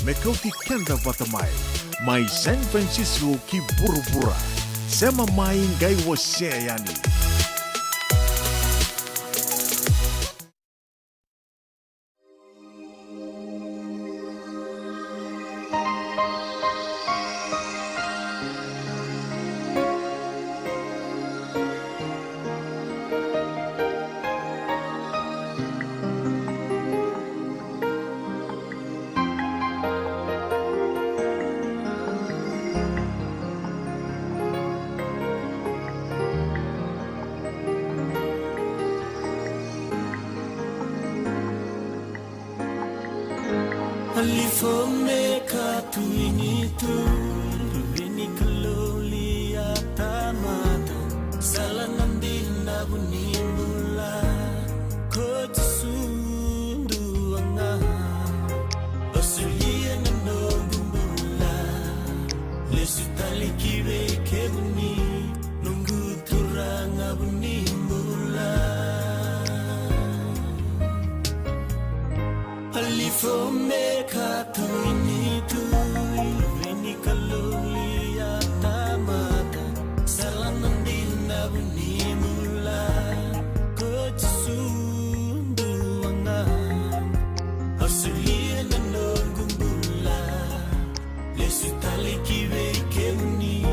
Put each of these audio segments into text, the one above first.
mekauti kenda batamai. Mai San Francisco ki buru-bura. Sema mai ngai wase yani. Alifome katu initu Ruveni kaloli atamata Sala nandina bunimula Koti sundu anga Basulia nanogumbula Lesu tali kiwe kebuni Nunggu turanga bunimula Alifome katu initu Ruveni kaloli atamata Sala nandina bunimula Koti sundu anga Ausulia nanogumbula Lesu tali kiwe kebuni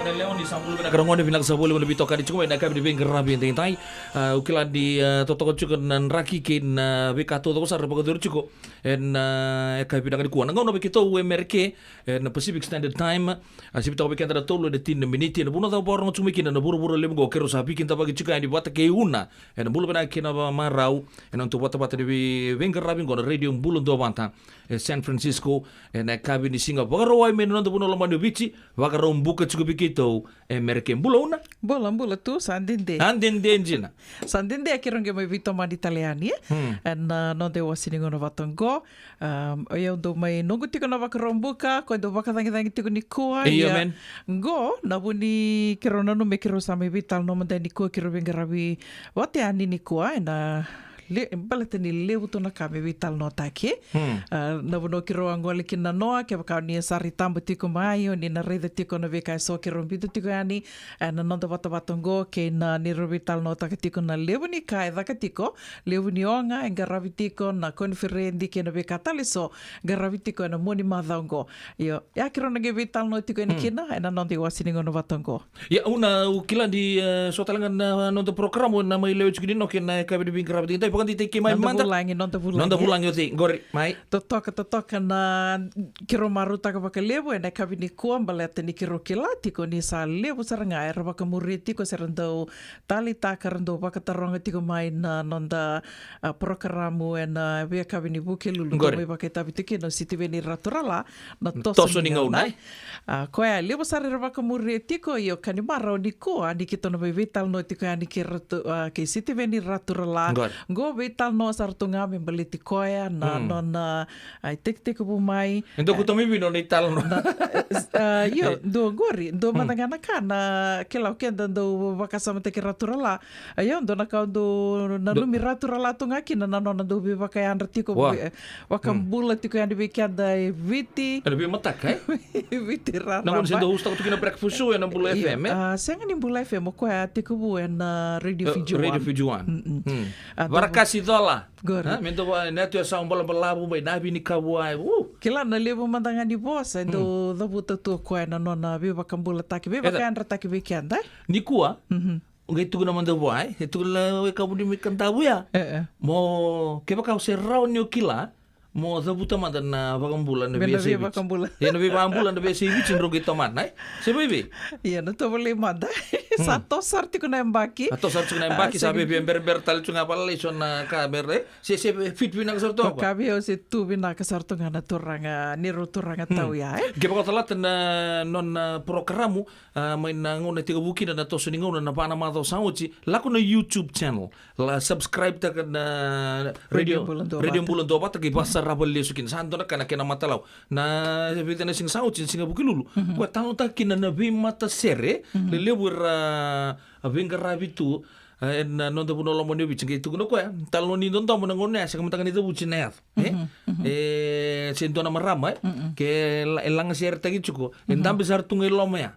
Leon di sambul bena karang ngone bilang sabul lebih toka di cuma nak di bengker rabi yang tai ukilan di totoko cukup nan raki kin bekato toko sar pagadur cukup en kai bidang di kuan ngau no bekito UMRK en Pacific Standard Time asip tau bekan ada tolo de 10 minit na buno tau porong cuma kin na buru-buru lem go kero sapi kin tabagi cuka di buat ke una en bulu bena kin aba marau en untuk buat di bengker rabi go radio bulun do banta San Francisco en kai di Singapore roi men no buno lomando bici wakaro buka cukup bekito American bula Bola tu sandinde. Andin Sandinde akironge mai vito man italiani. And no de wasini ngono vatongo. Eu do mai nongu tiko na vakarombuka ko do vakatangi tiko ni kua. Men. Go na buni kirona no me kiro sa mai vital no manda ni kua kiro bengarabi. Wate ani ni kua na balatani leu tona kame vital no take na bono kiro angole kina noa ke ka ni sari tambo tiko mai o ni na rede tiko na veka so kiro bitu tiko ani na nonda wata watongo ke na ni vital no take tiko na leu ni kai daka tiko leu ni onga engaravi tiko na konferendi ke na veka taliso garavi tiko na moni madongo yo ya kiro na ge vital no tiko ni kina na nonda wasini ngono watongo ya una ukila di sotalangan nonda programo na mai leu chikini no ke na ka bi bingkrabi tai di teki mai manda nonda bulang yo ti gori mai totoka na kiro maruta ka baka levo na kabini kuam baleta ni kiro kila tiko ni sa levo saranga era baka muri tiko serando tali takarando baka taronga tiko mai na nonda programo na via kabini buke lulu mai baka tabi tiki no siti veni raturala na toso ni ngaunai ko ya levo sarera baka muri tiko yo kani maro ni ko ani kito no vital no tiko ani kiratu ke siti veni raturala go vital no sartunga me baliti koya na nona ai tek bu mai ento kutomi vino ni tal no yo do gori do matangana kana kela kenda do vakasama te raturala ayo do na ka do na lumi raturala tunga kina na nona do be vakaya andrtiko wakambula tiko andi bekada viti lebih matak kai viti rara namun sendo usta tu kina breakfast show na bula FM senga ni bula FM ko ya tiko bu na radio Fijuan Varakasi dola. Mento neto ya sa bola balabu mai nabi ni kabuai. Kila na levo mandanga ni bosa do buta tu ko na nona viva kambula taki viva kandra taki weekend ni kuwa ngai tu na manda buai itu la we kabu di kantabu ya mo ke baka serau ni kila mo zabuta manda na bakambula na besi ya na bakambula na besi vicin rogi tomat nai sebebi ya na to boleh manda satu sarti kuna embaki atau sarti kuna embaki sabe ber tal cunga pala ison na kaber se fit bina sarto apa kabi o se tu bina sarto ngana turanga niru turanga tau ya ke baka talat na non programu main ngone tiga buki na to sini ngone na pana mato sauci laku na YouTube channel la subscribe ta na radio bulan do bata ke basa rabal lesukin santo na kana kena matalau na vita na sing sauci singa buki lulu wa tanu ta kina na bi mata sere le lebur abengka rabi tu na nonto puno lomo ni bicing itu kuno ko ya talo ni nonto mo ngone sa kamantangan itu bucin ya sento na marama ke elang share tagi cuko endam besar tungai lomo ya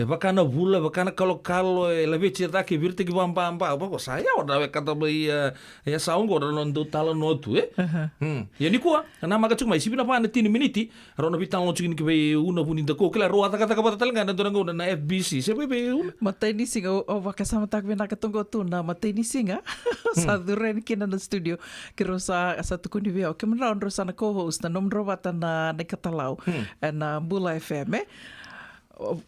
bakana bula bakana kalau lebih cerita ke virte ki pampa apa kok saya udah kata bai ya saung ko nonto talo no tu ya ni ko na maga cuk mai sibina pa na 10 miniti rono bitang lo cukin ke bai una puninda ko kala ro kata kata tal ngana dorang na FBC se bai mata ini sing o vakasama tak bena katonggo tu na matay ni singa sa duren kina na studio kiro sa tu kundi veo ke mra onro sa na co-host na nomro bata na katalaw na Bula FM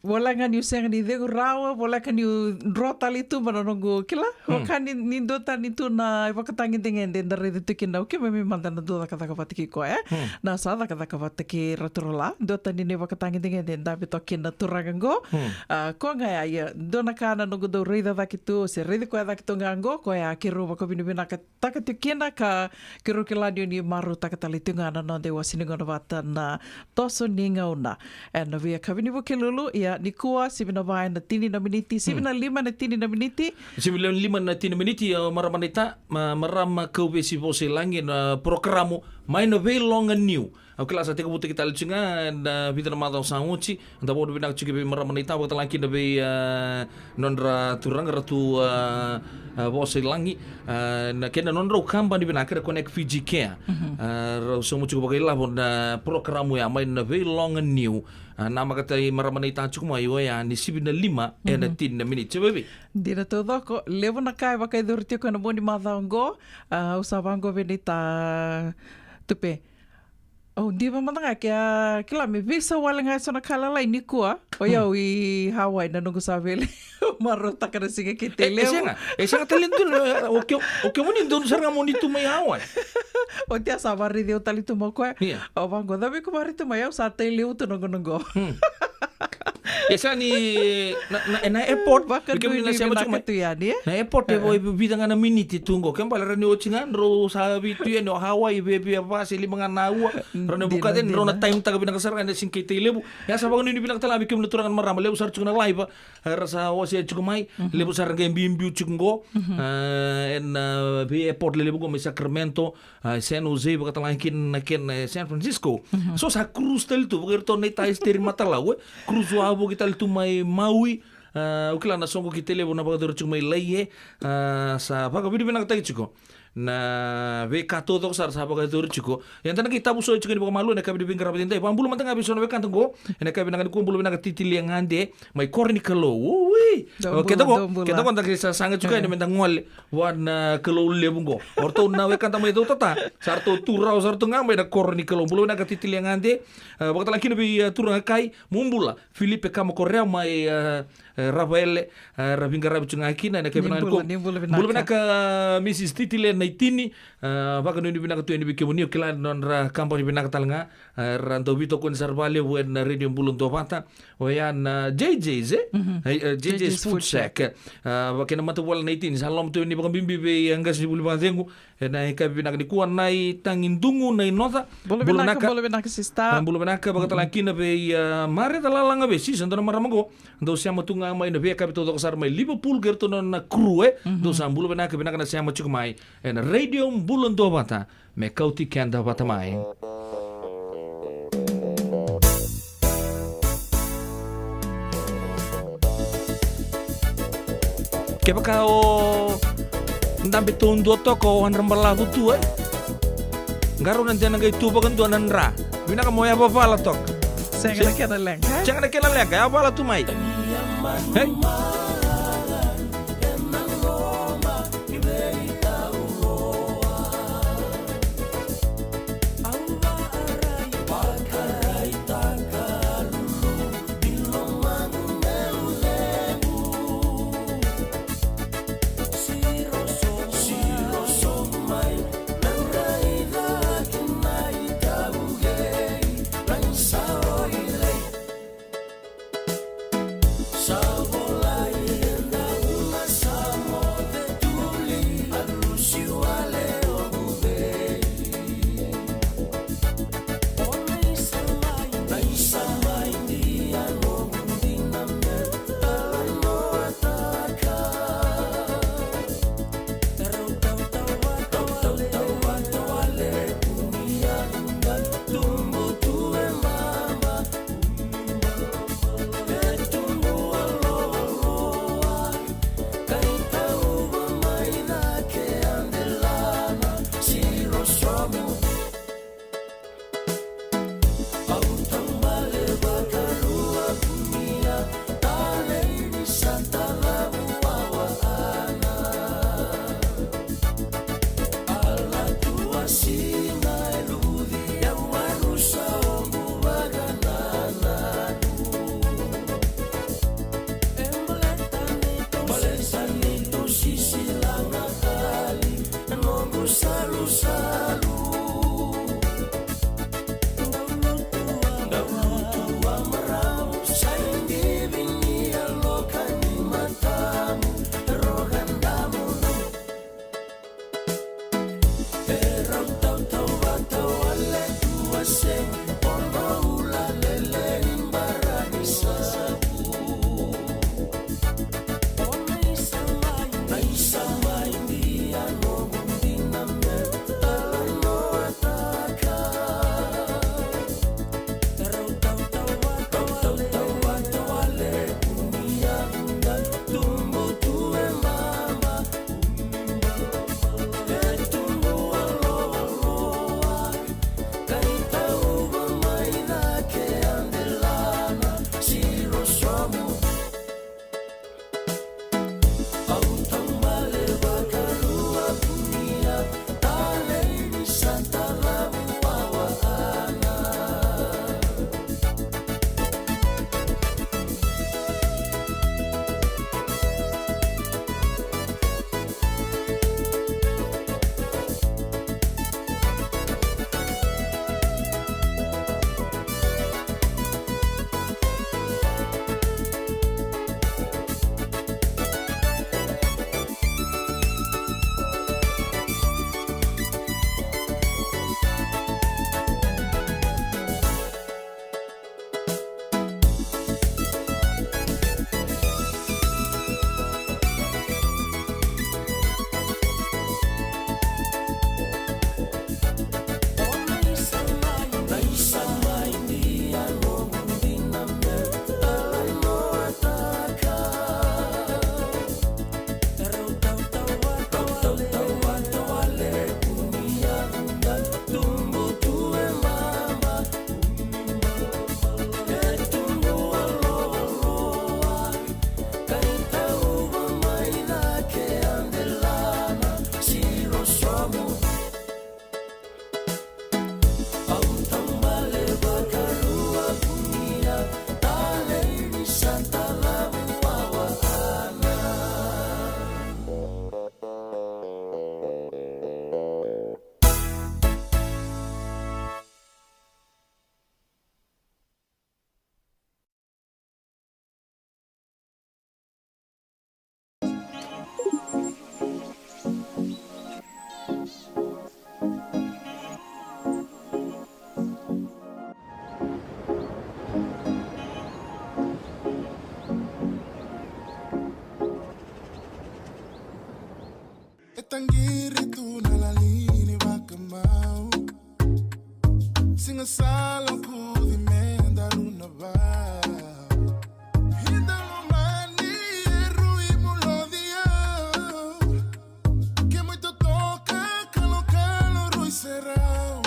wala nga niyo senga ni dego rawa wala ka niyo rotal itu manongo kila wakan ni dota nito na ipakatangin dingen den dari dito kina okay may mandan na dota kata kapatiki ko na sa kata kapatiki raturala dota ni ipakatangin dingen den dabi to kina turagango ko nga ya dona kana no do rida dakitu se rida ko dakitu ngango ko ya kiru ko binibina ka takati kina ka kiru kiladio ni maru takatalitu ngana no de wasini ngono bata na toso ninga una and via kabini bukilulu ya nikua sibina vai na tini na miniti sibina 5 na tini na miniti sibina 5 na tini miniti maramanita maram kau besi bose langin programo mai no ve long new Okela sa tika buti kita lucunga na bita na matang sanguci anda bo binak cuki be maramanita waktu lagi na be nondra turang ratu bos langi na kena nondra ukamba ni binak kena connect Fiji Care so mu cukup bagai lah bon programu ya main na be long and new nama kata maramanita cukup mai ya ni 75 na 10 minit coba. Dira todo ko levo na kai wakai durtio kana boni madango usabango benita tupe. Oh, di ba matanga kila me visa walang nga sa nakala lai ni kuwa. O yaw i Hawaii na nung kusabili. Marota ka na sige kitelew. Siya nga talento o mo ni doon sa nga mo nito may Hawaii. O tiya sabari diyo talito mo kwa. O bango dabi ko marito mayaw sa telew to nungo. Esa ni na airport Baka doon ni binakatu yan eh. na airport boy bida nga na minute tunggo kan pala rani ochingan ro sa bitu yan o Hawaii bebe apa sili mga nawa rani bukaten ro na time taga binakasar kan sin kite lebu ya sa bangun ni binakatala bikim nuturangan marama lebu sar chuna live rasa wasi chukumai lebu sar ngem bimbiu chungo en be airport lebu go Sacramento San Jose bakatala kin San Francisco so sa cruise tel tu berto nei tais teri matalawe cruise wabo kita tu mai Maui ukila na songo kitele bona bagador chuk mai laie sa baga bidu bina kata chiko na ve kato to sar sa bagador chiko yang tanah kita buso chiko ni malu na kabi bingara batinda pambulu mantanga biso na bekanto go na kabi na kumbulu bina titili yang ande mai korni kalo ui kita ko tak sa sanga juga ni mentang ngol wan kalo lebungo orto na we kanta mai to tata sarto turau sarto ngamai na korni kalo bulu na titili yang ande bakata laki bi turang kai mumbula Filipe kamo korea mai Rafael Rabingara bichunga kina na kebina ko bulbina ka Mrs Titile na itini baka no bina ka tu ni bikemuni kila non ra kampo ni bina ka talanga ranto bito kun sarbale wen radio bulun to pata oyan JJ's food shack baka na matu wal na itini salom tu ni baka bimbi be anga si bulbina zengu na ka bina ka ni kuan nai tangindungu nai nota bulbina ka sista bulbina ka baka talakina be mare talalanga be si sandana maramago ndo siamo tunga mai na via kapito sar mai Liverpool gerto na crew do sambulo bena ke bena kana siamo chuk mai en radio bulon do bata me kauti kenda bata mai ke baka o ndambe tondo toko wan rambala butu ngaro nan jana gai tuba kan tuanan ra bina ka moya ba fala tok Jangan kena lengka. Jangan kena lengka. Apa lah tu mai? Hey. Sabolai tangiri tu nalalini bakamau singasalo ku di mendaruna ba hindalo mani erui mulodia que muito toca calo calo rui serau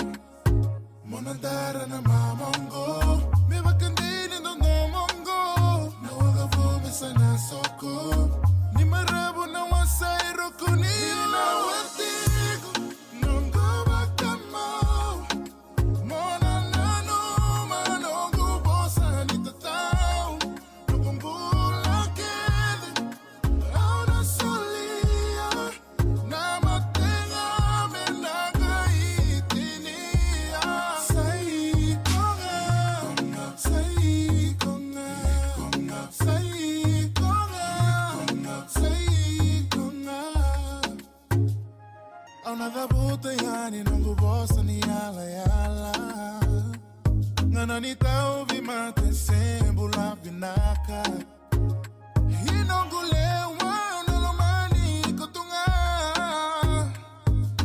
monandara na mamongo me bakandini no mongo na waga vome sana soko ni marabo na wasairo kuni na watigo nongo bakamau mona nano manongo bosa ni tatao nukumbula kede ahora solia na matenga menaga itinia sai konga sai konga sai konga sai konga Auna da buta yani nungu bosa ni ala yala Ngana ni tau vi mate sembula vinaka Hinongu lewa unolomani kutunga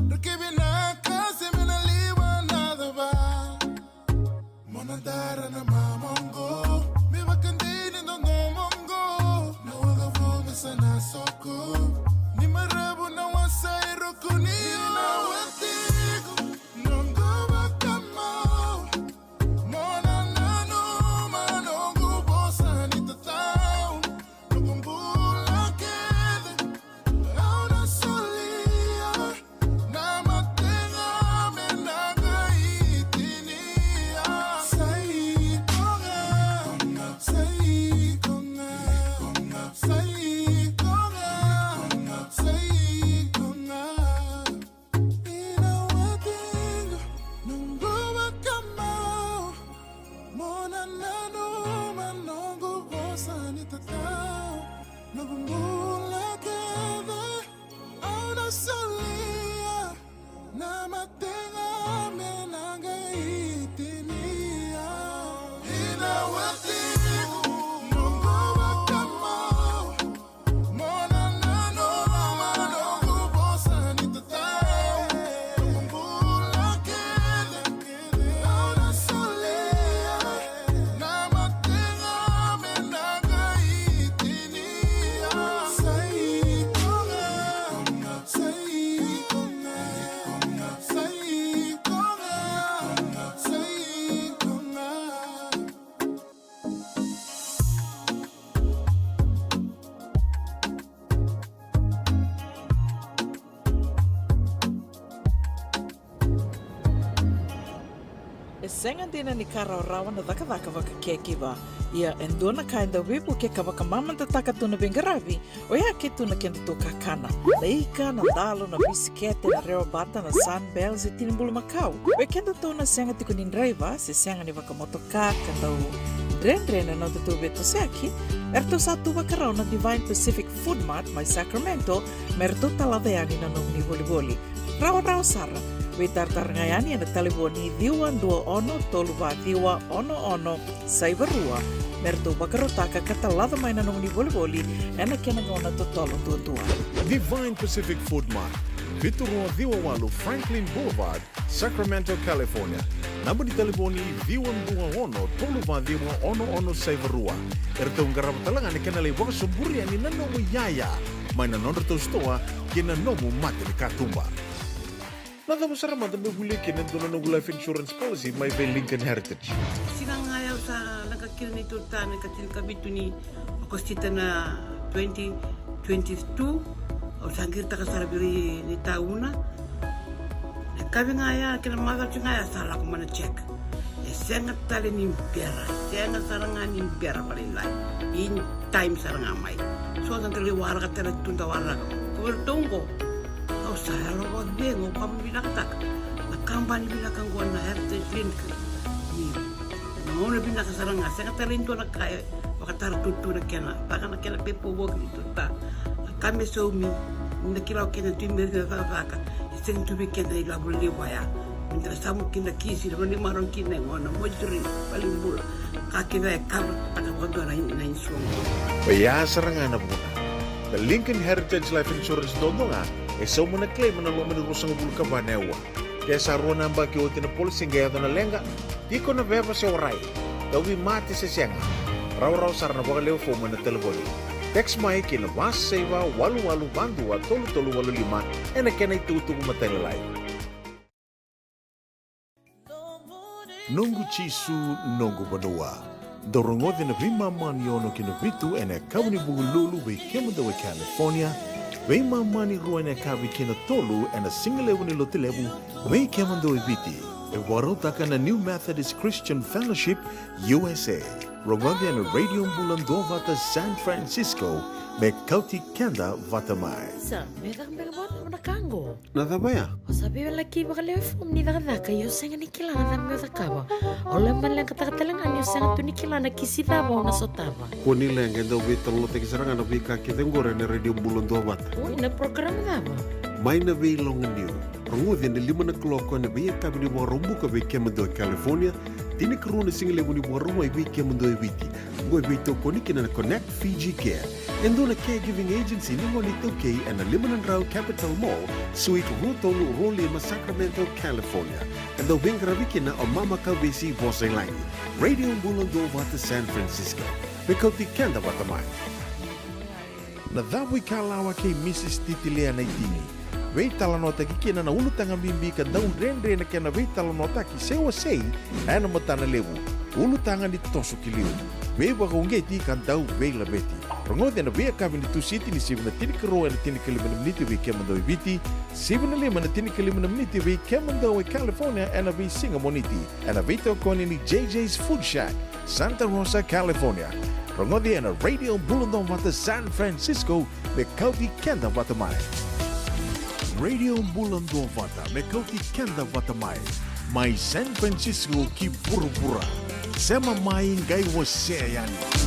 Riki vinaka semina liwa nada ba Monandara na mamongo Mi bakandini no mongo Na waga vume sana soko Ni marabu na wasairo kuni na watigo Nongo bakamau Mona nano manongo bosa ni tatao Nukumbula kede Ahora solia Na matenga menaga itinia Sai konga Sai konga Sai konga Sai konga Ina watingo Nungo bakamau Mona nano manongo bosa ni tatao Nukumbula kede Ahora solia Na matenga menaga itinia Ina watingo Nungo bakamau Mona nano manongo bosa ni tatao Nukumbula kede Ahora solia Na matenga menaga itinia Sai konga Sai konga Sai konga Sai konga E senga dina ni kara rawa na daka waka kekiwa. Ia endona kainda wipu ke ka waka mamanta taka tuna bengarabi. O ia ke tuna kenda to kakana. Na ika, na dalo, na bisikete, na reo bata, na sunbells e tinimbulu makau. We kenda to na senga tiko ni driver, se senga ni waka motoka, kanda u dren no tutu beto seaki. Erto satu waka rao na Divine Pacific Food Mart, mai Sacramento, merto talaveani na nung ni boli-boli. Rawa sara. We tartarangayani na taliboni diwa dua ono toluwa diwa ono saibarua merto bakarotaka katalada mai na nung ni boli ena kena ngona totolo tua. Divine Pacific Food Mart, Vitorua Viwawalu Franklin Boulevard, Sacramento, California. Namba di telefoni Viwan Dua Ono Toluwa Diwa Ono Saivarua. Erto ngarabatalanga ni kena lewa sumburi ani nanomu yaya. Mai na nonro stoa kena nomu mate ni katumba. Nada masara mata behuli kena dono no life insurance policy mai ve Lincoln Heritage. Sinangaya sa nakakil ni tuta na katil kabitu ni akostita na 2022 o sangir ta kasarabiri ni tauna. Kabi ngaya kina maga ngaya sala ko mana check. E senga tali ni impera, senga sarangan impera palilai. In time saranga mai. So sangkali warga tela tunda warga. Ko bertunggo. Kau saya lo buat bengo kamu bilang tak. Nak kampanye bilang kan gua na heritage link. Ni, mau na bilang kasarang saya kata lintu nak kaya, wakata tutu nak kena, bahkan nak kena pepo bog itu tak. Kami sumi, nak kira kena timber ke apa. Isteri tu bikin dari labu liwaya. Minta samu kena kisi, lalu ni marong kena ngona mojuri paling bula. Kaki dah cover pada waktu na insurance. Paya serangan na muna. The Lincoln Heritage Life Insurance dodonga e so mana claim na lo mana rosang bulu ka banewa ke sa rona ba ke otina polisi ngai na lenga iko na beba se orai dawi mate se senga raw sarna ba leo fo mana telefoni text mai ke na was seva walu bandu wa tolu walu lima ena kena itu matalai nungu chisu nungu banua dorongo de na vima maniono ke na vitu ena kauni bugululu we kemda we California we mani ruane kavi kina tolu and a single level lotilebu we kemando viti e warotaka na New Methodist Christian Fellowship USA Rogandi and Radio Bulando Vata San Francisco me kauti kenda vatamai Sa, medang berbot na kango. nadabaya O sabi wala ki bakal fom ni daga ka yo senga ni kilana na me zakaba. Ola man lang katakatalangan yo senga tu ni kilana kisita ba na sotaba. Kuni lenge do vitang lo tegisaranga na vika kitengore ne Radio Bulando Vata O na program daba. mai na vi long new rongo de lima na kloko na vi ka bi mo rombu ka vi kemdo California tini krone single ni mo romo vi kemdo viti go vi to koni kina na Connect Fiji Care endo na caregiving agency ni mo nito kay and Limanan Rao Capital Mall Suite Rutol Rolima Sacramento California and the wingravi na o mama ka visi Bosailangi Radio Bulando Vata San Francisco Mikoti Kenda Vatamai na dhawi kalawa kay Mrs. Titilea na itini. Wei talanota ki kina na ulu tanga bimbi ka daun rendre na kena wei talanota ki sewa sei ana matana lewu. Ulu tanga ni tosu ki liu. Wei wakongeti kan dau wei la beti. Rongote na wei kabi ni tu siti ni sibu na tini karo na tini kalimana miniti wei kemando wei biti. Sibu na lima na tini kalimana miniti wei kemando wei California ana wei singa moniti. Ana wei tokoni ni JJ's Food Shack, Santa Rosa, California. Rongote na Radio Bulundong Vata San Francisco me kauti kenda vatamai. Radio Bulundong Vata me kauti kenda vatamai. Mai San Francisco ki pura-pura. Sema mai ngai wase yani.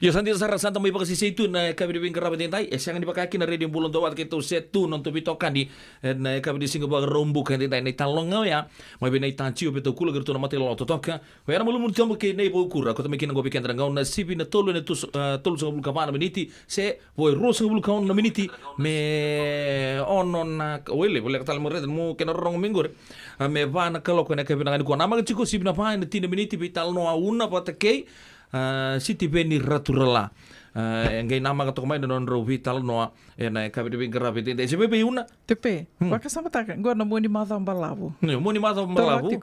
Ya santi sarang santa may pagkasisi ito na kami din karabat din tayo. Siyang dipakaki na rin yung bulong dawat kito setu nung tubitokan di na kami din singo ba rombo kan din tayo na italong nga ya. May binay tanchi o pito kula gerto na matilo totoka. Kaya na mulumul tiamo kay na ibo kura ko tamikin ngo bikin drangau na sibi na tolo na tolo sa bulong kapana miniti se boy ros sa bulong kaon na miniti me onon na wele wala katal mo red mo kinarong minggur. Me va na kaloko na kami na ko na mga chiko sibi na pa na tina miniti bital no una patakay. Siti beni raturala ngai nama kato kumai non ro vital noa na kabe de grabe de se bebe una Tepe, wakasama taka, go na muni madam balabu. mo ni mata malabu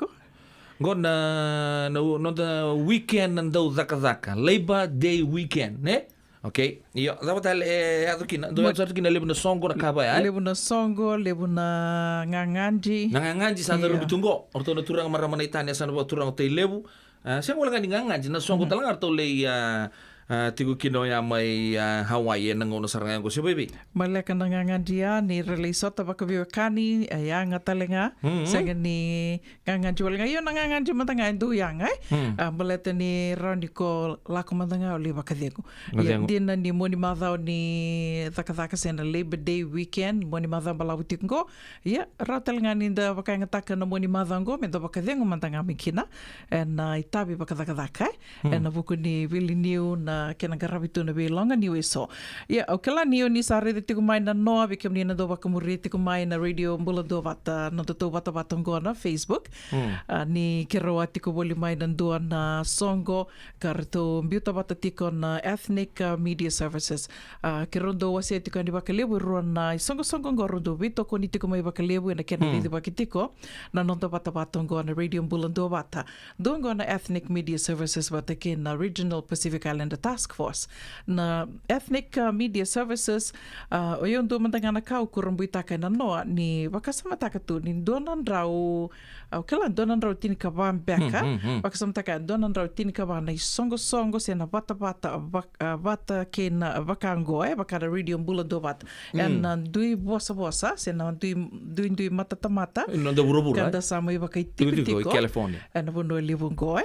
go na no the weekend ando zaka Labor Day weekend ne okay yo dapat ato kina do ato kina lebu na songo na kaba ya Lebu na songo, lebu na nganganji. nanganganji sa Iya. ro bitungo orto na turang maramana itania sa no turang te lebu siya wala nga nganganji na songo talang arto le tigo kino ya may Hawaii nang ono sarangan ko si baby. Maleka na nganganji ni relisota baka biwakani aya nga talenga sanga ni nganganji wala nga yun na nganganji matanga ndu yang maleta ni Roniko lako matanga oli baka deko. Ya din na ni moni madhaw ni thaka sena Labor Day weekend moni madhaw balawu tingo ya ratal nga ni da baka nga taka na moni madhaw ngo mendo baka deko matanga mikina na itabi baka thaka na buku ni Willie New na kena garabitu na belonga ni weso. Ya, okela niyo ni sare de tiku mai na noa bikem ni na do baka muri tiku mai na radio mbula do bata no to bata batongo na Facebook. Ni keroa tiku boli mai na do na songo karto mbiuta bata tiku na Ethnic Media Services. Kerondo wase tiku ni baka lebu ruan na songo ngorondo bito ko ni tiku mai baka lebu na kena di baka tiko na nonto bata batongo na radio mbula do bata. Dongo na Ethnic Media Services bata kin na Regional Pacific Islander Task Force na Ethnic Media Services o yung dumandang na kau kurang buita kay na noa ni wakasama taka tu ni donan raw kailan donan raw tinikabang beka wakasama taka donan raw tinikabang na songo sena bata kin bakango baka na radio bulan dobat and dui bosa sena dui mata No da burubura. kanda sama iba kay tiko California. na buno livungo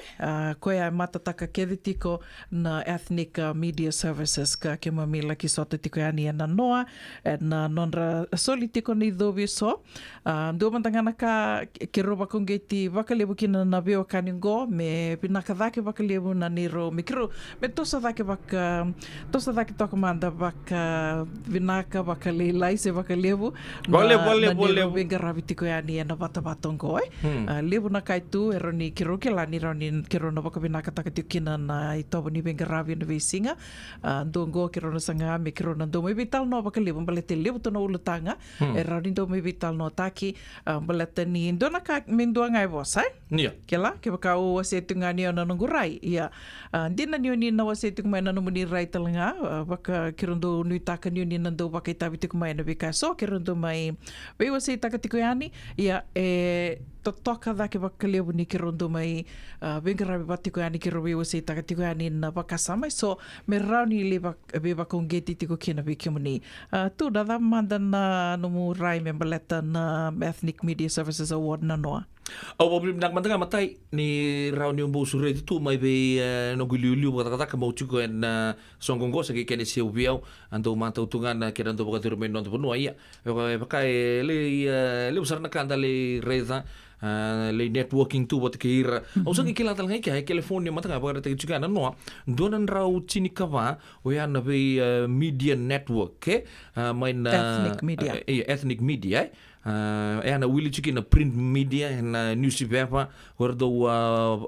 koya mata taka keditiko na Ethnic Media Services ka ke mamila ki sota tiko yani na noa na nonra soli tiko ni dobi so do mantanga ka kiroba kung geti bakalebu kina na beo kaningo me pinakadake bakalebu na niro mikro me tosa dake toka manda baka vinaka bakale laise bakalebu Boleh. benga rabi tiko yani na bata batongo lebu na kai tu eroni kiro kila ni roni kiro na baka vinaka taka tiko kina na itobo ni benga rabi kena visinga ndongo kirona sanga me kirona ndo me vital no bakali balete lebu to no ulutanga rau ndo me vital no taki balete ni ndona ka mendua ngai bosai Nia. kela ke baka o wase tungani ona ngurai ia dina ni na wase tungmai na muni rai talanga baka kirondo nui taka ni na ndo baka tabi tungmai na bika so kirondo mai we wase taka tikuyani ia totoka da ke baka lebu ni kirondo mai bengara batikuyani kirobi wase taka tikuyani na baka samai so me rauni le baka ngeti tiko kena bikimuni tu da mandan na nomu rai membaleta na Ethnic Media Services Award na noa. Au problem nak mantanga matai ni rauni umbu sure tu mai be no guliu kata ka mau chuko en songongo sa ke kene se ubiau ando mata utungan ke ando boka tur men no no ia ka le usar na kanda le reza le networking tu bot ke ira au sa ke kila tal ngai ke telephone mata ka boka te chuka na no donan rau chini kawa o ya na be media network ke mai na ethnic media ana wili chiki na print media na newspaper wardo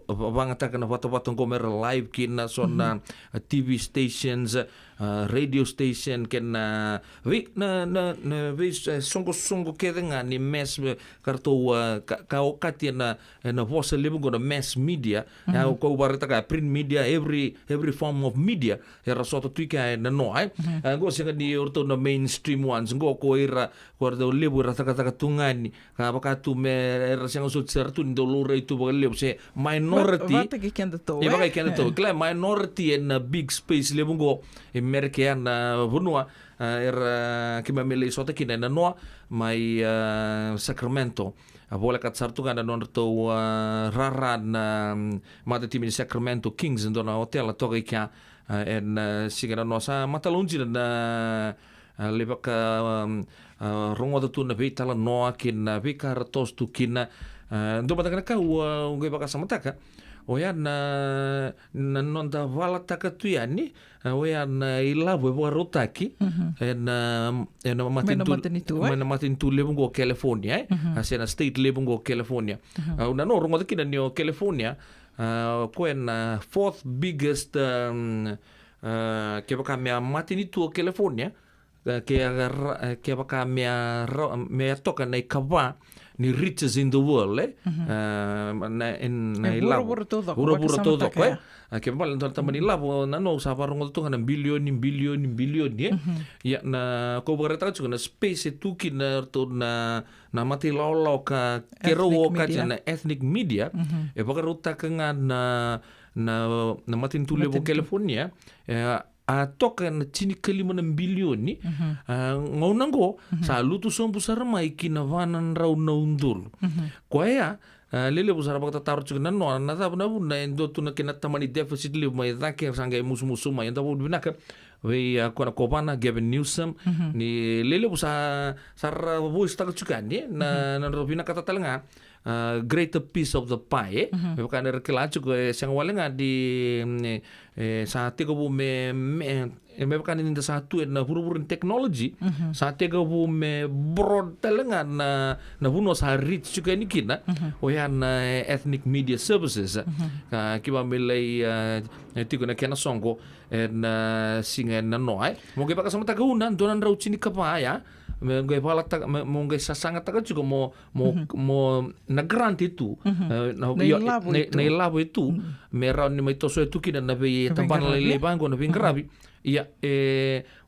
wanga taka na wata ngomera live kina sona TV stations radio station kena vi na vi songo kedenga ni mass karto ka okati na vosa lebu na mass media ya ko barata ka print media every form of media era soto tuika na no ai go singa di orto na mainstream ones go ko ira wardo lebu rata tungani ka baka tu me rasang usut sertu ndolore itu bagale se minority baka kenda to kla minority in a big space lebungo American bunua kimamele sota kina na noa mai Sacramento bola kat sartu kana non to raran mata tim Sacramento Kings ndona hotel to ka en sigara nosa matalunji na lebak rongo tu na vitala noa kina vikar tos tu kina ndo bataka ka ngai baka samataka o ya na non da vala taka tu yani o ya na ilavo bo rotaki en matin tu lebungo California asena state lebungo California una no rongo kina ni California ko en fourth biggest ke baka matin tu California ke baka me toka nei kawa ni riches in the world na buru todo ke bala ndo tamani labo na no sa parong to na billion ya na ko bereta chu na space tu kina to na mati lolo ka kero ka na ethnic media e baka ruta ka na matin tu lebo California toka na chini kalima ng bilyon ni ngaunango sa luto sombu saramay kinavanan raw na undul kwaya lele busara bakta taru chuna no na tab na bunda endo tu na kinatamani deficit live mai dake sanga musu mai enda bu binaka we kona kobana Gavin Newsom ni lele busa sar voice ta chukani na robina kata talanga greater piece of the pie bukan dari kelacu ke sang walenga di saat itu me bukan ini satu na huru-huru teknologi saat itu me broad talanga na buno sa reach juga ini kina oyan ethnic media services kiba milai tigo na kena songo na singa na noai mo ke pakasama tagaunan donan raw chini kapaya ngai pala ngai sasanga taka juga mo na grant itu na ilabo itu merau ni mai toso itu kina na be tampan lele bango na bingarabi ia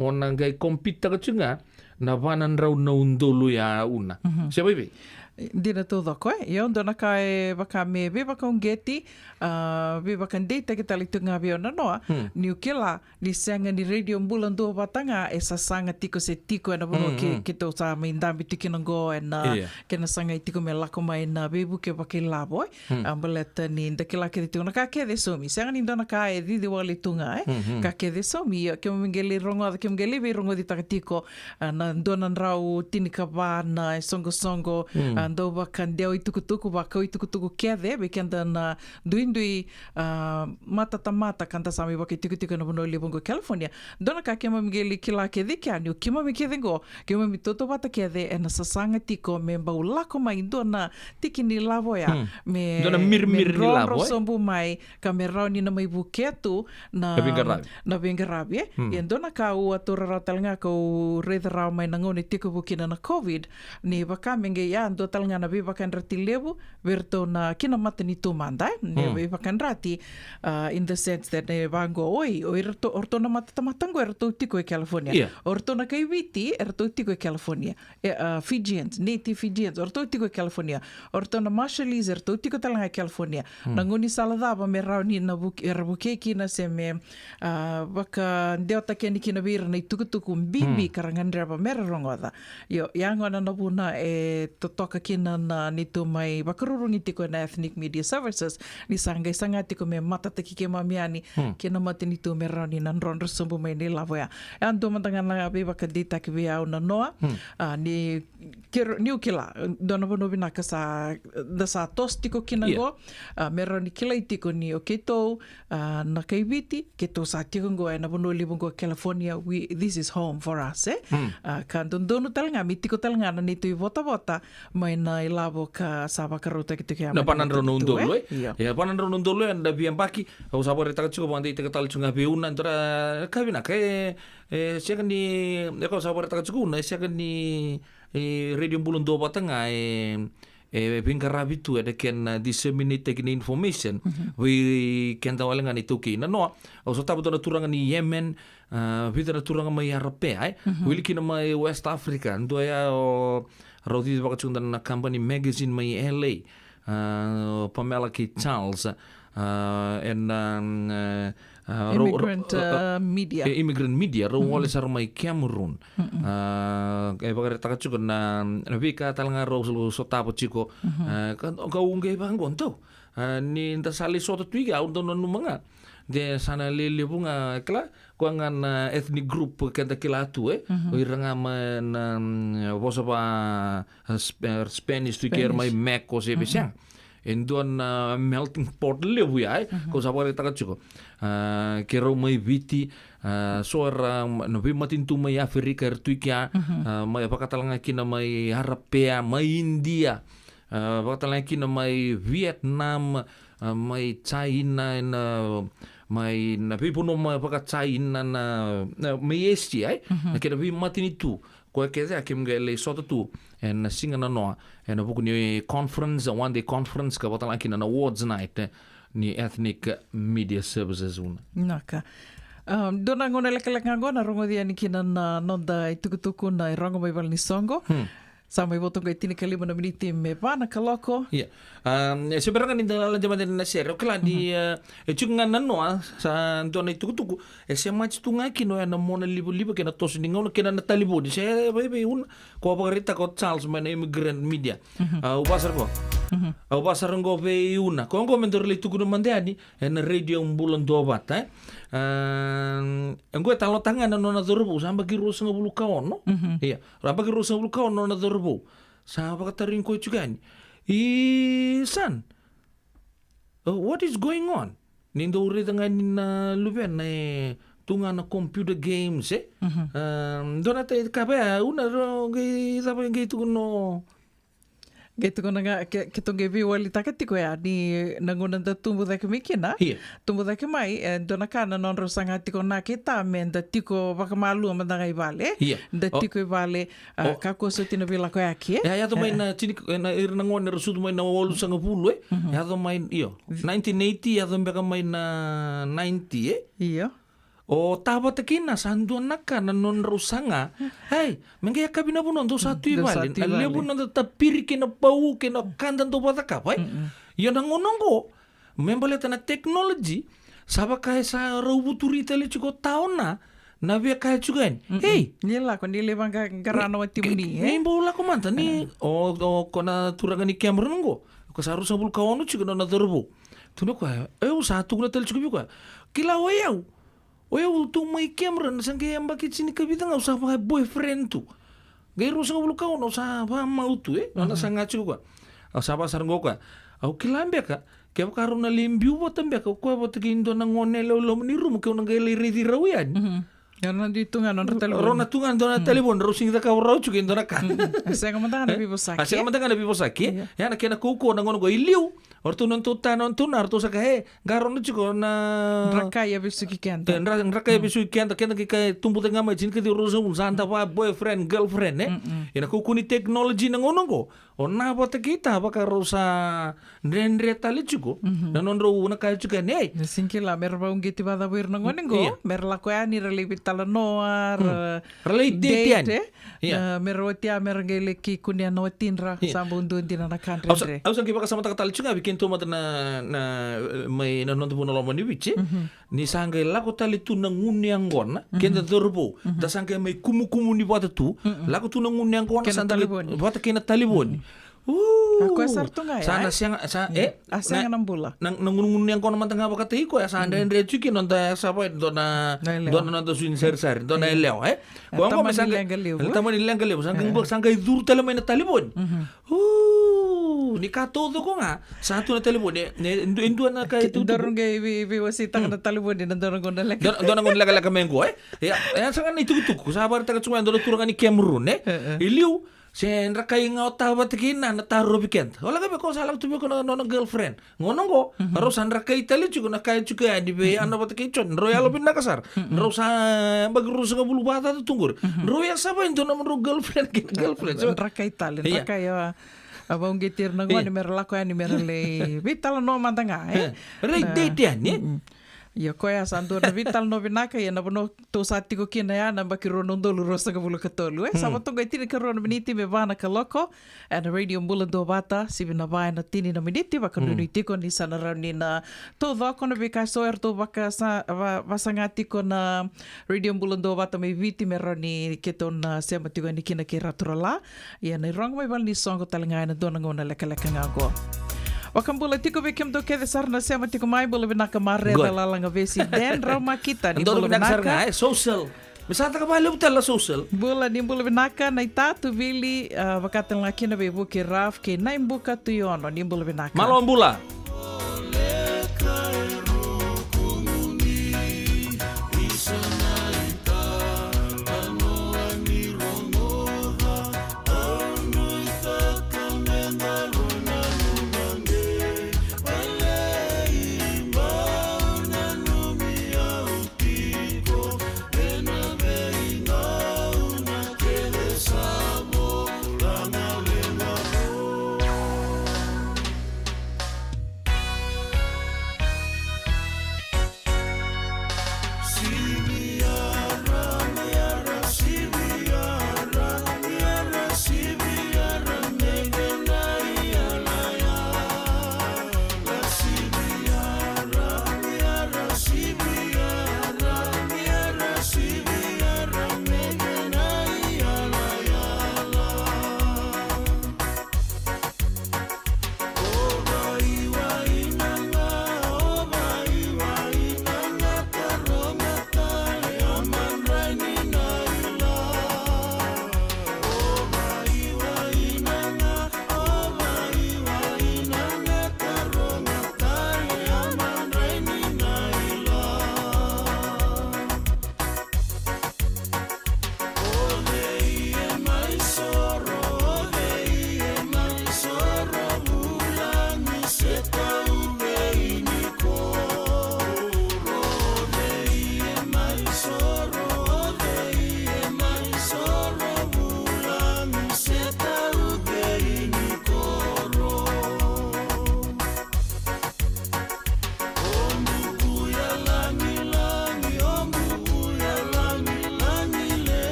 ona ngai compete taka juga na vanan raw na undolu ya una siapa ibe dina todo ko yo dona kai baka me be baka ngeti be baka data kita litunga be ona noa ni ukila ni sanga ni radio bulan do batanga esa sanga tiko se tiko na bono ke to sa me ndambi tikinango na kena sanga tiko me lako mai na be buke baka labo ambaleta ni ndakila ke tiko na ka ke de somi sanga ni dona kai di wali tunga ka ke de somi ke mengeli rongo ke mengeli be rongo di takatiko na dona rau tinika ba na songo Ando wakan deo i tukutuku, wakau i tukutuku keade, be kenda na duindui mata kanta sami waka i tukutuku na wano libongo California. Dona ka kema migeli kila kede ke anu, kima mi kede ngo, kima mi toto wata kede e na sasanga tiko me mbau lako mai dona tiki ni lavo ya. Dona mir ni lavo, sombu mai ka me rau ni na mai buketu na Bengarabi. Ian dona ka ua tora rau talanga ka u reda rau mai na ngone tiko bukina na COVID, ni waka menge ya ando talanga na be wakan rati levu, verto na kina mata ni tumandai, ne be wakan rati, in the sense that ne wango, oi orto na mata tamatango erto tiko e California. Orto na kaiwiti erto tiko e California. Fijians, native Fijians, orto tiko e California. Orto na Marshallese erto tiko talanga e California. Na ngoni saladaba me rau ni na buke kina se me waka ndeota keni kina vira na tukutuku mbimbi karangandraba mera rongoda. Yo, yangona na puna e totoka kina na nito mai wakarurungi tiko na Ethnic Media Services ni sangai sanga tiko me matataki ke mamiani kina mati nito me rau ni nan ronro sumbu mai ni lavo ya. Ando mandangan na be waka dita ki be au na noa ni ukila dona bono binaka sa dasa tos tiko kina go me rau ni kila tiko ni o keto na kaiviti keto sa tiko go e na bono libongo California, this is home for us ka dono talanga mi tiko talanga na nito i vota mai na ilavo ka saba karota ki tiko na panandro nundolo ya panandro nundolo and biambaki au sabore taka chiko bande ite katal chunga beuna ndra kabina ke siakan ni ko sabore taka chiko na siakan ni radio bulun do batanga Bengarabi tu ada can disseminate taking information we can tawalangan itu kina no au so tabu na turangan ni Yemen vida na turangan mai Arape ai wili kina mai West Africa ndo ya rodi bakachung na company magazine mai LA Pamela K. Charles immigrant media ro wale sar mai Cameroon bagare takachuk na vika talanga ro so tapo chiko ka unge bangonto ni ndasali soto twiga undo no manga de sana lele bunga kla kuangan ethnic group kenta kila tu iranga man wasaba Spanish to care mai Mac o se besang Enduan melting pot lebu ya, kau sabar kita kacuk. Kero mai viti, soara nabi matin tu mai Afrika ertuikia, mai apa kata lagi kina mai Arabia, mai India, apa kata lagi kina mai Vietnam, mai China, mai nabi puno mai apa kata China mai Asia, kira nabi matin itu. Ko keze akim gele soto tu en singa na no en buku ni conference one day conference ka batala kina na awards night ni Ethnic Media Services una naka dona ngona leka ngona rongo dia ni kina na nonda itukutuku na rongo mai val ni songo sama ibu tunggu ini kali mana miniti me pana kaloko. Iya. Sebenarnya kan dalam zaman na share kala di chunga nanoa sa dona tuku SMA tunga kino na mona libo kena tos ningo kena na talibo di saya bebe un ko pagarita ko Charles man immigrant media. Upasar ko. Upasar ngo be una. Ko ngo mentor le tuku mandani na radio bulan dobat Engko talo tangan nona dorbo samba ki rusa ngabulu kaon no. Iya, rapa ki rusa ngabulu kaon nona dorbo. Samba katarin ko chugani. San. What is going on? Nindo uri dengan luben na tunga na computer games donate kabe una ro ngi sabe ngi tuno. Gitu ko nga kitong gibi wali takatiko ya ni nangunan da tumbo da kemikina tumbo da kemai dona kana non rosanga tiko na kita men da tiko bakamalu man da vale da tiko vale kako so tina vila ko yaki ya to mai na chini na irna ngon resud mai na wolu sanga pulu ya to mai 1980 ya to mbeka mai na 90 iyo O taba tekina sanduan naka na non rusanga. Hey, mengaya kabina punon do satu ibalin. Alia punon do tapiri kena bau kena kandan do bata kapai. Yo nangonongo. Membaleta na technology. Saba kaya sa robuturi tali chuko taona. Na via kaya chugan. Hey, nila ko nila bang garano at timuni. Hey, bola ko manta ni. O kona turagan ni Cameroon ngo. Ko saru sa bulka ono chuko na dorbo. Tuno ko satu kula tali chuko ko. Kila wayau tu mai Cameron sangke yang baki sini kabita ngau usah pakai boyfriend tu. Gairu sa bulu kau no sa ba mau tu ana sa ngachu ko. Sa ba sar ngoka. Au kilambe ka. Kaya karon na limbiu ba tambe ka ko ba tigindo na ngone lo ni rum ko na gaili ridi rawian. Karena ditungan orang telepon. Rona tungan dona telepon rusing da ka rau chukin dona ka. Saya kamatanga na bibo saki. Asya kamatanga na bibo saki. Ya na kena kuko na ngono go iliu. Ortu non tuta non tunar tu sa ka he. Garon chuko na Rakaya bisu kikenta. Rakaya bisu kikenta kena ka tumbu tenga ma jin ka di rusung santa pa boyfriend girlfriend Ina kuko ni technology na ngono go. Ona ba ta kita ba ka rosa ndendre tali chuko. Na non ro una ka chuka ne. Singkila mer ba ungiti ba da wir na ngonengo. Mer la ko ani relibit talanoar. Relate date Merotia merengele ki kunia no tinra sambundu ndina na country. Ausan kiba kasama takatali chunga bikin to mata na may nanonto po na lomo ni bichi ni sangay lako tali tu nangunyang gona kenda turbo da sangay may kumukumu ni bata tu lako tu nangunyang gona sandali bata kena talibon. Ako sarto nga sana siang sa asa nga nang bula. Nangungunyang gona mantanga ba kati ko sa andaendre chuki nonta sa pa dona nonta suin ser dona eleo ko ang may sangay taman ilang galiw sangay dur tala may na talibon. Ni katodo ko nga satu na telepon indu na kay tu dorong gay wasita na telepon din dorong ko na lagi dorong ko laga mengo ya sangan itu ko sabar taga cuma dorong turun ni Cameroon iliu sen rakay nga otawa tikina na taro bikent wala ka ko salang tubi ko no girlfriend ngono ko rosan rakay tali chuko na kay chuko di be ano ba tikon royal bin nakasar rosa bagrusa nga bulu bata tunggur royal saba into na girlfriend rakay tali rakay abang gitir nang wani merlako ani merle vital no mantanga rei date ni ya koya santo na vital no vinaka ya na bono to sati ko kina ya na bakiro no dolu rosa ka bulu katolu sama to gaiti ka ron miniti me bana ka loko and radio mbula do bata sibina ba na tini na miniti ba ka nuniti ko ni sana rani na to va ko na bika so to baka sa vasangati ko na radio mbula do bata me viti me rani keton na sema tigo ni kina kira trola ya na rong mai bal ni song ko talanga na do na ngona leka ngago. Wakambula tiko bikim do kede sarna sema tiko mai bula binaka mare dalalanga vesi den rama kita ni bula binaka social. Misata ka bala utala social. Bula ni bula binaka na itatu vili wakatan laki na bebu ki raf ki na imbuka tuyono ni bula binaka. Malom bula.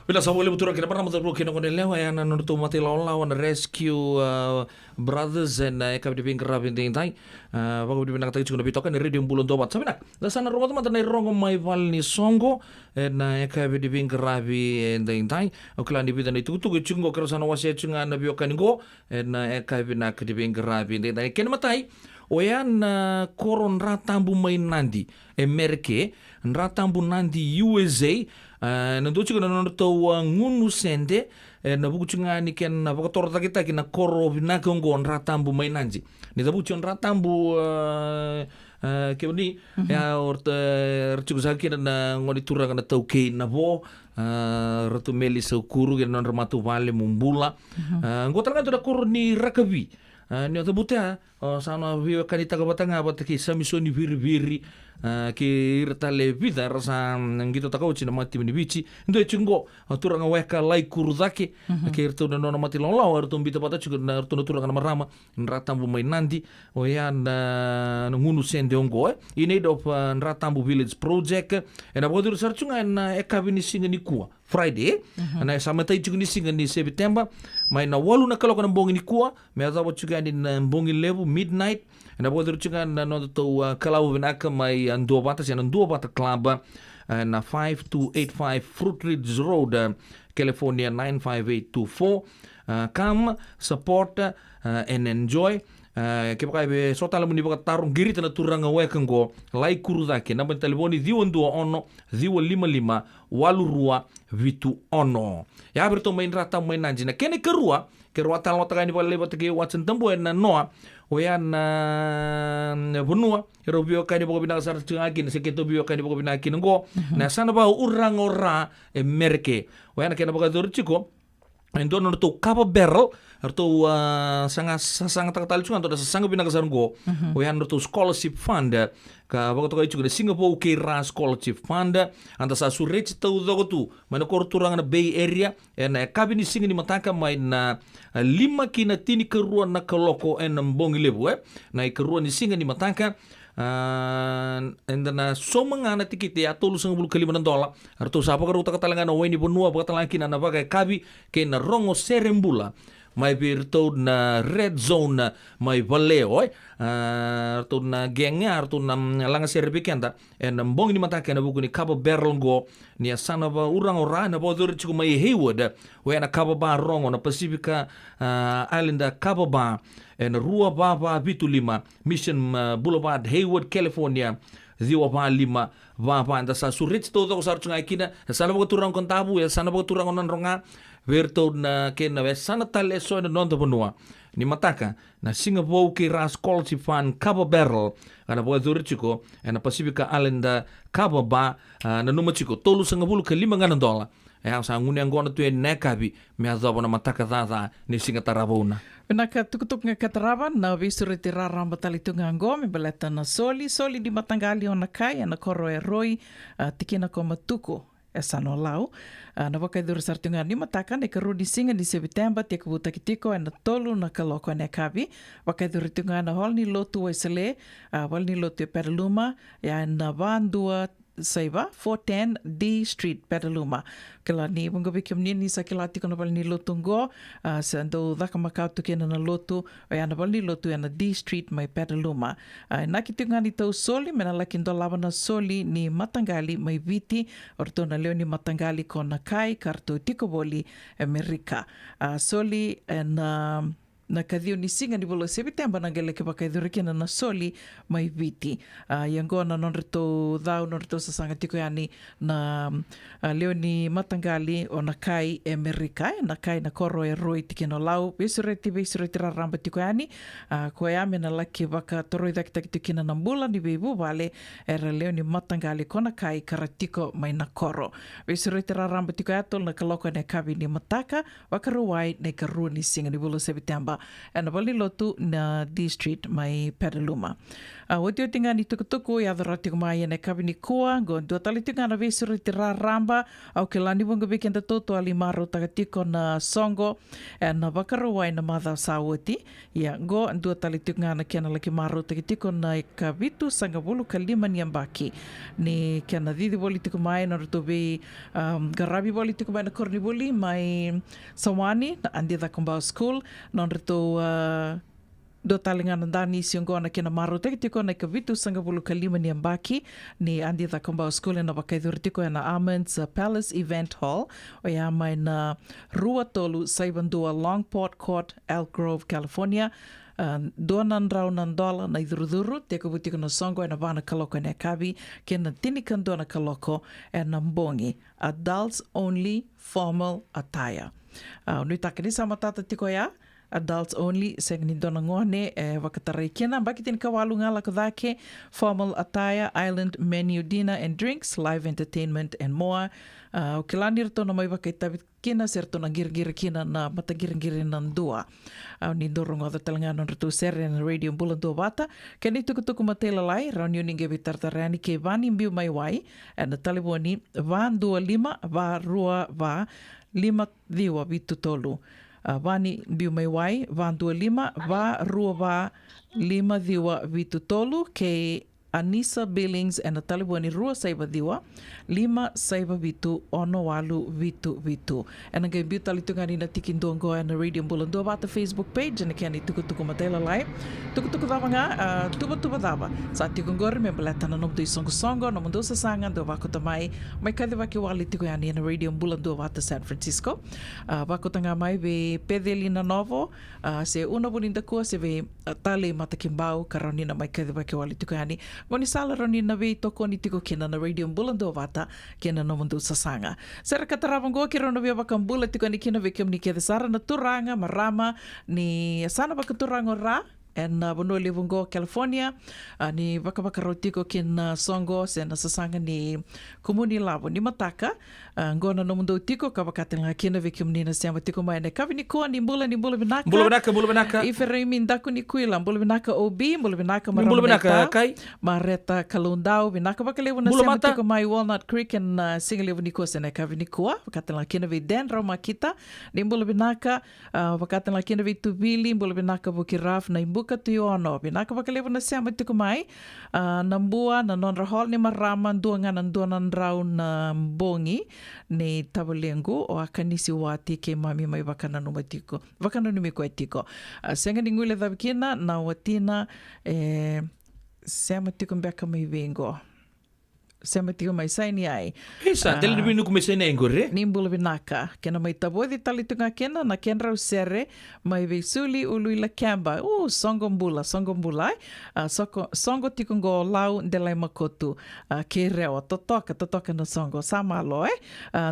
Bila sa wale butura kina parang matapuro kina kone lewa ya na nurutu mati lawan rescue brothers and eka bidi ping kerapin ting tai bago bidi pinang tagi chukuna bitoka ni radio bulon dobat sabi na sana rongo tama tanay rongo mai val ni songo na eka bidi ping kerapi ting tai okla ni bida ni tutu chungo kero sana wasi chunga na bioka ningo na eka bidi bidi ping kerapi ting tai kena matai oyan koron ratambu main nandi Amerike ratambu nandi USA nandochi kana noto ngunu sende na buku nga ni ken na bakatorta kita kina koro na kongo ratambu mainanji ni tabu chon ratambu kebni ya orta rchuku sakina na ngoni tura kana tauke na bo ratu meli saukuru kina non ramatu vale mumbula ngotanga to da koro ni rakabi ni otabuta sana viwa kanita kabatanga bataki samisoni viri ki irtale vida rasa ngito takau china mati mini bichi ndo chungo turanga weka lai kurudake ki irtu no mati lolo irtu mbita pata chugo na irtu turanga marama nratambu mainandi oyan ngunu sende ongo in aid of nratambu village project ena bodur sarchunga na ekabini singa ni kuwa Friday na samatai chugo ni singa ni September mai na walu na kalo kana bongi ni kuwa me azawa chuga ni bongi level midnight na bodur chuga na no to kalau vinaka mai andua batas yan andua bata club na 5285 Fruit Ridge Road California 95824 come support and enjoy kipakai be sotala muni baka tarung giri tana turanga wekengo lai kurudake namba telefoni 221 55 vitu ono ya berto main rata main nanjina kene kerua talo tagani wale batake watsen tembo na noa oyan bunua robio kani boko bina sar tungaki seketo bio kani boko bina kingo na sana ba urang ora merke oyan kena baka dorchiko endo no to kapa barrel atau sangat takal cungan atau sanggup binagasan go oyan to scholarship fund ka baka to kaichu Singapore kira scholarship fund anta sa surrech tau dogo tu mana kor turang na Bay Area na kabini singi ni mataka mai na 5 kina tini keruan na kaloko en mbongi lebu na keruan ni singi ni mataka na somanga tikiti atolu $50 arto sapa karuta katalangan weni bonua bakatalankin na bagai kabi ke na rongo serembula mai birto na red zone mai valeo arto na gengnya arto na langa serbikenda en mbong ni matake na buku ni kaba barrel go ni asana ba urang ora na bodur chuku mai Hayward we na kaba ba rongo na Pacifica Island kaba ba en rua baba bitu 5 Mission Boulevard Hayward California ziwa pa 5 baba anda sa surich to sar chunga kina sana ba turang kontabu ya sana ba turang onan ronga verto na kena we sana tale so na non bonua ni mataka na Singapore kira scholarship fund kaba barrel ana bo zurchiko na Pacifica Island kaba ba na numachiko tolu $50 ya sa ngune ngona tu nekabi me azobo na mataka zaza ni singatarabona Penaka tukutuk nga kataraba na visuri tirarang batalitunga ngo me baleta na soli di matangali ona kai na koro e roi tikina ko matuko esa no lau na waka dur sartunga ni mataka ne karudi singa di September te kubuta kitiko na tolu na kaloko ne kabi waka dur tunga na hol ni lotu esele wal ni lotu Petaluma ya na bandua Saiba 410 D Street Petaluma kala ni bunga bikim ni sa kilati kono bal ni lotu ngo sa ndo daka makau tu kena na lotu ya na bal ni lotu ya na D Street mai Petaluma na kitunga ni tau soli mena lakin do lava na soli ni matangali mai viti orto na leo ni matangali kona kai karto tiko boli Amerika soli na kadhio ni singa ni bolo September na gele ke pakai durikina na soli mai viti yang go na nonrito dau nonrito sasanga tiko yani na leo ni matangali o na kai Amerika na kai na koro e roi tikino lau besureti raramba tiko yani ko ya mena laki baka toroi dak tikina na mbula ni bebu vale era leo ni matangali kona kai karatiko mai na koro besureti raramba tiko atol na kaloko ne kabi ni mataka wakaruwai ne karu ni singa ni bolo September Petaluma e na wali lotu na D Street mai Petaluma. Wati o tinga ni tukutuku i adhara tiku mai ene kawini kua, go dua tali tinga na vesuri te ramba, au ke lani wanga weekend toto ali maro tagatiko na songo, e na wakarawai na madha sa wati, ia go dua tali tinga na kena laki maro tagatiko na ka vitu sanga wulu ka lima ni ambaki, ni kena didi wali tiku mai na ruto be garabi wali tiku mai na korni wuli, mai Sawani, na andi da kumbao school, na ruto do talinga na dani siongo na kena maro teko na ka vitu sanga bulu kalima ni ambaki ni andi da kumbao school na wakaidhuri tiko na Almonds Palace Event Hall o ya mai na Rua Tolu Saibandua Longport Court, Elk Grove, California. $2 na iduruduru teko butiko na songo e na vana kaloko na kabi kena tinikan do na kaloko e na mbongi adults only formal attire. Nui takani sa matata tiko ya adults only, segni dona ngone e wakatarai kena, baki tini kawalu ngala kadake, formal attire, island menu, dinner and drinks, live entertainment and more. O kilani rito na mai wakaitabi kena, serto na girgira kena na matagirigiri ng dua. Ni dorong o talangano rito sere na radio bulan dua bata, kani tukutuku matelalai, raun yun inge bitartarani ke vani mbiu mai wai, e na taliboni, van 25, va rua va, 5 diwa bitu tolu. Vani biu mai wai, van 25, va rua va, 5 diwa vitu tolu, ke Anissa Billings e na taliboni rua saiba diwa, 5 saiba vitu, ono walu vitu vitu. E na biu talitungani na tikindongo e na radio bulan dua bata Facebook page, e na kani tukutuku matela lai. Tukutuku dava nga, tuba dava. Sa tikungori me baleta na nomdo songo no mundo sa sanga do wako tamai, mai kade waki wali tiko yani na radio bulan dua bata San Francisco. Wako tanga mai ve Pedelina Novo, se una boninda kua se ve tale matakimbau karoni na mai kade waki wali tiko yani. Ngoni sala roni na ve toko ni tiko kena na radio bulan dua bata kena no mundo sa sanga. Sera kataravango kira no ve wakambula tiko ni kena ve kem ni kede sara na turanga marama ni sana wakaturango ra. En bono livungo California ni wakawakarotiko kin songo se na sasanga ni komuni lavo ni mataka ngona no mundo tiko kawakatenga kina vekim na siama tiko mai ne kavini ko ni mbula binaka ifere mindaku ni kuila mbula binaka OB mbula binaka marameta kai mareta kalundau binaka wakalevu na siama tiko mai Walnut Creek en singalevu ni ko se na kavini ko wakatenga kina ve den roma kita ni mbula binaka wakatenga kina ve tubili mbula binaka bukiraf na imbuka tuyono binaka wakalevu na siama tiko mai nambua na nonrahol ni maraman duangan duanan raun bongi ni tawalengu o akanisi wati ke mami mai wakananu matiko wakananu miko etiko senga ningule dhabikina na watina siama tiko mbeka mai vengo siama tiko mai saini ai Isa, dele binu kumesai na engore nimbula binaka kena mai tabodi talitunga kena na kenra usere mai veisuli uluila kamba songo mbula songo tikungo lau ndelai makotu ke rewa totoka na songo sama alo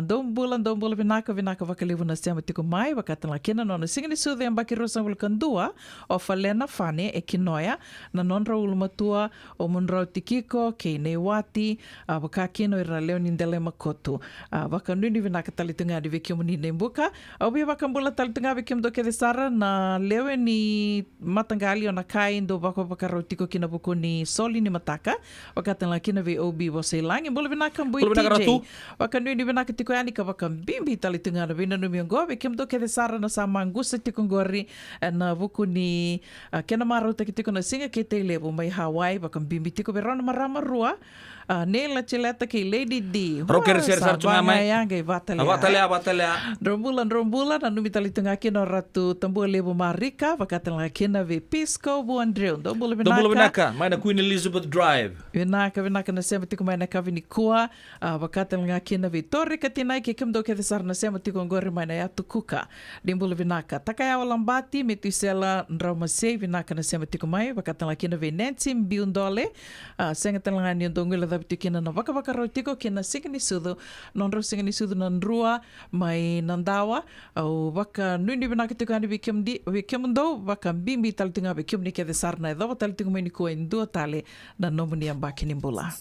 dombula binaka wakalivu na siama tiko mai wakatala kena nona singani sudhe ambaki rosa vulkandua o falena fane e kinoya na nonra ulumatua o munrau tikiko ke neiwati wakakino ira leo ni ndele makotu wakanuni vinaka talitunga di vekimu ni nembuka obi wakambula talitunga vekimu do kede sara na leo ni matangali ona kai ndo wakarotiko kina buku ni soli ni mataka wakatala kina ve obi wasailangi mbula vinaka mbui TJ wakanuni vinaka tiko yani ka wakambimbi talitunga na vina numiongo vekimu do kede sara na sama angusa tiko ngori na buku ni kena marota kitiko na singa kete levo mai Hawaii wakambimbi tiko verona marama rua Nela Chileta ki Lady D. Rocker ser sarchunga mai. Abatalea. Rombulan anu mitalitunga kino ratu tambua lebu marika wakatala kina ve Pisco Buandreu. Dombula binaka. Mai na Queen Elizabeth Drive. Vinaka na sema tiko mai na kavini kua wakatala kina ve Torre katinai ke kimdo ke desar na sema tiko ngori mai na yatu kuka. Dimbula vinaka. Takaya walambati metusela ndramasei vinaka na sema tiko mai wakatala kina ve Nancy Biundole. Senga talangani ndongula dapat kena na wakawakarotiko kena singani sudu nonro singani sudu nanrua mai nandawa au waka nuni binaka tikani bikem do waka bimbi talitunga bikem ni kede sarna edo talitunga mai ni ko indua tale na nomuni ambaki nimbula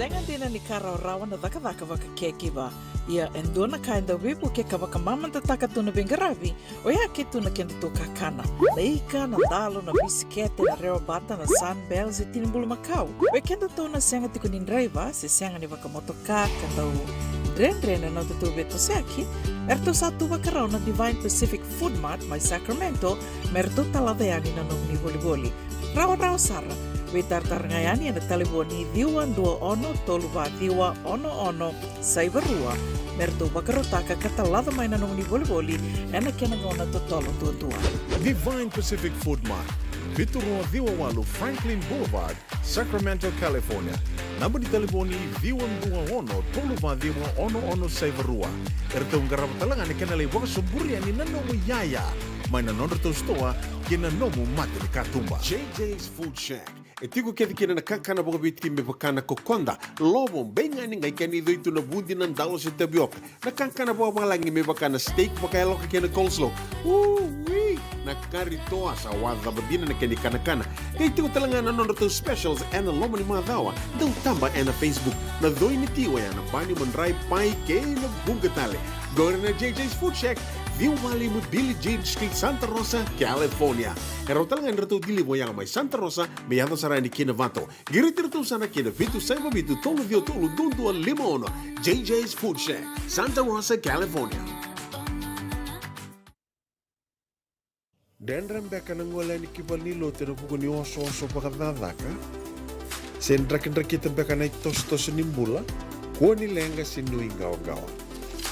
Senga dina ni kara rawa na daka waka kekiwa. Ia endona kainda wipu ke kawaka mamanta taka tuna bengaravi, o ia ke tuna kenda to kakana. Na ika, na dalo, na bisikete, na reo bata, na sunbells e tinimbulu makau. O kenda tona senga tiko ni driver, se senga ni waka motoka, kanda u dren na tutu beto seki, erto satu waka rao na Divine Pacific Food Mart, mai Sacramento, merto taladeani na nung ni boli-boli. Rawa sara. We tartarngayani na taliboni diwan dua ono toluva diwa ono saivarua merto bakarotaka katalada mai na nung ni boli ena kenangona totolo tua. Divine Pacific Food Mart, Vitorua Viwa Walu Franklin Boulevard, Sacramento, California. Namba di telefoni Viwan Dua Ono Toluva Diwa ono saivarua. Erto ngarap talangan kenalay waka suburi ani nanomu yaya. Mai na nonderto stoa kina nomu mate ni katumba. JJ's Food Shack. E tiku kedi kina na kakana boka biti me bakana kokonda. Lobo benga ni ngai kani do itu na bundi nan dalo se tabioka. Na kakana boka malangi me bakana steak baka loka kena coleslaw. Wee! Na kari toa sa wadha badina na kani kana. Kay tiku talanga na nonderto specials and the lomo ni madawa. Dau tamba na Facebook. Na doi ni tiwa ya na bani mandrai pai ke na bungatale. Go na JJ's Food Shack. Viu Valley mo Billie Jean Street, Santa Rosa, California. Pero talangan rito dili mo yang may Santa Rosa, may yato sarani kinavato. Girit rito sana kinavitu sa mabitu tolo vio tolo dundu al limono. JJ's Food Shack, Santa Rosa, California. Dendram beka nang wala ni kibal nilo tino pugo ni oso pakadadaka. Sendrak-ndrak beka na itos-tos nimbula, kuha nilenga sinui gawa-gawa.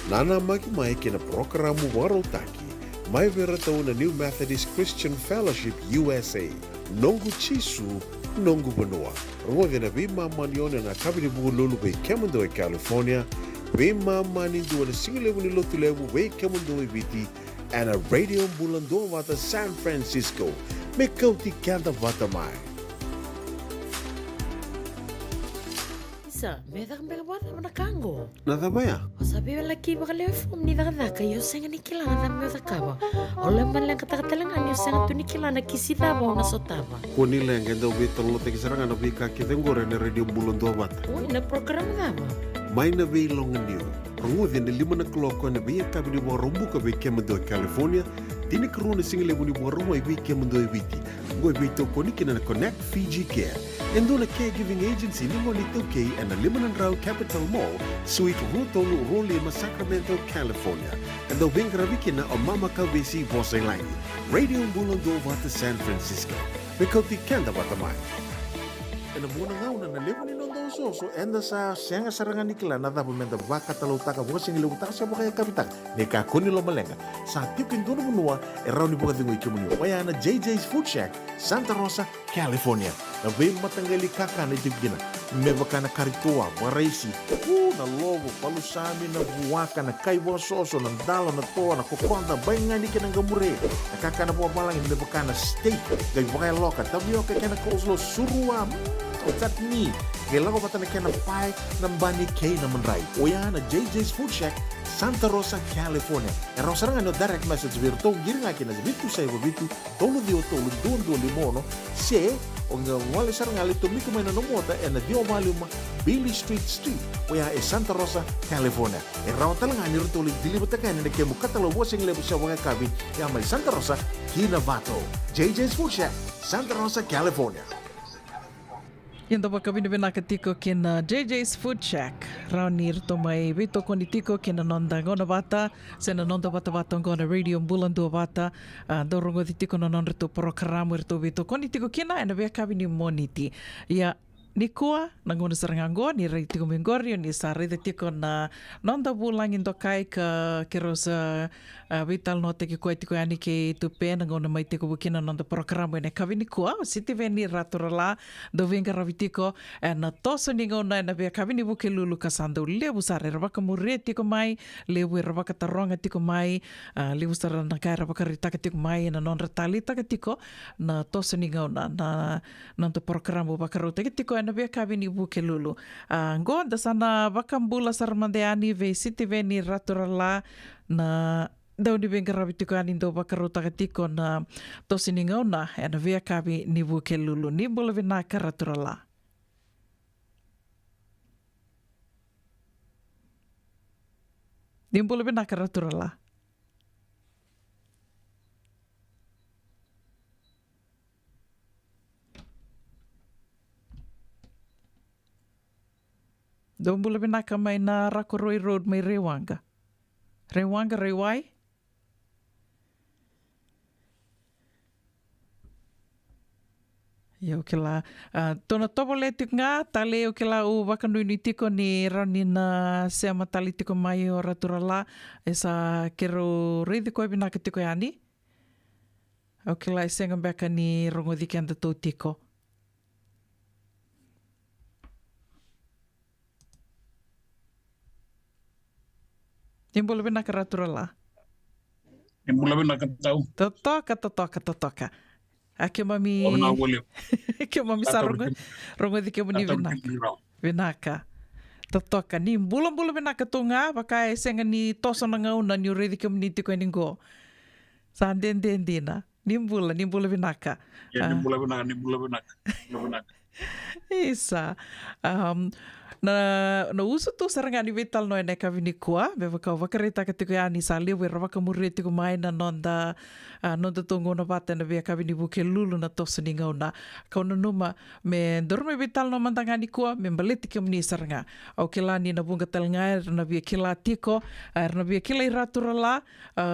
Nana magi-mai kina programo warotaki, may veratao na New Methodist Christian Fellowship USA, nongu chisu, nongu banua. Ruwa na bima manyon na kabini bugo lulu bay Kemundo e California, bima manindu na singilewu ni lotulewu bay Kemundo e Viti, and a radio bulando vata San Francisco, me kauti kanta vata mai. Isa, medak mbeka bata mana kango. Nada baya? Sabi laki bakal fom ni daka yo senga ni kilana na me dakaba. Ole man lang katakatalangan yo senga tu ni kilana kisida ba na sotaba. Kuni lenga ndo bitol lo tekisarangan na bika kitengore na radio bulando vata. Uy, na program daba. May na long niyo. Rungudin na 5 na kloko na biya kabini mo rumbu ka biya Kemundo, California. Dini karoon na singile mo ni mo rumbu ay biya Kemundo ay biti. Ngoy bito ko ni kina na Connect Fiji Care. Endo na caregiving agency ni mo nito kay and na 5 na raw Capital Mall, Suite Rutolo Rolima, Sacramento, California. Endo bing karabikin na o Mama Kalbisi Bosay Line. Radio Bulando Vata San Francisco. Mikauti kenda Vatamay. E na muna nga una na lewa ni nondo soso enda sa senga sarangan nikla na dapat menda baka talutaka buka singi lewutaka siya baka kapitak ni kakuni lo malenga sa tiukin dono munua e raw ni buka tingo ikimunio waya na JJ's Food Shack, Santa Rosa, California. Na bay matanggali kaka na itigina me baka na karitua waraisi na lobo palusami na buwaka na kaiwa soso na dalo na toa na kukonda bay nga ni kinang gamure na kaka na buwa balangin me baka na steak gay baka loka tabi okay kena coleslaw surua tatni gela ko pata na kena pie ng bani kay na manray oya na JJ's Food Shack, Santa Rosa, California. E raw sarang ano direct message virto giring nga kina bitu sa ibo bitu tolo dio tolo dondo limono se o nga wala sarang ali tumiko may nanomota e na dio maluma Billy Street oya e Santa Rosa, California. E raw talaga ni rito ulit dilibot ka na kemu katalo wasing lebo sa mga kabin ya may Santa Rosa, Kinavato. JJ's Food Shack, Santa Rosa, California. Yan daw kami na tiko kina JJ's Food Shack. Raunir to may bito ko ni tiko kina nonda ngona bata. Sena nonda bata bata ngona radio bulando bata. Dorongo di tiko na nonda to programa rito bito ko ni tiko kina ena bea kami ni moniti. Ya Nikua nangona sarangango ni rai tiko mengorio ni sa rai tiko na nonda bulangin to kai ka kerosa vital no teki ko tiko ani ke tupe nangona mai tiko bukina nonda programa ne kavi nikua siti veni raturala do venga ravitiko na toso ningona na be kavi ni buke lulu kasando lebu sare rabaka mure tiko mai lebu rabaka taronga tiko mai lebu sare na kai rabaka ritaka tiko mai na non retalita tiko na toso ningona na nonda programa bakaro tiko na be kavi ni buke lulu ngonda sana bakambula sarmandeani ve siti veni raturala na daw ni benga rabitiko anin do bakarota katiko na tosiningau na ena vea kabi ni buke lulu ni bola vina karaturala. Ni bola vina karaturala. Do bola vina kamay na Rakoroi Road may Rewanga. Rewanga Rewai. Ia o ke la, tona topo le tuk ngā, tale o ke la u wakanui ni tiko ni rani na sea matali tiko mai o ratura la, e sa kero reidi koe bina ka tiko yani. O ke la e senga beka ni rongo diki anda tau tiko. Timbolo bina ka ratura la. Timbolo bina ka tau. Totoka. Ake mami ke mami sarunga rongo di ke muni vinaka totoka ni bulan vinaka tunga baka senga ni toso na ngauna ni uredi ke muni tiko ningo sanden dendina ni bulan vinaka ni bulan vinaka isa Na uso tu saranga ni vital no ene ka vini kua, beva ka wakareta ka tiko ani sa liwe rawaka muri tiko mai na nonda tongo na vata na via ka vini buke lulu na tosa ni ngauna. Ka ona numa me dorme vital no mantanga ni kua, me mbaleti ke mni saranga. Au kila ni na bunga talnga na via kila tiko, na via kila iratura la,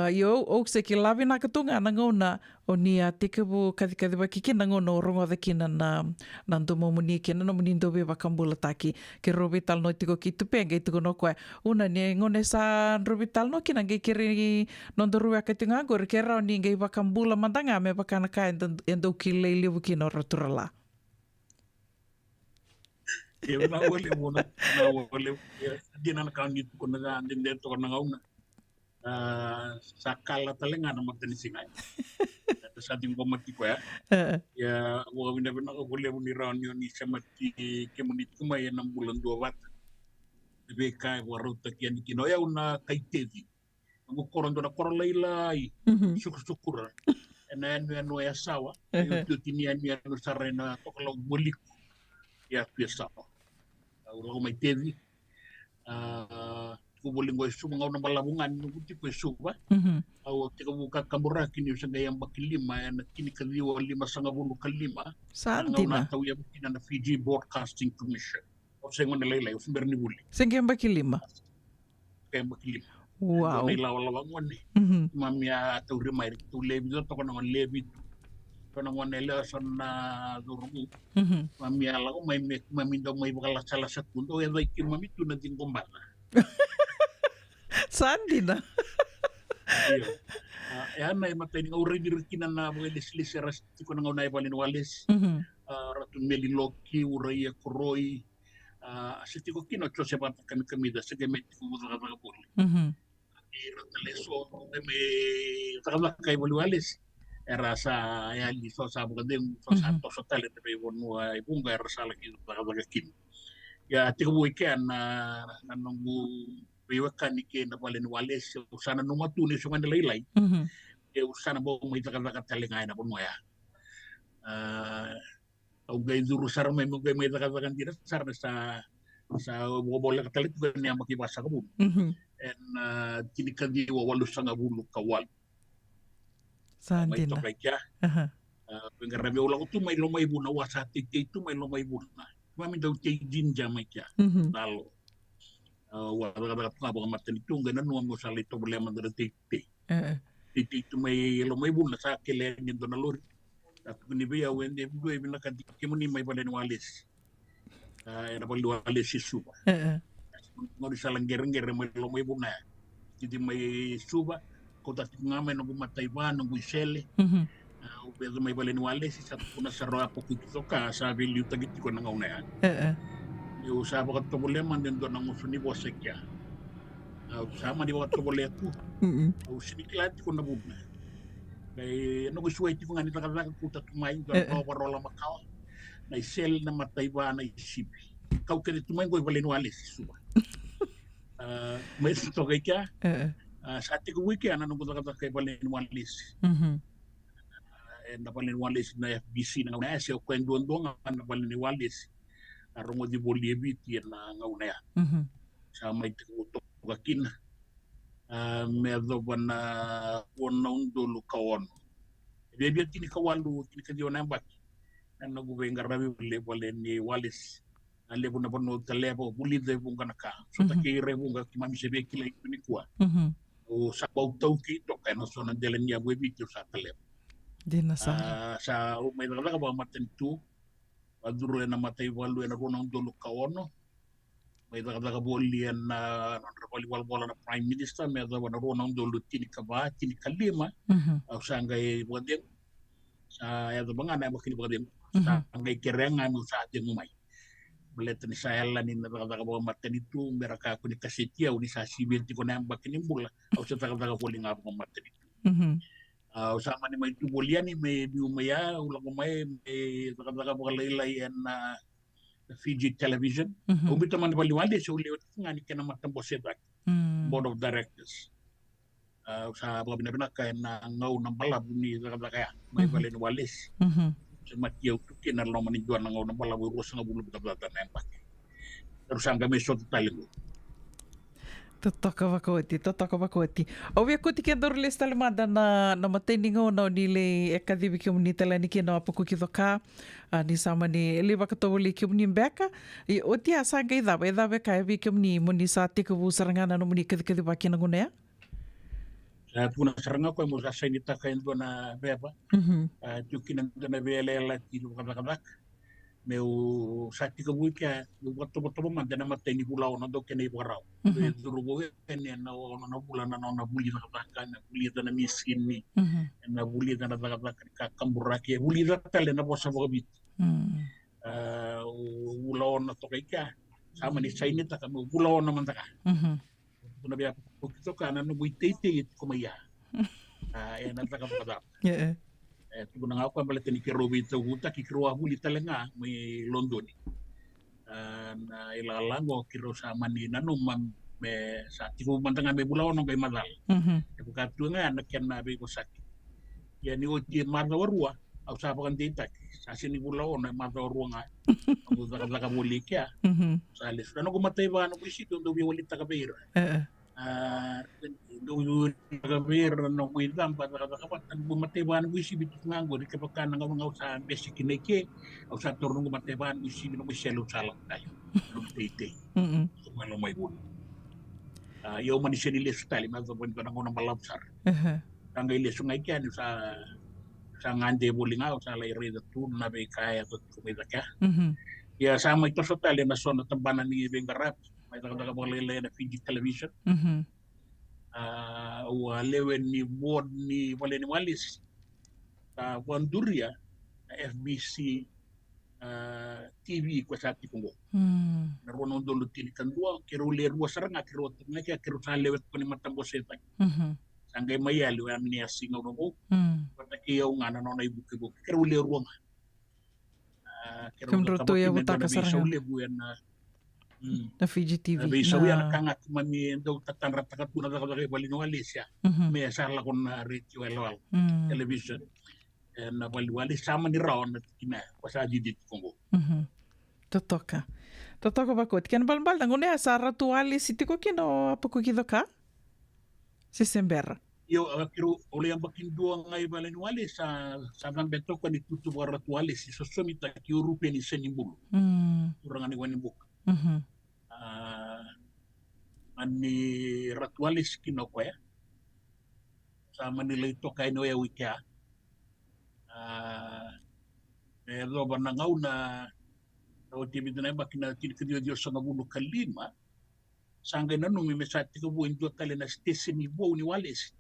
yo au se kila vina katunga na ngauna o ni a tika bu kathi wa kikina ngauna o rongo da kina na ndomo muni kina na muni ndobe wa kambula taki. Ke robital no tiko ki tupenga tiko no koe una ni ngone sa robital no kina ngai kiri non doru ka tinga gor ke ra ni ngai bakambula mandanga me bakana ka endo ki leile buki no roturala na wole dina ka ni ko na ndende to na ngauna sakala talenga na matani singai sa ting ko mati ko ya wo bina bina ko bole ni raun ni samati ke munit kuma ya 6 bulan 2 wat be kai waro takian kino ya una kaitevi ngo koron do koron lailai syukur enu ya sawa itu tinian ya no sarena to kalau bolik ya biasa ulo mai tevi ko boling go su ngau na balabungan no tipo suba au tika buka kambura kini usanga yang bakilima ya kini kaliwa 5.5 kalima santina tau ya kina na Fiji Broadcasting Commission o sengon na lelai usumber ni buli sengem bakilima wow ni lawa ngone mamia tau remai tu lebi to kono lebi kono ngone le sonna durmu mamia la ko mai mami do mai bakala sala sekundo ya dai mami tu na tingombala Sandina. Ya na matay nga uri dirkina na mga lislis rasti ko nang unay palin walis. Ratu meliloki uray kuroy. Asiti ko kino cho se pat kami da se gemet ko mo ka pul. Rataleso me takala kay walis. Era sa ya liso sa bugdem sa to sa tale de wonu ay bunga era sa laki takala kin. Ya tiko weekend na nanong Bewakan ni na pala ni Wales usana numa tunis yung nalaylay usana bo may taka talingay na po mo ya au gay duru sar may taka tira sar sa bobola katalit ko niya makibasa ka po and kinikan di wawalo sa ngabulok kawal may Sandina. tokay kya pengarami ulang ko may lumay buna wasati ito may lumay buna mami daw kay jinja may kya talo wala ka ba matani tunga na nuam mo sa lito problema da titi itu may bula sa kile ni do na lor at ni biya wende buay bina ka kimuni may balen walis era bal walis suba ngori sa langgereng may lumay buna jadi may suba ko ta ngame no bumatay ba no buisele ubedo may balen walis sa kuna sa roa po kito ka sa bilyu tagit ko na ngauna yo sa bakat problema din do nang usuni bosek ya sama di bakat problema tu siniklat ko na bubna kay no gusuway ti ko ngani takala ko tatumay do ko parola makaw na sel na matay ba na isipi kau kene tumay ko balen walis suba may to kay ka sa ti ko weekend ano ko takata kay balen walis na balen walis na FBC na na siya ko ndon na balen walis arongo di boliebi na ngauna ya sa may tutok kakin medo bana wonong dulu kawon dia kini kawalu kini kadio nambak na gube ngarabi bole ni walis ale buna bono telebo buli de bunga naka so takire bunga kimami sebe kila ni kwa o sa bau tau ki to kana so na delen ya webi to sa telebo Dina sa. Sa may talaga ba matentu aduro na matay walu na ronang dolo kaono may daga bolian na boli wal na prime minister may daga na ronang dolo tini kalima au sangay bodem sa ya banga na makini bodem sa angay kerenga mo sa atin umay belet ni sayala ni daga ba maten itu mereka ko ni kasetia uni sa sibil ti ko na bakini mula au sa daga boli nga ba maten itu sama ni may tubulian ni may biumaya ulang may taka bukalay na Fiji Television ubito man baliwali so ulit nga ni kana matambo sedak board of directors sa mga binabinak kaya na ngaw ng balab ni taka kaya may balin walis sa matiyaw tukin na loman ni juan ngaw ng balab urus nga bulog ka na empat terus ang kami so talingo. Totoka wakoti. Ovi aku tiki andor le stalemada na matendingo na nile e kadivi ki umni tala ni ki na apuku ki doka ni sama ni liva ka tawali ki umni mbeka i oti asa ga idava ka evi ki umni muni sa tika bu sarangana no muni kadi baki na gunea. Sa puna saranga ko mo sa ni taka endo na beba. Tuki na na bele la ti lu kabak. Meu sati kabu kia boto man dana mateni pulau na do kene ibarau duru go ene na bulan na buli na baka na buli na miskin ni na buli na baka ka kambura ke buli na tele na bosa bo bit ulau na to kia sama ni saini ta kamu pulau na mantaka na bia pokito kana no buitete ko maya na ta ka tu na ngau pala tani kero bito huta ki kero abuli talenga mi London na ilalango kiro sama ni nanu me sa tiku mantanga me bulao no kay madal e buka tu nga na ken na be ko sak ya ni o ti madal warua au sa pakan tinta sa sini bulao na madal warua nga ang ka buli kya sa les no ko matay ba no bisito do bi wali ta ka beira do kabir no kuidam pa kapat bumateban wisi bitu nganggo di kepekan ngau sa basic kineke au sa turun bumateban wisi no selu salam tayo no tete malo mai bun yo manusia di les tali ma zo bon ngona malapsar tangga ile sungai kian sa ngande boling au sa lai reda tu na be kaya to kumita ka ya sama itu sotali na sona tambanan ni bengarap mai daga boleh na Fiji television lewen ni board ni wale ni walis Wanduria FBC TV ko sa tikungo narono dulu tin kandua kero le ruwa saranga kero tnga kero sa lewet ko ni matambo seta sangay mayali wa ni asinga no pata kiyo nga no na ibuke kero le ruwa kero to ya butaka saranga na Fiji TV bisa na kanga mami do tatang ratakat puna kay balino Alicia me sarla kon ritual television na bali sama ni raon na kina wasa didit kongo totoka bakot ken balbal ngone sa ritual sitiko kino apa ko kidoka si sembera yo kiro ole yang bakin dua ngai balino Alicia sa beto ko ni tutu ritual si sosomita ki Europe ni senimbulu urang ni wani buk ani ritualis kinoko ya sama nila ito kay no ya wika pero banangaw na o tibid na ba kinakadiyo Diyos sa nabuno kalima sangay na nung may mesati ko buwan do tali na stesen ni buwan ni Walis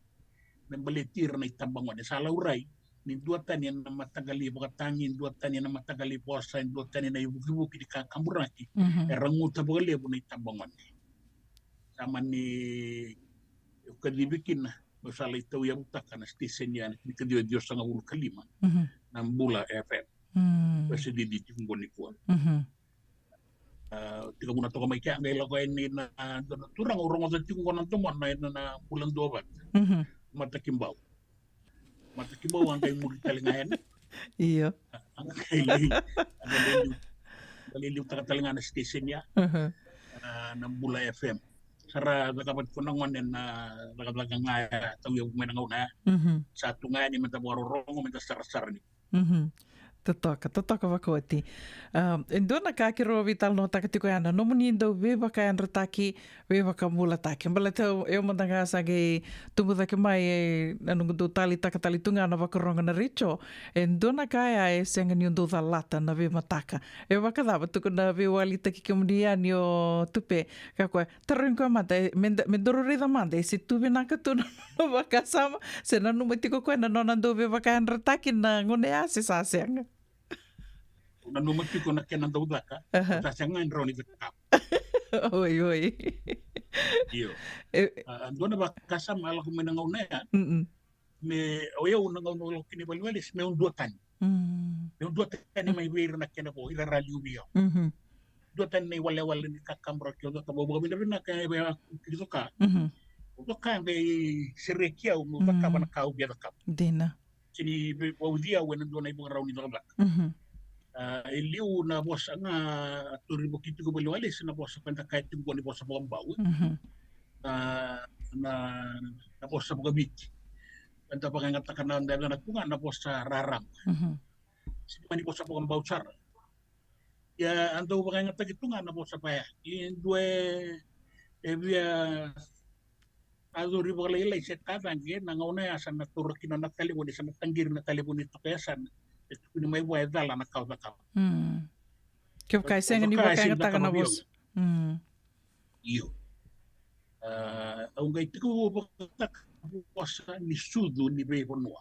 ng balitir na itambangon sa lauray ni duatan yan na matagali bakatangin duatan yan na matagali posa duatan yan na ibukibuki di kakamburaki ranguta bagale po na itambangon sama ni kadibikin na masala ito yung utaka na stesen yan ni kadiyo Diyos sa ngawul kalima ng Bula FM kasi diditi kong gonikuan tiga muna to kamay kaya ngayon ko ni na turang urong sa tingong ko ng tumon na bulan dobat matakimbaw ang kayo muli talingayan. Iyo. Ang kaliliw talingayan na station niya ng Bula FM. Sara nakapat ko nang wanen na nakatlagang nga tayo yung may nangaw na sa tungayan ni matawarorong may tasar-sar ni. Totoka wakoti. Endo na kakiro vital no takatiko yana no munindo veva kayan rataki veva kamula taki. Mbala tau eu mandanga sage tumuda ke mai nanung do tali takatali tunga na wakaronga na richo. Endo na kaya e senga ni ndo lata na veva taka. E wakadava tuku na veva ali taki kemudian yo tupe kakwa tarin ko mata mendoro rida manda si tuve na katuna no wakasama sena no matiko ko na no nando veva kayan rataki na ngone ase sa senga. Nanumati ko na kaya ng daudaka, tasangan raw ni Zakap. Oy. Iyo. Doon na ba kasama ala kung may nangaw na yan, may oyaw nangaw na kinibaliwalis, may unduatan. May unduatan ni may wira na kaya po, ilaraliw niyo. Unduatan na iwala-wala ni kakamra kyo, tababaga minabin na kaya kito ka. Uto ka, may sirekya, umutaka ba na kaubya na kap. Di na. Sini, wawdiya, wanan doon na ibang raw ni Zakap. Iliu na bos nga turi mo kiti ko baliwalis na bos sa kahit yung ni bos sa mga bawo na na bos sa mga biti. Panta pa nga takanan dahil na kunga na bos sa raram. Sino man ni bos sa mga bawsar. Ya ando pa nga tagitunga na bos sa paya. In due via Azo ribo kalilay set katang nangauna ya sa naturakin na talibon sa natanggir na talibon ito kaya san ito kung may buhay dala na kao na kao. Kaya kaya ni ba kaya nga na boss? Iyo. Ang gaiti ko bakak sa ni sudo ni Behonoa.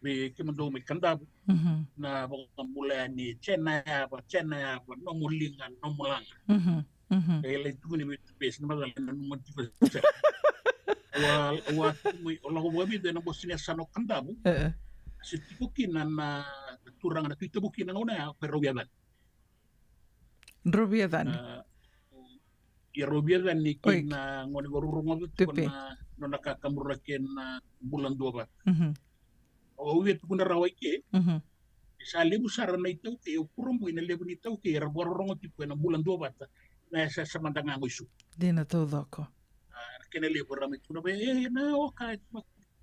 May kimando may kandab na bakang mula ni Chennaya pa no mulingan no mulangan. Kaya itu ko ni bes na madala na numantipas. Wa ko babi na bos niya sanok kandabo. Kasi tipukin na turang na tubukin na una pero biyadan. Robiadan. Ya Robiadan ni kina ngoni gorurungo itu na no nakakamurakin na bulan 2 ba. O wet ko na rawai ke. Sa lebu sara na ito ke kurong mo ina lebu nito ke gorurungo tipo na bulan 2 ba. Na sa samantang ang isu. Di na todo ko. Kinali ko ramit ko na ba, na okay,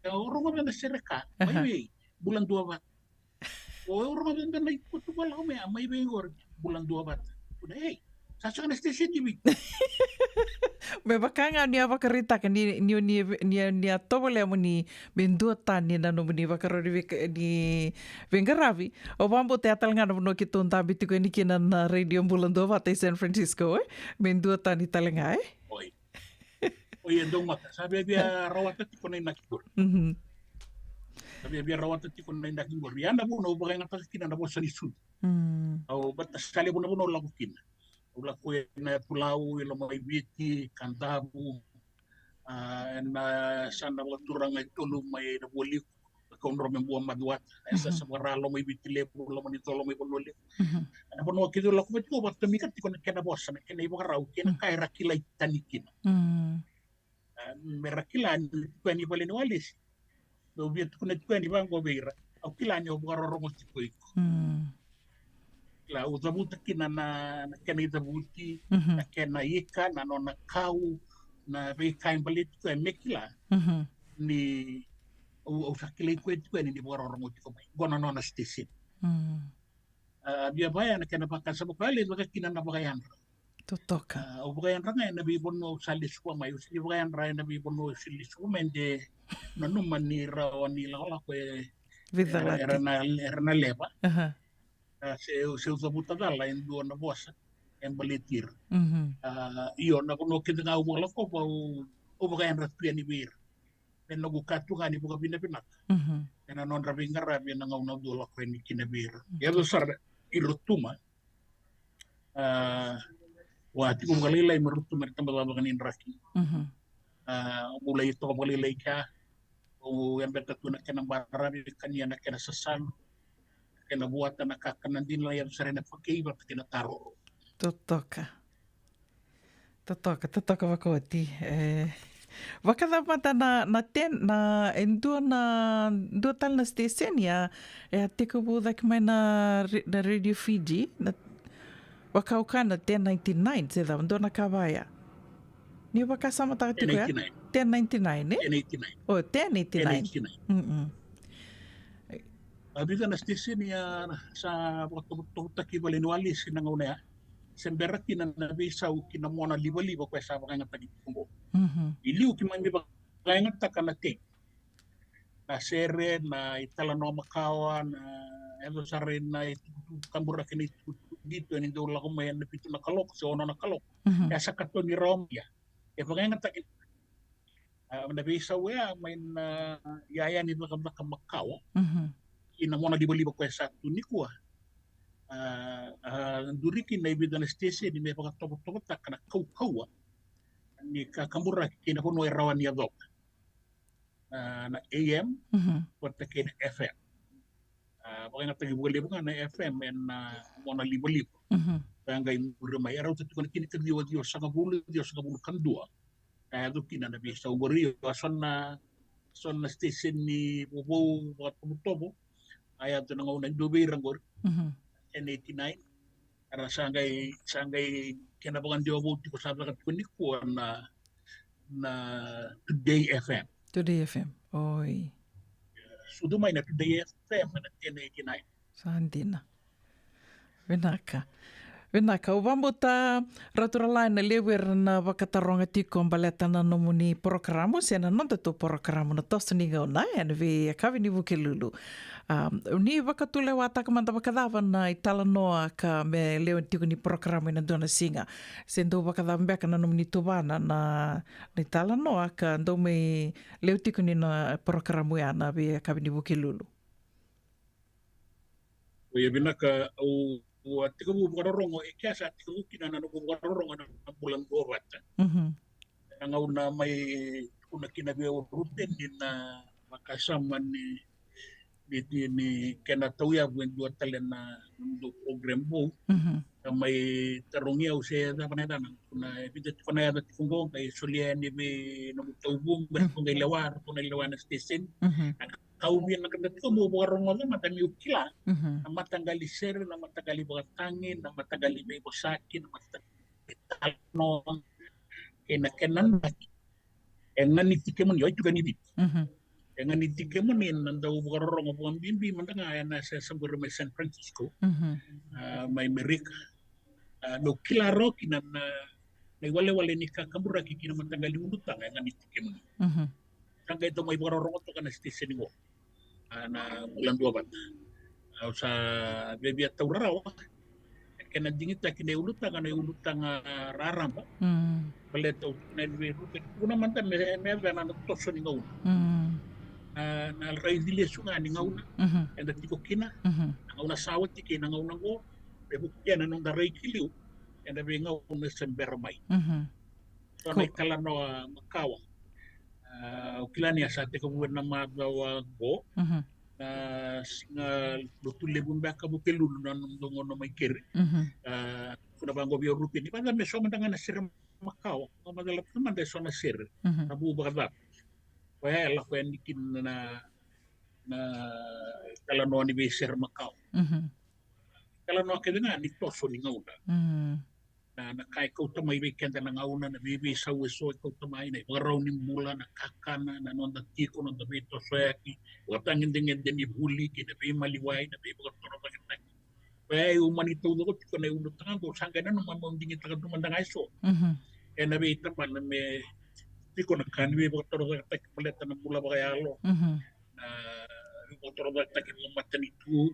orang mo na sereka, may bulan 2 ba? Orang mo na ikutuwala ko may bulan 2 ba? Sasa ka na station TV. Me bakanga ni apa kerita kan ni atobole mo ni benduatan ni nanu ni bakaro ni vengaravi o bambo te atal ngana no kitun tabi tiko ni kinan radio bulan 2 ba San Francisco benduatan ni talenga Oye dong mata sabi biya rawat tiko na nakikor. Sabi biya rawat tiko na nakikor. Yanda mo no bakay nga takinan na mo sa lisud. O batas kali mo na mo lakukin. Ula ko na pulau ilo may biti kantabu na sana wala turang ay tulong may nabuli kung romeng buwan maduat sa samaralo may biti lepo lo manito lo may bululi ano po no kido la ko ko bat tumikat ko na kena boss na kena ibo raw kena kay rakilay tanikin merakilan ko ni balen walis do biet ko na ko ni bang go beira o kilan yo baro ro ko la utabuta kina na kena itabuti na kena ika na nona kau na kain balit ko mekila ni o sakile ko ni boro rongo ko gona nona stisit biya baya na kena pakan sa bukali baka kina na bakayan tutoka o bakayan ranga na bibono salis ko may usili bakayan ranga na bibono salis ko mende nanuman ni rawani la ko era na leba se usabuta dala in dua na bosa en balitir iyo na kuno kita nga umala ko pa o baka en ratpia ni bir en nagu katu nga ni buka pinapinak en anon rabing ngarabi na nga unang dula ko ni kinabir ya dosar irutuma wati ko makalilay marutuma rin tambala kanin raki mulai ito makalilay ka o yan beta tunak ka ng barabi kanya na kinasasal kena buatan nakakanan din lang yan sa rin na pagkaiba at kinataro. Totoka wakoti. Wakada mata na endua na tal na station ya tiko budak may na Radio Fiji na wakauka na 1099 sila ndo na kabaya. Ni wakasama ta tiko ya 1099 Oh 1089. Abita na station niya sa waktu kibalinwalis sinangauna sembera kina nabisa kinamona liba-liba kwa sa mga tagitungo. Iliu kimandi ba kaya nga takanate. Na sere na italano makawan elo sa rin na kambura kini dito ni do la ko may napito na kalok so ono na kalok. Kaya sa kato ni Romya. E kaya nga takit nabisa wa may yaya ni ba makawa. Inamona liba-liba kwa sa tunikwa. Durikin na ibida na stese ni may pagkatobot-tobot na kau-kawa ni kakambura kina kuno erawan niya dok na AM pati kina FM. Baka nga tagibuga-liba na FM na mona liba-liba. Kaya nga imurumay araw tati ko na kinikadiwa Diyos sa kabulo kandua. Kaya doon kinanabi sa ugoriyo. Son na stese ni Bobo pagkatobot-tobot Ayat tu nang unang dubi ranggor Mhm. N89 ara sangay kinabangan di ako ko sa lakat kunik ko na Today FM. Today FM. Oi. Sudumay na Today FM na N89. Sandina. Vinaka. Vinaka, o vamuta raturalaina lewer na vakataronga tiko baletana no muni programo sena non tu programo na tosto ni gauna en vi kavi ni vukelulu. Ni vakatule wata ka manda vakadava na itala noa ka me leo tiko ni programo na dona singa. Sendo vakadava mbeka na no muni tuvana na itala noa ka ndo me leo tiko ni na programo ya na vi kavi ni vukelulu. Oye binaka o tika bu bororongo e kasa tika bu kinana no bororongo na bulan dua bata. Ang una may kuna kinabi o ruten din na makasama ni kena tauya buen dua talen na do program bo. May tarungi au se da panada na kuna bida kuna ya tikungo kay solia ni be no taubung ber kung lawar na station. Kaumian na kandat ko mo bororongo na matami ukila. Na matagali ser, na matagali bagatangin, na matagali may bosakin, na matagali talno, kenan engan itike mo yoy juga nibit. Engan itike mo nin nandaw bororongo po ang bimbi mandanga na sa Samburu may San Francisco. May Amerika. No kilaro kinan na wale ni kakamura kikina matagali unutang engan itike mo. Sangga ito may bororongo to kana station mo. Na bulan dua bat. Sa bebi at tauraraw, kena dingit na kinaulutang raram ba? Baletaw na ilwirutin. Kuna man ta, may na nagtoso ni ngauna. Na alray dileso nga ni ngauna. Kaya di ko kina. Ngauna sawat di kina ngauna ko. Bebuk yan anong daray kiliw. Kaya nabi ngauna sa bermay. So na ikalano makawa. Ukilani sa ate ko buwan na magawa ko. Singa lutule bumba ka bukelu na ndongo no may kiri. Kuna bango biyo rutin. Iba na meso man na sir makaw. Madalap naman dahil so na sir. Nabu bakadap. Kaya ala ko yan dikin na kalano ni be sir makaw. Kalano ka nga ni toso ni ngauna. Na nakay ko tamay weekend na ngauna na bibi sa wiso ko tamay na pagaraw ning mula na kakana na non tiko no dabi to soyaki watangin dingen den ibuli kina bi maliway na bi pagaraw to bakit ay umanito ko ko na ulo tangan ko sangga na naman mong dingit ka dumandang iso e na bi tapan na me tiko na kan bi pagaraw to tak paleta na mula bagayalo na pagaraw to tak mo matan itu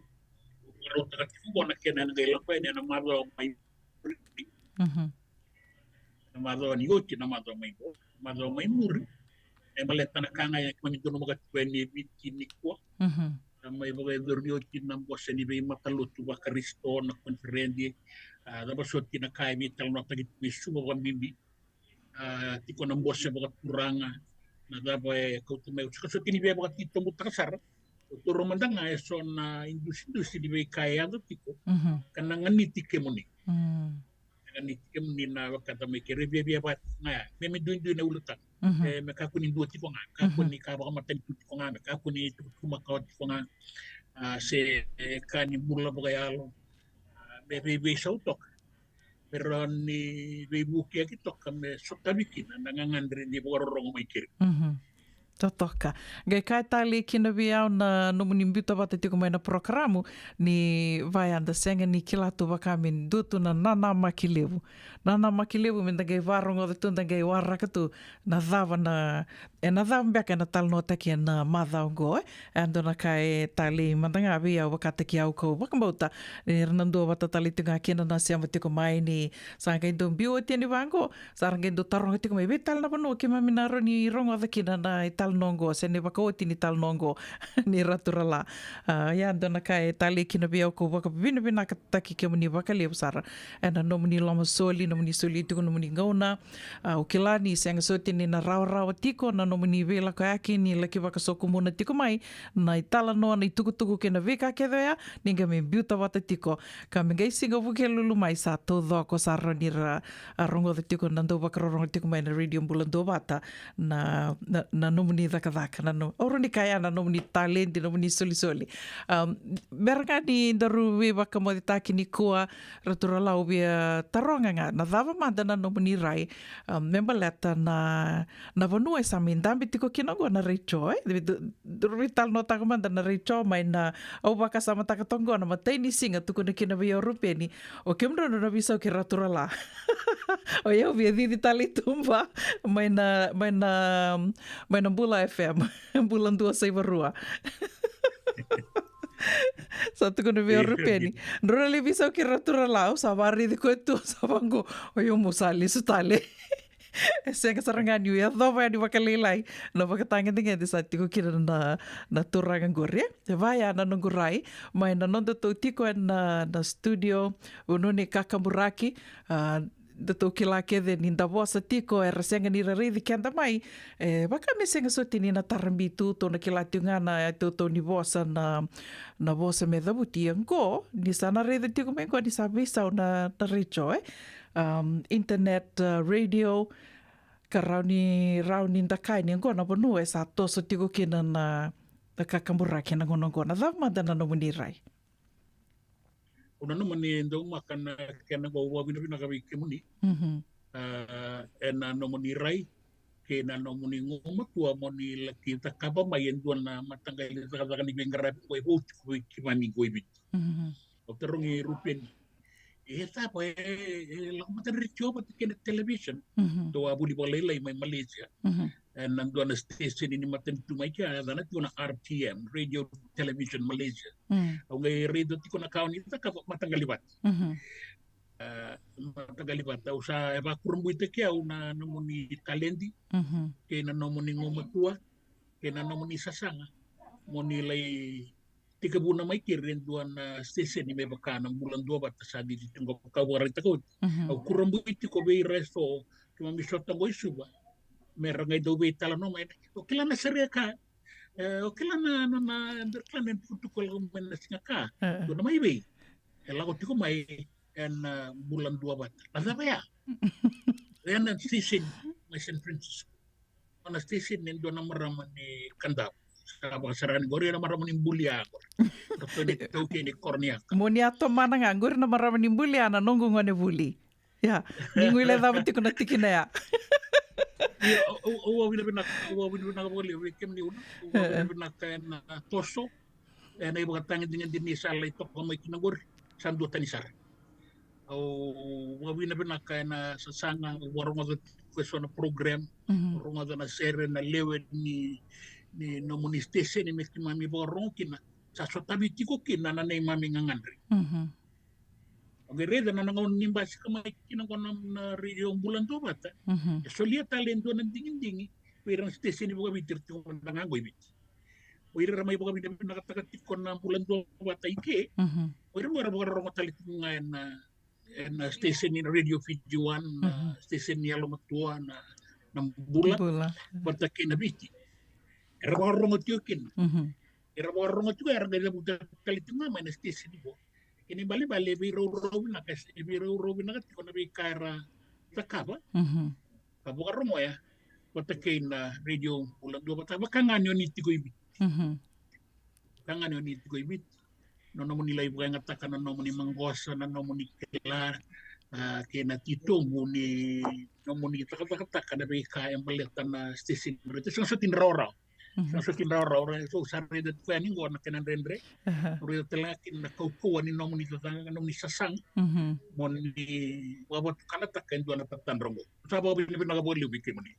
pagaraw to tiko na kena ngelo pa na maro may Namado ni yochi namado may muri. Maleta na kanga ya kmanito no magat kweni bitini ko. May bagay yochi nam boss ni be matalutu ba Kristo na konferendi. Da basot kinakay vital no tagit bisu ba bimbi. Tiko nam boss ba kuranga. Na da ba ko tumay so kini be ba tito mutakasar. Turo mandanga so na industri di be kaya do tiko. Kanangan ni tike mo ni. Ni kem na kata me kere bia pat nga me dun na ulutan me ka kunin do ti nga ka kunin ka ba maten ti nga ka kunin tu kuma ka ti nga se ka ni mula ba yalo be so tok pero ni be buki ki tok me so tabikin nangangandre di borong mai kere Totoka. Gai kai tali kina viau na numunimbita wate tiko mai na programo ni vai anda senga ni kilatu wakamin dutu na nana makilevu. Nana makilevu minda gai varongo de tunda gai warakatu na dhava na na dhava mbeka na tal no taki na madhau go ando na kai tali mandanga viau wakataki au ko wakambauta Hernando wata tali tunga kina na siama tiko mai ni sanga indo biu tiani wango saranga indo tarongo tiko mai betal na pano kima minaro ni rongo kina na talnongo sene wakaoti ni talnongo ni raturala ya dona kai tali kina bia ko waka bina bina kataki ke muni wakale usara ana no muni lama soli no muni soli tu no muni ngauna ukilani senga soti ni na rawa tiko na no muni vela ka aki ni laki waka soku muna tiko mai na itala no na itukutuku ke na veka ke doya ninga me biuta wata tiko ka me gai singa wuke lulu mai sa todo ko sa roni rongo de tiko nando waka rongo tiko mai na radio mbulando wata na no muni dhaka nano. Oro ni kaya nano muni talenti nano muni soli. Meranga ni daruwe waka mo ditaki ni kua ratura lau bia taronga nga. Na dhava manda nano muni rai. Memba leta na vanua sa mindambi tiko kinongo na richo. Rital no taka manda na richo mai na au waka sama taka tongo na matai ni singa tuku na kina bia rupeni. O kemro na bisa ki ratura la. O eu via didi tali tumba mai na Bula FM, bulan 2 Saivarua. Satu kena biar rupeni. Nora le bisa ki ratura lau sabari di kotu sabango. O eu musali sutale. Saya kesarangan yu ya tho vai di wakalilai. Na wakatanga dinga di saat tiko kira na turangan gore. Vaya na nunggurai mai na nondo to tiko na studio ununi kakamuraki. Dato kila kede ni ndavosa tiko e rasenga ni raridi kenda mai baka mesenga soti ni na tarambitu to na kila tiungana to ni vosa na vosa me dabuti ngo ni sana rede tiko mengo ni sabisa na richo internet radio rauni ndakai ni ngo na bonu sa to so tiko kina na kakambura kina ngono ngona dama dana no munirai una no mani ndo makan kena go wa bina bina kabi kemuni ena no mani rai kena no mani ngoma tua mani laki ta kaba mai ndo na matanga ile ta ni bengara ko ho ko kimami ko ibi o terongi rupen eta po la mata richo pat kena television to abu di bolai mai Malaysia and nando na station ini maten tu mai ka dana tu na RTM Radio Television Malaysia au ngai radio ti kona kauni ta ka matangalibat matangalibat au sa eba kurumbuite ke au na nomoni talenti ke na nomoni ngomatua ke na nomoni sasanga moni lai tika buna mai kiren duan station ni me bakana bulan 2 batasa di tunggu ka warita ko au kurumbuite ko be resto kama misota go isuba merangai dobe tala no mai o kila na seria ka o kila na derklan en putu ko men singa ka do na mai be ela ko tiko mai en bulan 2 bat la ya en station mai St. Francis ona station en do na marama ni kanda sabang saran gori na marama ni bulia ko to ni to ke ni kornia monia to mana nganggur na marama ni bulia na nongo ngone buli ya ninguile da mati kuna tikina ya o bina boleh wekem ni una bina kan toso na ibu katang dengan jenis salai tok kamai kinagor sandu tanisar o bina kan sasanga warung ada question program warung ada na sere na lewe ni nomoni station ni meski mami borong kina sa tabi tiko kina na nei mami ngangandri Gereda na nangon nimba si kamay kinakon na radio bulan to bata. So lihat talento ng dingin-dingi. Pirang station ni buka bitir tiyo nangangoy bit. Oira ramay buka bitir nakatagatik ko na bulan to bata ike. Oira mo buka rong talit nga na station ni radio Fiji One, station ni Alamatua na bulan. Bata kinabiti. Era buka rong tiyo kin. Era buka rong tiyo era gaya buka talit nga may na station ni buka. Ini bali biro na ko na bi kara takaba kabuka romo ya patakin na radio bulan 2 bata bakangan yon iti ko ibit kangan yon iti ko ibit no mo nila ibu nga taka no mo ni manggosa na no mo ni kila kena tito mo ni no mo ni taka na bi kaya balitan na station berarti sa tinrora Sa kinara orang so sarre dat kwani ngor na kenan rendre. Uri telakin na kau ni nom ni tatang nom ni sasang. Mon ni wabot kana taken do na tatandrongo. Sa ba bin na boleh bikin ni.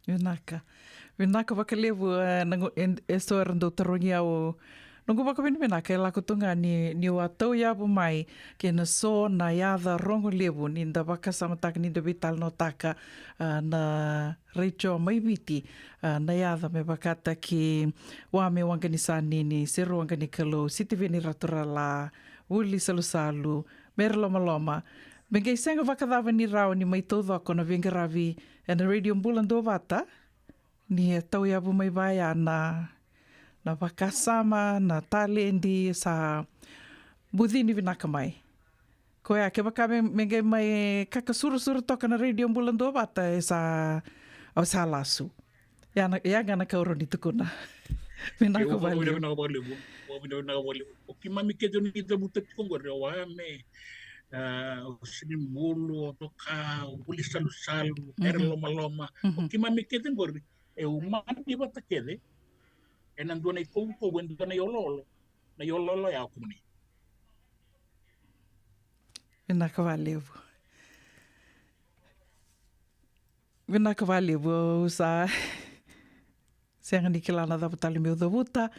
Vinaka bakalevu nango esto rando tarongia o Nungu baka vinaka la kutunga ni watau ya bu mai ke na so na yada rongo levu ni nda baka samatak ni vital no taka na Richo mai viti na yada me bakata ki wame wanganisani ni seru wangani kalo siti veni ratura la uli salu merlo maloma Bengai senga vakadava ni rao ni mai todo ako na vengaravi na radio bulan do vata ni tau ya bu mai vaya na wakasama, na talendi sa budini vinaka mai. Koe a ke waka mengai mai kakasuru-suru toka na radio bulan do bata e sa lasu. Ya ngana kauro ni tukuna. Mina ko valeu. O que mami que eu nem tô muito com o ame. O simbolo, tocar, o polícia do salo, era loma. O que mami que tem gorri. O mami bata kede. E nando na iko wendo na yololo. Na yololo ya kumuni. Mina ko valeu. Mina ko valeu sa Siang ni kilana da patali meu da buta.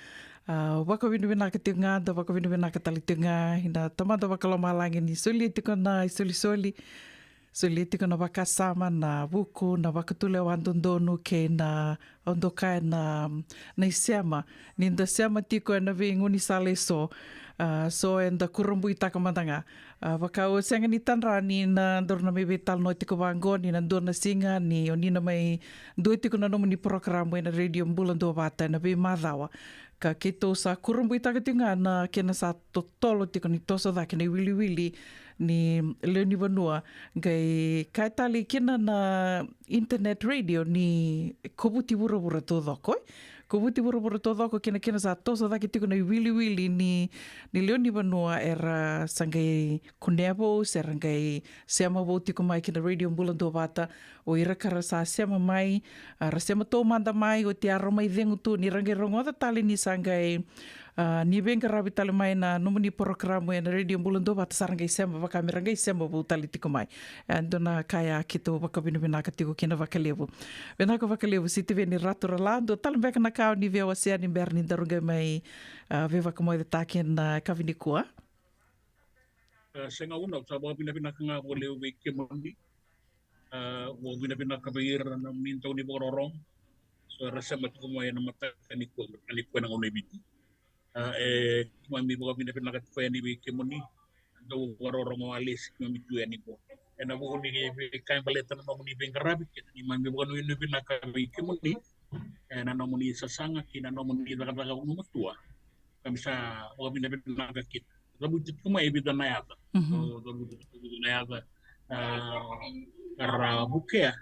Waka winu wina ka tiunga, da waka winu wina ka tali tiunga. Hina tamada waka loma langi ni soli tiko na soli. Soli tiko na waka sama na wuku, na waka tule o andondonu ke na ondokai na isiama. Ninda siama tiko e na nguni sale so. So e nda kurumbu i takamandanga. Waka o sianga ni tanra ni na ndorna me betal no tiko wango ni na ndorna singa ni o nina mai doi tiko na nomu ni programo e na radio mbulando wata na be madhawa. Ka keto sa kurumbu i takatinga na kena sa totolo tiko ni toso dake ni wili ni Leoni Vanua. Kai tali kena na internet radio ni kobuti wura tōdoko. Kobuti wura tōdoko kena sa toso dake tiko na wili ni Leoni Vanua era sangai kuneabo, serangai seama wau tiko mai kena radio mbulando wata o irakara sa seama mai, ra seama tō manda mai o te aro mai dhengu tu ni rangai rongoda tali ni sangai ni venga rabi tali mai na numuni programo e na radio mbulando wata sarangai seama wakamirangai seama wau tali tiko mai. Andona kaya kito wakawina ka tiko kena wakalevu. Vena ka wakalevu si te veni ratura lando tali mbeka na kao ni vea wasea ni mbera ni darungai mai vewa ka moe de take na kawini kua. Senga una sa bo pina nga bo leo we ke mondi wo pina ka beira na minto ni bororong so rasa matu mo ya na mata ni ko na ngone biti mami bo pina ka ko ni we ke mondi do bororong alis mami tu ni ko ena bo ni kai baleta no ni bengarabi ni mami bo ni pina ka we ke mondi ena no ni sasanga kina no ni daga no tua kamisa bo pina ka kit Zabutit ko may ibida na yata. Zabutit ko na yata. Kara bukea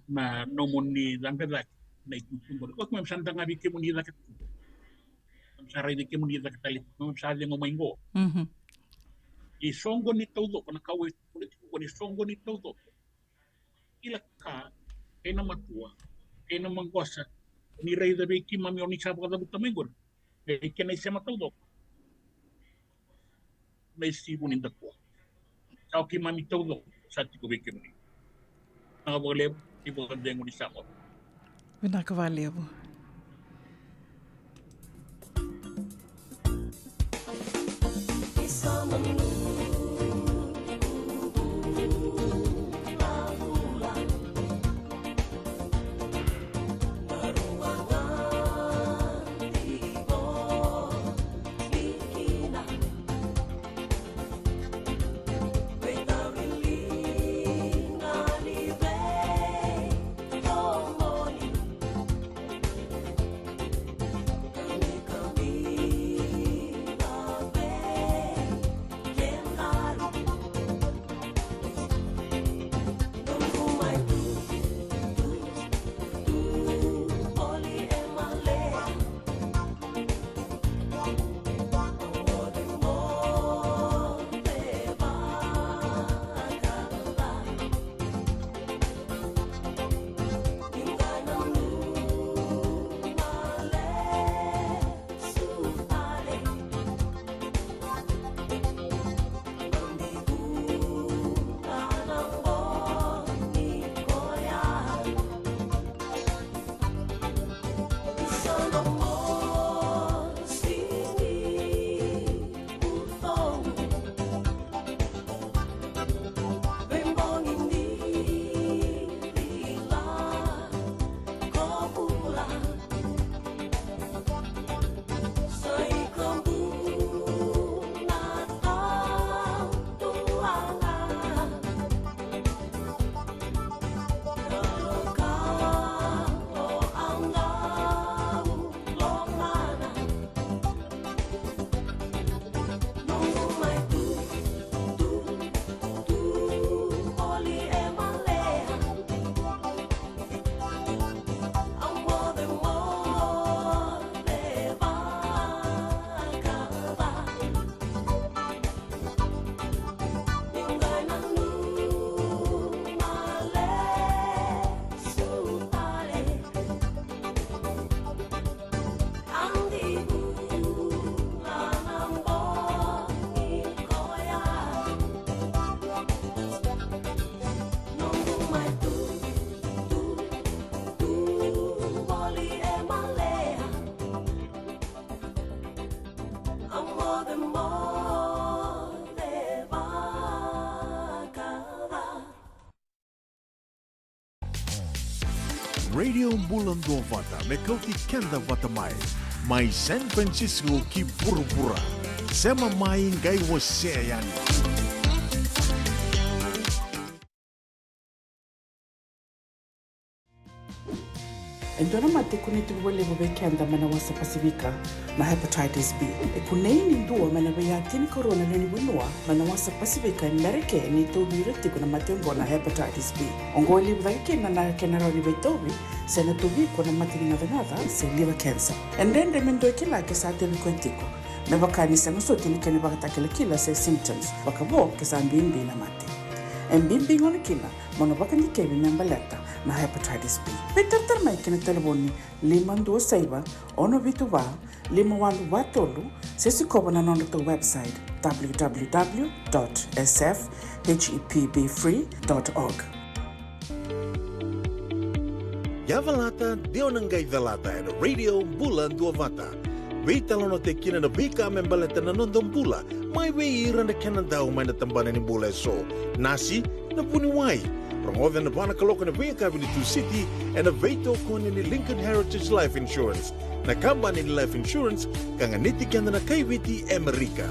na nomoni dangkadak na ikutumbor. Kok mam santa nga bike mo nila kat. Mam saray dike mo nila katalit. Mam saray mo maingo. Isongo ni todo kana kawit politiko ko ni songo ni todo. Ila ka kay na matua, kay na mangkosa. Ni ray da bike mam yoni sa kada butamengon. Kay kenay sa todo. May sibon in dako. Sa okay mami todo sa tiko bike mo ni. Nga boleh ibu kadeng mo ni sakot. Vina ka valeu. Radio Bulan Dua Vata me kauti kenda vata mai San Francisco ki pura-pura sema mai ngai wose yani. Endona mate kuni tuwele bubeke anda mana wasa Pasifika na hepatitis B. Kunei ni dua mana bayatini corona nini bunua mana wasa Pasifika Amerike ni tobi reti kuna matengo na hepatitis B. Ongo ili bubeke na kenara ni betobi sena tobi kuna matini ngadha se liver cancer. Endende mendo kila kesate bikwentiko. Mebakani sanga soti ni kene bakatakele kila se symptoms. Bakabo kesambimbi na mate. Mbimbi ngoni kila monobaka ni kebi membaleta na hepatitis B. Peter mai kena telefoni 52 ono vituva 51 sesi kobo na nondo to website www.sfhepbfree.org. Yavalata deo nangai velata e Radio Bulan Dua Vata. Veitalono te kina na vika membaleta na nondon bula. Mai vei ira na kena dau mai na tambana ni bula so. Nasi na puni wai. Promover na bana kaloka na vei kabini tu city and a veito kone ni Lincoln Heritage Life Insurance. Na kamba ni Life Insurance kanga niti kenda na kaiviti Amerika.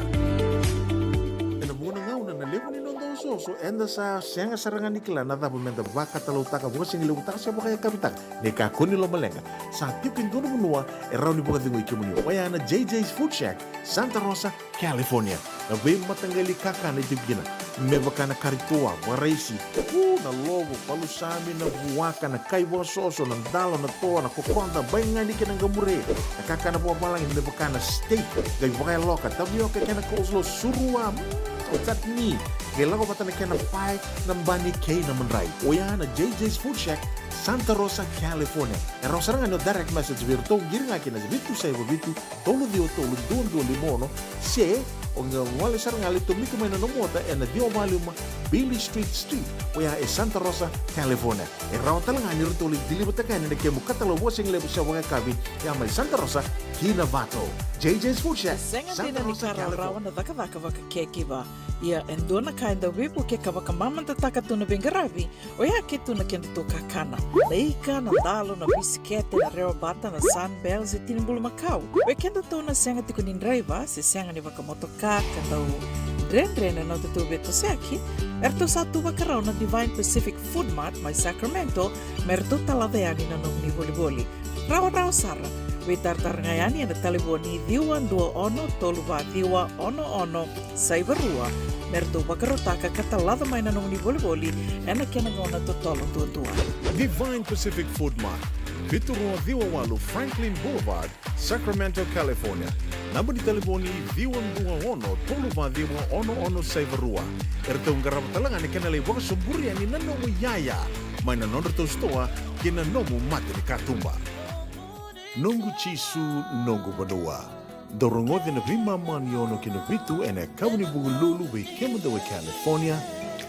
Na muna ngauna na lewa ni nondon so enda sa sianga sarangan nikla na dapat menda vaka talau taka buka singi lewu taka siapa kaya kapitang. Neka koni lo malenga. Sa tipin dono menua erau ni buka tingu ikimuni. Wayana JJ's Food Shack, Santa Rosa, California. Na vei matanggali kaka na tipina. Mebakana karitoa, waraisi. Na logo, palusami na buwaka na kaiwa soso na dalo na toa na kokonda bainga ni kena gamure. Na kaka na buwa malang mebakana steak. Gai wakaya loka. Tabioka kena coleslaw surua. Tatni. Gela ko pata na kena pie na bani kay na manray. Oya na JJ's Food Shack, Santa Rosa, California. E rosarangan no direct message virto giringa kina bitu sa bitu tolo dio tolo don limono se onga wale sarang ali to miku mena no mota e na dio maluma Billy Street oya e Santa Rosa, California. E rawatalang ani rito li dili batakan ni kemu katalo wasing lebu sa wanga kabi ya mai Santa Rosa Kinavato. JJ's Food Shack, Santa Rosa, California. Vaka kekiva. Ia endona kainda wipu ke kawaka mamanta taka tuna bengaravi o ia ke tuna kenda to kakana leika na dalo na bisikete na reo bata na sunbells e tinimbulu makau o kenda tuna senga tikunin driver se senga ni waka motoka kanda o dren na to beto seki erto satu wakarau na Divine Pacific Food Mart mai Sacramento merto talaveani na nong ni boli rawa sara Vitartar ngayani na telefoni 221 Saivarua merto bakarotaka katalada mai na nong ni boli ena kena ngona totolo tua. Divine Pacific Food Mart, Viturua Viwawalu Franklin Boulevard, Sacramento, California. Namba di telefoni 221 Saivarua. Erto ngarabatalangan ni kena lewaka sumburi ani nanomu yaya. Mai na nondo to stoa kena nomu mate ni katumba. Nongu chisu nongu badua. Dorongo de na vima mani ono kina vitu ene kawni bugululu we kemuda we California.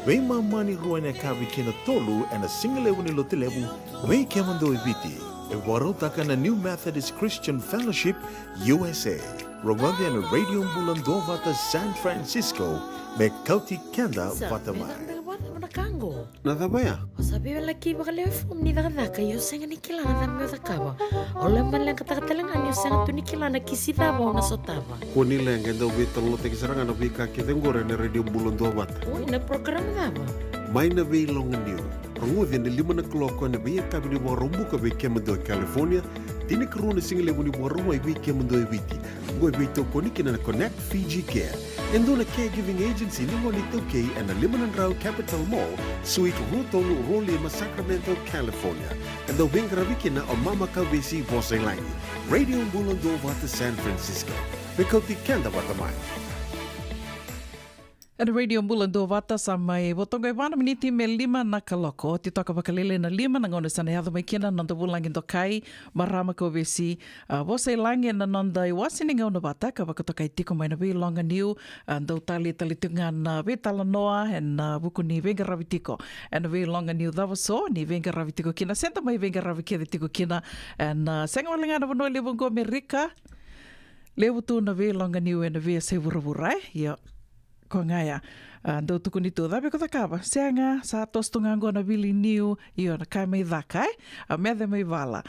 Vima mani rua ene kawi kina tolu ene singalewu ni lotilewu we kemuda we viti. E warotaka na New Methodist Christian Fellowship USA. Rongonde ene Radio Bulan Dua Vata San Francisco me kauti kenda vatamai. Kango. Nada baya. Sabi wala ki bakale fom ni daga kayo senga ni kila na me kawa. Ola man lang katakatalangan yung senga tu ni kila na kisita ba na sotaba. Kuni lenga ndo bitalo te kisarangan no bika kitengore na Radio Bulan Dua Vata. Uy, na program na ba? Mai na vei longaniu. Rongodi na 5 na vei kabini wa rombu ka vei kemendo California. Tini karuna singile wuni wa roma vei kemendo eviti. Ngoi vei to konikina na Connect Fiji Care. Endona Caregiving Agency ni mo nito kay and the Limanan Rao Capital Mall, Suite Rutong Rolima, Sacramento, California. And the Wingraviki na o Mama Kavesi Boselangi. Radio Bulan Dua Vata San Francisco. Bekoti kenda vatamai. At Radio Bulan Dua Vata sa may botong wana miniti me 5 na kaloko. Tito ka bakalele na 5 na ngona sana yado may kina nanda bulang into kai marama ko vesi. Bose langi na nanda iwasini ngona bata ka bakato kai tiko may na vi longa niu ando tali tungan vi talanoa en buku ni venga ravitiko. En vi longa niu davaso ni venga ravitiko kina senta may venga ravitiko kina en senga walinga na bono lebongo Amerika. Lewu tu na vi longa niu en vi se vururai. Ya ko ngaya Andou tukuni tu dabe ko takaba. Senga sa tostunga ngona vili niu io na kai mai dhaka mede mai vala.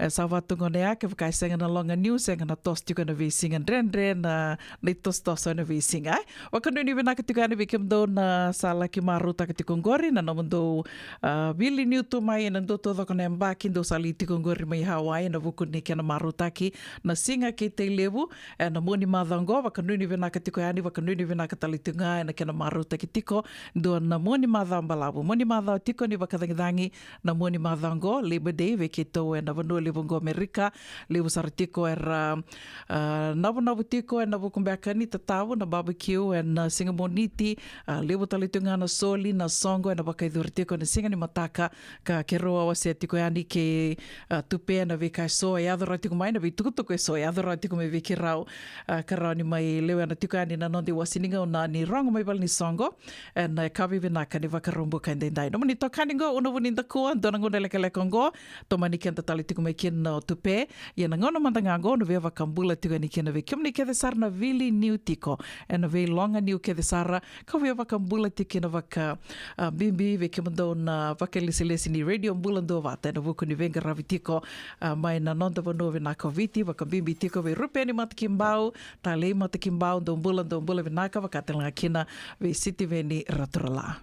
Sa watungo ne ake wakai senga na longa niu senga na tos tuka na vi singa rendre na tos na vi singa. Wakanuni vinaka tuka na vi kimdo na sala ki maru taka tikongori na namundo vili niu tu mai na ndo todo kona mbaki ndo sali tikongori mai Hawaii na vukuni kia na maru taki na singa ki te levu na moni madhango wakanuni vinaka tuka yani wakanuni vinaka talitunga na kia na maru taki tiko ndo na moni madhambalabu. Moni madhao tiko ni wakathangidangi na moni madhango Labor Day veke tau na vanua levongo Amerika levu saratiko navu tiko navu kumbeakani tatavu na barbecue na singa moniti levu talitunga na soli na songo na wakaidhuritiko na singa ni mataka ka keroa wase tiko yani ke tupe na veka so e adhora tiko mai na vitukutuko so e adhora tiko me veke rau karau ni mai lewe na tiko yani na nondi wasininga na ni rongo mai bal ni songo na kavi vinaka ni wakarumbu kaindendai. Nomani tokaningo una vuninda kua dona ngone leka tomani kenta tali tiko mai kena tupe ia na ngono mandangango no veva kambula tiko ni kena ve kimni ke sar na vili niu tiko na ve longa niu ke sara ka veva kambula tiko na vaka bimbi ve kimdo na vakelisi ni radio mbulando vata na vuku ni venga ravitiko mai na nonda vano ve naka viti vaka bimbi tiko ve rupe ni matakimbau tale matakimbau do mbula ve naka vakatelanga kina ve siti ve ni raturala.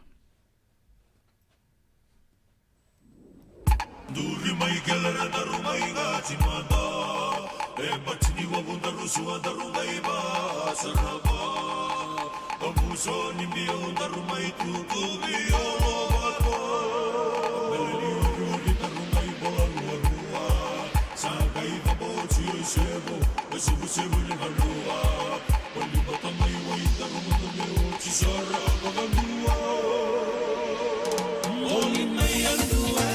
Duri mai kelere daru mai ngati mata batini wa bunda rusu daru mai ba saraba abuso ni bio daru mai tu bio bato beleni uri daru mai bolua sagai da bochi sebo sebu ni halua wali bata mai wai daru mai chi saraba galua oli mai andua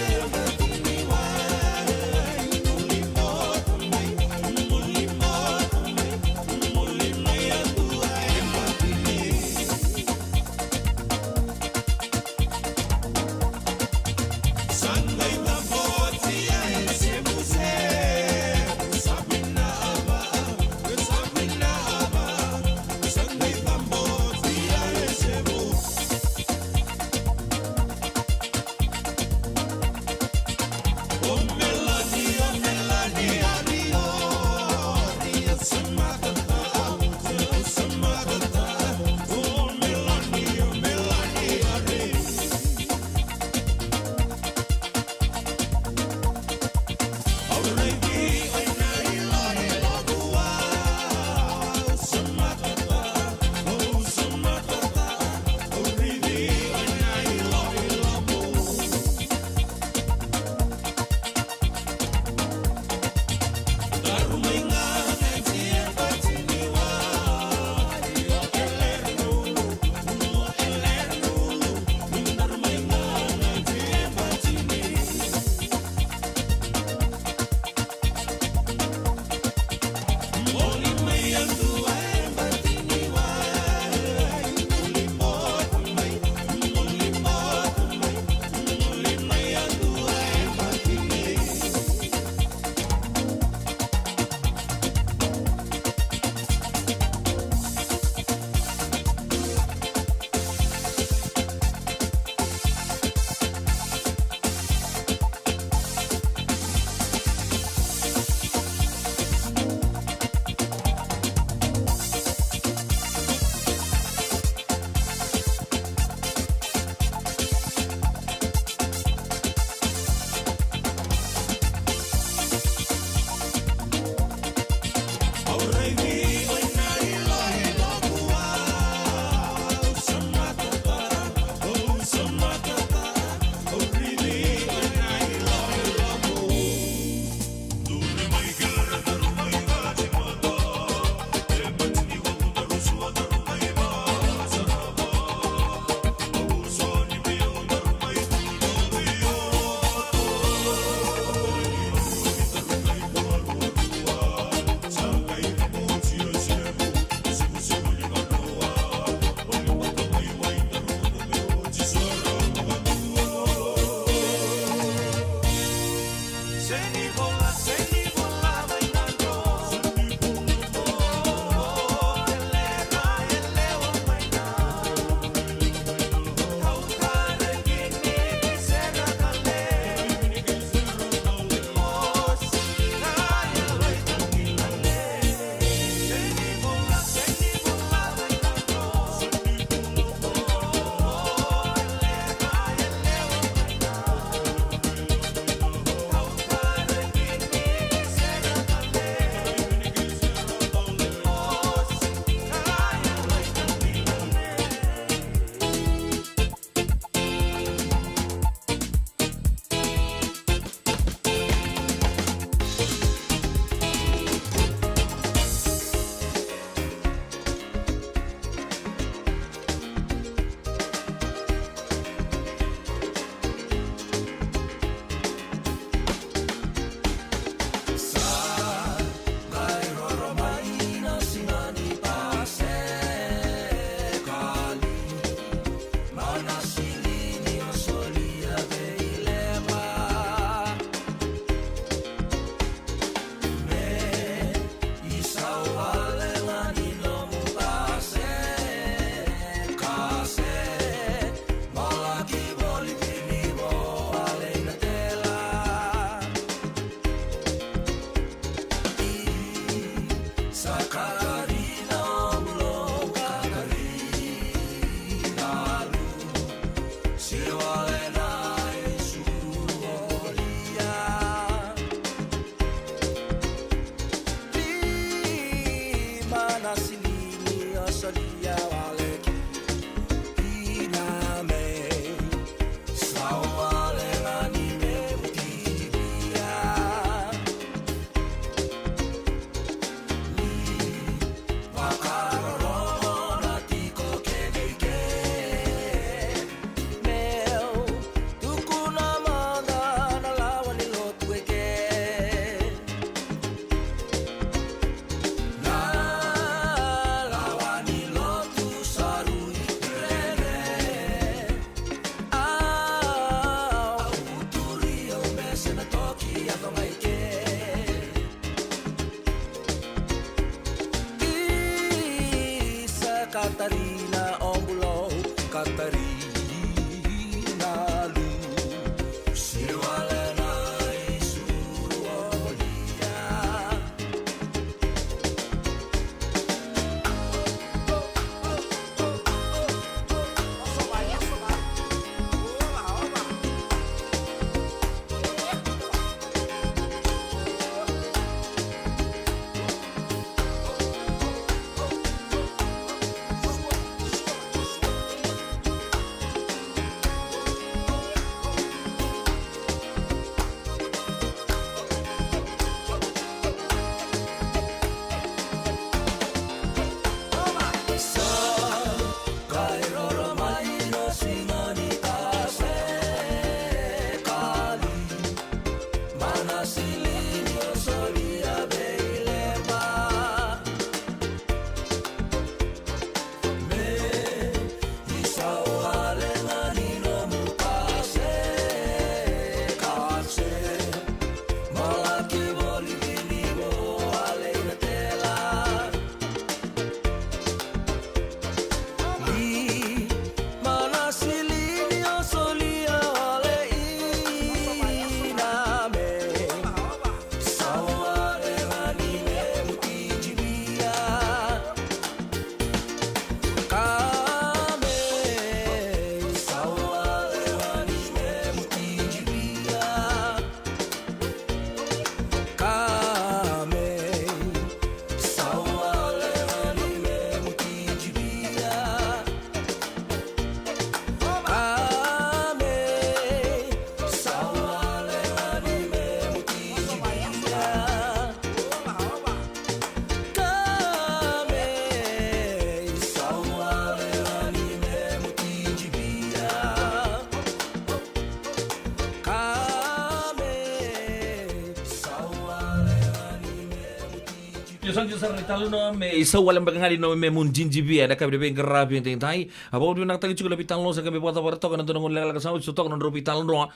sanjo sar ni talo no me isa wala mbangari no me mun jinjibi ada kabe be ngarabi ting tai abo du nak tagi chukula bitalo sa kabe bota barto kana to ngol la sa so to no bitalo no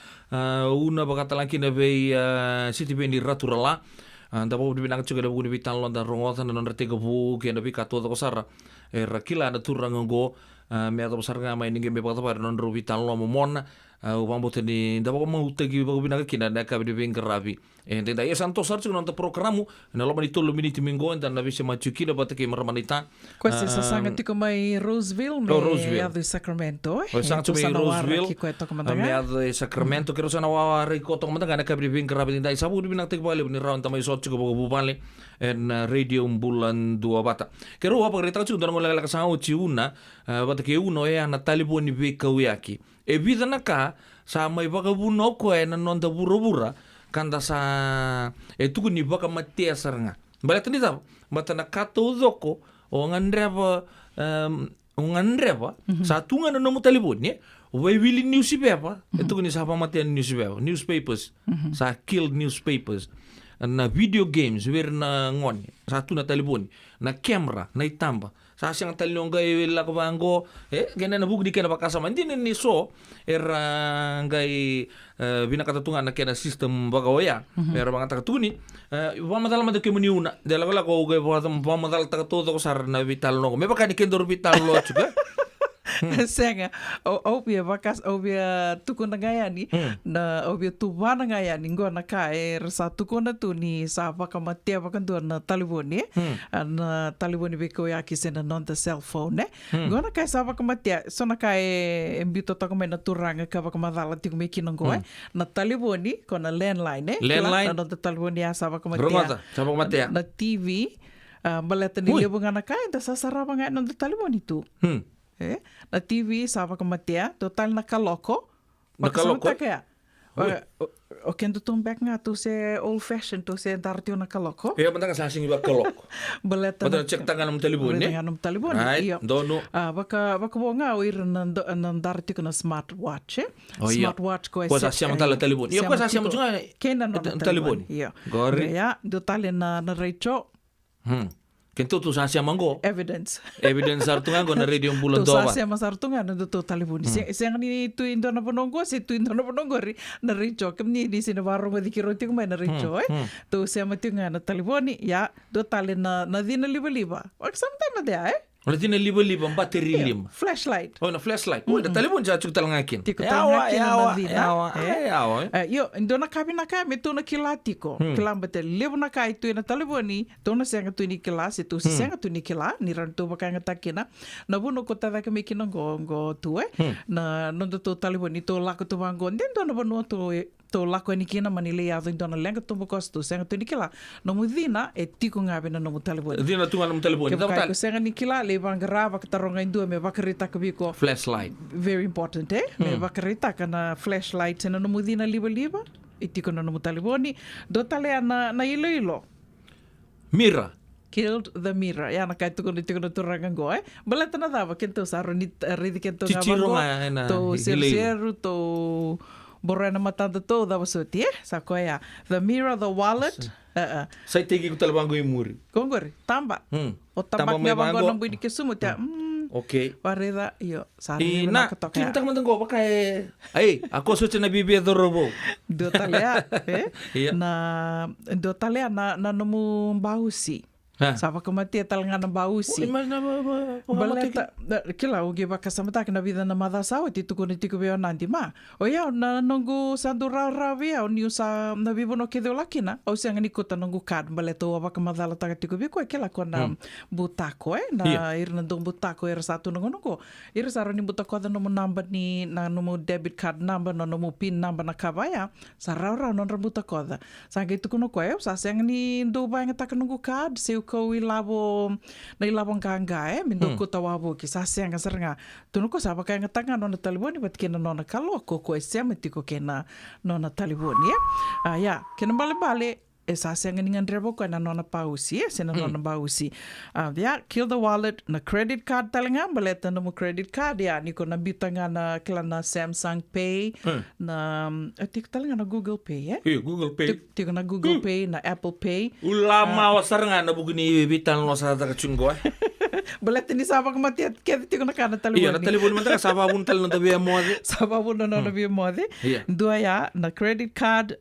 una bakata laki na be city be ni raturala anda bo du nak chukula bu bitalo da rongo tan no rete go bu ke no bi kato to sar rakila na turango me ato sar nga mai ninge be bota bar no bitalo mo mon upambo tani da ko mau tegi ba bina kina da kabe be ngarabi ente da santo sarchu no programu na lo mani tolo miniti mingo enta na vise machukina ba ke marmanita Questa sanga tiko mai Roseville me ado Sacramento o santo mai Roseville me ado Sacramento kero sana wa riko to mata kana kabe be ngarabi da sabu bina tek bale ni raun tamai sotchu ko bu bale en radio bulan dua bata kero wa pagreta chu don ngola la sa o chiuna bata ke uno e ana taliboni be kawiaki e vida na ka sa mai baka buno ko e na nonda bura-bura kanda sa e tuku ni baka matia saranga balata ni tau bata na kato zoko o ngandreva sa tunga na nomu talibon ni wai wili newspaper e tuku ni sa pa matia newspapers sa killed newspapers na video games wer na ngoni sa tu na talibon na camera na itamba sa siyang talong gay la ko bango ganyan na bugdi kana bakasama hindi ni so gay binakatatungan na kena system bagawaya pero mga takatuni pamadala man ke muniuna dela ko gay pamadala takatuto ko sar na vital no me baka ni kendor vital lo chuka Senga, obia vakas obia tukuna ngayani na obia tubana ngayani ngona ka sa tukuna tu ni sa vakamatia vakandu na taliboni na taliboni beko ya kisena non the cell phone ngona ka sa vakamatia sona ka embito to na turanga ka vakamadala tiku me kinongo na taliboni kona landline landline na the taliboni ya sa vakamatia na TV baleta ni lebo ngana ka inda sa saraba nga non the taliboni tu na TV sava kamatia total nakaloko kaya o kendo tum back nga tu se old fashion tu se dartio nakaloko manda ka sasing iba kaloko baleta na check tangan ng talibon ni iyo dono baka bo nga ir nan dartio na smartwatch smartwatch ko sa siya mantala talibon iyo ko sa siya mantala kenan talibon iyo gori ya total na recho Kento tu sasya mango. Evidence sartungan ko na radio bulan doba. Tu sasya masartungan na to talibon. Siya ni tu indo na ponongo si tu indo na ponongo na richo kemni di sini warung di kiroti ko may na richo Tu siya matungan na taliboni ya do talen na dina liba. Or sometime na dia Wala din na liba-liba, battery lim. Flashlight. Na flashlight. Da talibon dyan, chuk talangakin. Tiko talangakin na dina. Yo, indo na kami, tu na kilati ko. Kilambate, libo na ka itu na taliboni, tu na siya nga tu ni kilas, itu siya nga tu ni kila, ni ranto baka nga takina. Nabuno ko tada kami kinong tu na nondo tu taliboni, tu lako tu bango, din tu na bano tu lako ni kina manile ya do na lenga tu bokos tu siya nga tu ni kila. Nomu dina, tiko ngabe na nomu taliboni. Dina tu nga nomu taliboni. Kaya ko siya nga ni kila, bang grava ka taronga indu me bakarita ka biko flashlight very important me bakarita kana flashlight na no mudina liba itiko na no taliboni do tale na ilo mira killed the mirror ya na kai tuko na turanga go balata na dava kento saro ni ridi kento ngaba to serceru to borana matanda to dava soti sa koya the mirror the wallet sa tigi ko talabango imuri kongori tamba o tambak nga bango ng budi kesumo ta okay pareda yo sari na katoka kinta man go baka ako so na bibia do robo do talea na do talea na nomu bahusi Sava kamatia talanga na bausi. Baleta kila ugi baka samata na vida na madasawa titu ko nitiko beo nanti ma. O ya na nongu sandura ravia o niu sa na vivo no kede lakina. O siang ni kota nongu kad baleta o baka madala taga tiko beko kila ko na butako na ir na dong butako ir satu nongo. Ir saro ni butako da nomo number ni na nomo debit card number na nomo pin number na kabaya. Sarara non butako da. Sanga itu kuno ko sa siang ni do ba nga takanongu card se ko ilabo na ilabong kanga mindo ko tawabo ki sa siang nga tuno ko sa ba kaya tanga no na taliboni bat kena no na kaloko ko semeti ko kena no na taliboni ya kena bale esa senga ningan rebo ko na nona pausi sena nona pausi ya kill the wallet na credit card talenga baleta no credit card ya ni ko na bitanga na klana Samsung Pay na tik talenga na Google Pay Google Pay tik na Google Pay na Apple Pay ulama wasaranga na bugni bitan lo sa ta chungo baleta ni saba ko mati ke tik na kana talibon iya na talibon man ta saba bun tal no tabi mode saba bun no tabi mode do ya na credit card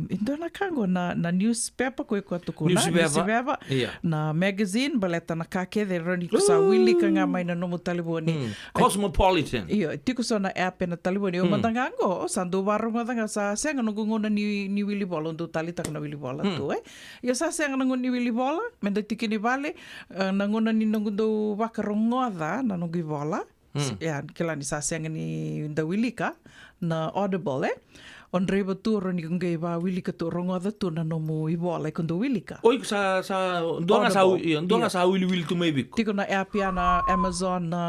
indo na kango na newspaper ko tukuna newspaper na magazine baleta na kake de roni ko sa wili ka nga mai na no taliboni Cosmopolitan iyo tiko so na app na taliboni o matangango sandu baro matanga sa senga no ngona ni wili bola do talita na wili bola tu yo sa senga no ni wili bola menda tikini vale na ngona ni ngundo wakarongoda na no bola ya kila ni sa senga ni da wili ka na audible on reba tu ro ni ngai ba wili ka tu rongo da tu na no mo i bola ko do wili ka oi sa ndonga sa wili tu maybe tiko na app ya na Amazon na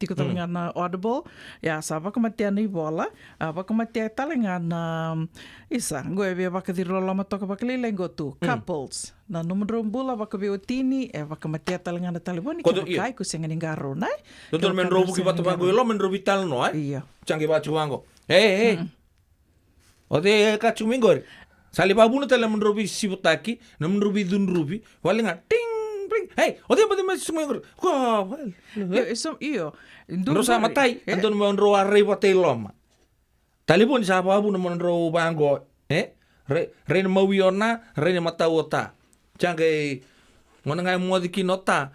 tiko talenga na Audible ya sa ba ko matia ni bola ba ko matia talenga na isa ngoe be ba ka di rola matoka ba kali lengo tu couples na numero bula ba ka be otini ba ka matia talenga na taliboni ko kai ko senga ngaro nai Dr. men robu ki batu bango lo men robital no iya changi ba chuango hey Ode kachumingor. Sali babu no tele menrobi sibutaki, no menrobi dunrubi, walinga ting ting. Hey, ode pati mas sumingor. Ko, eso iyo. Rosa matai, andon menro arre pateloma. Talipon sa babu no menro bango, re mawiona, re matawota. Change ngonanga modi kinota.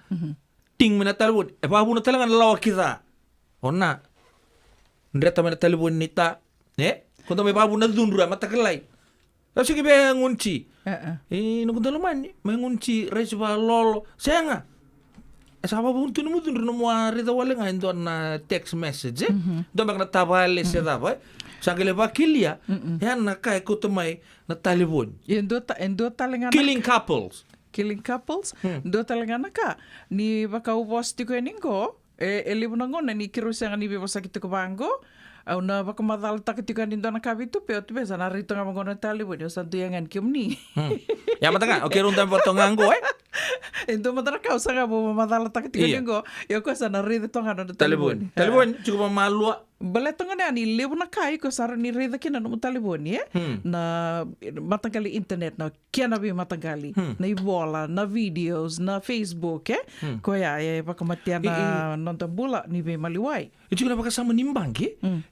Ting mena talipon. Babu no tele ngalaw kita. Ona. Ndreta mena talipon nita, Kung may babu na dunra matakalay. Kasi kibe ngunci. Nung dalaman may ngunci resba lolo. Saya nga. Sa babu tuntu mo dunra mo rida wala nga doon na text message. Doon bang natabale siya dapat. Sa kileba kilya. Yan nakay ko tumay na talibon. Endo talenga Killing couples. Killing couples. Endo talenga naka. Ni baka ubos tiko eningo. Elibo nango na ni kirusa nga ni bibasa kito ko bango. Au na baka madal takitika nindo na kabitu pe tu besa na rito nga mangona talibon yo santu yangan kimni. Ya matanga okay rundan potongango Endo madara ka usa nga bo madal takitika ningo yo ko sa na rito nga no talibon. Talibon cukup malu. Baletonga na ni lebu na kai ko sar ni rida kina no talibon na matangkali internet na kiana bi matangkali na ibola na videos na Facebook ko ya baka matia na nonton bula ni be maliwai. Itu kenapa kasama nimbang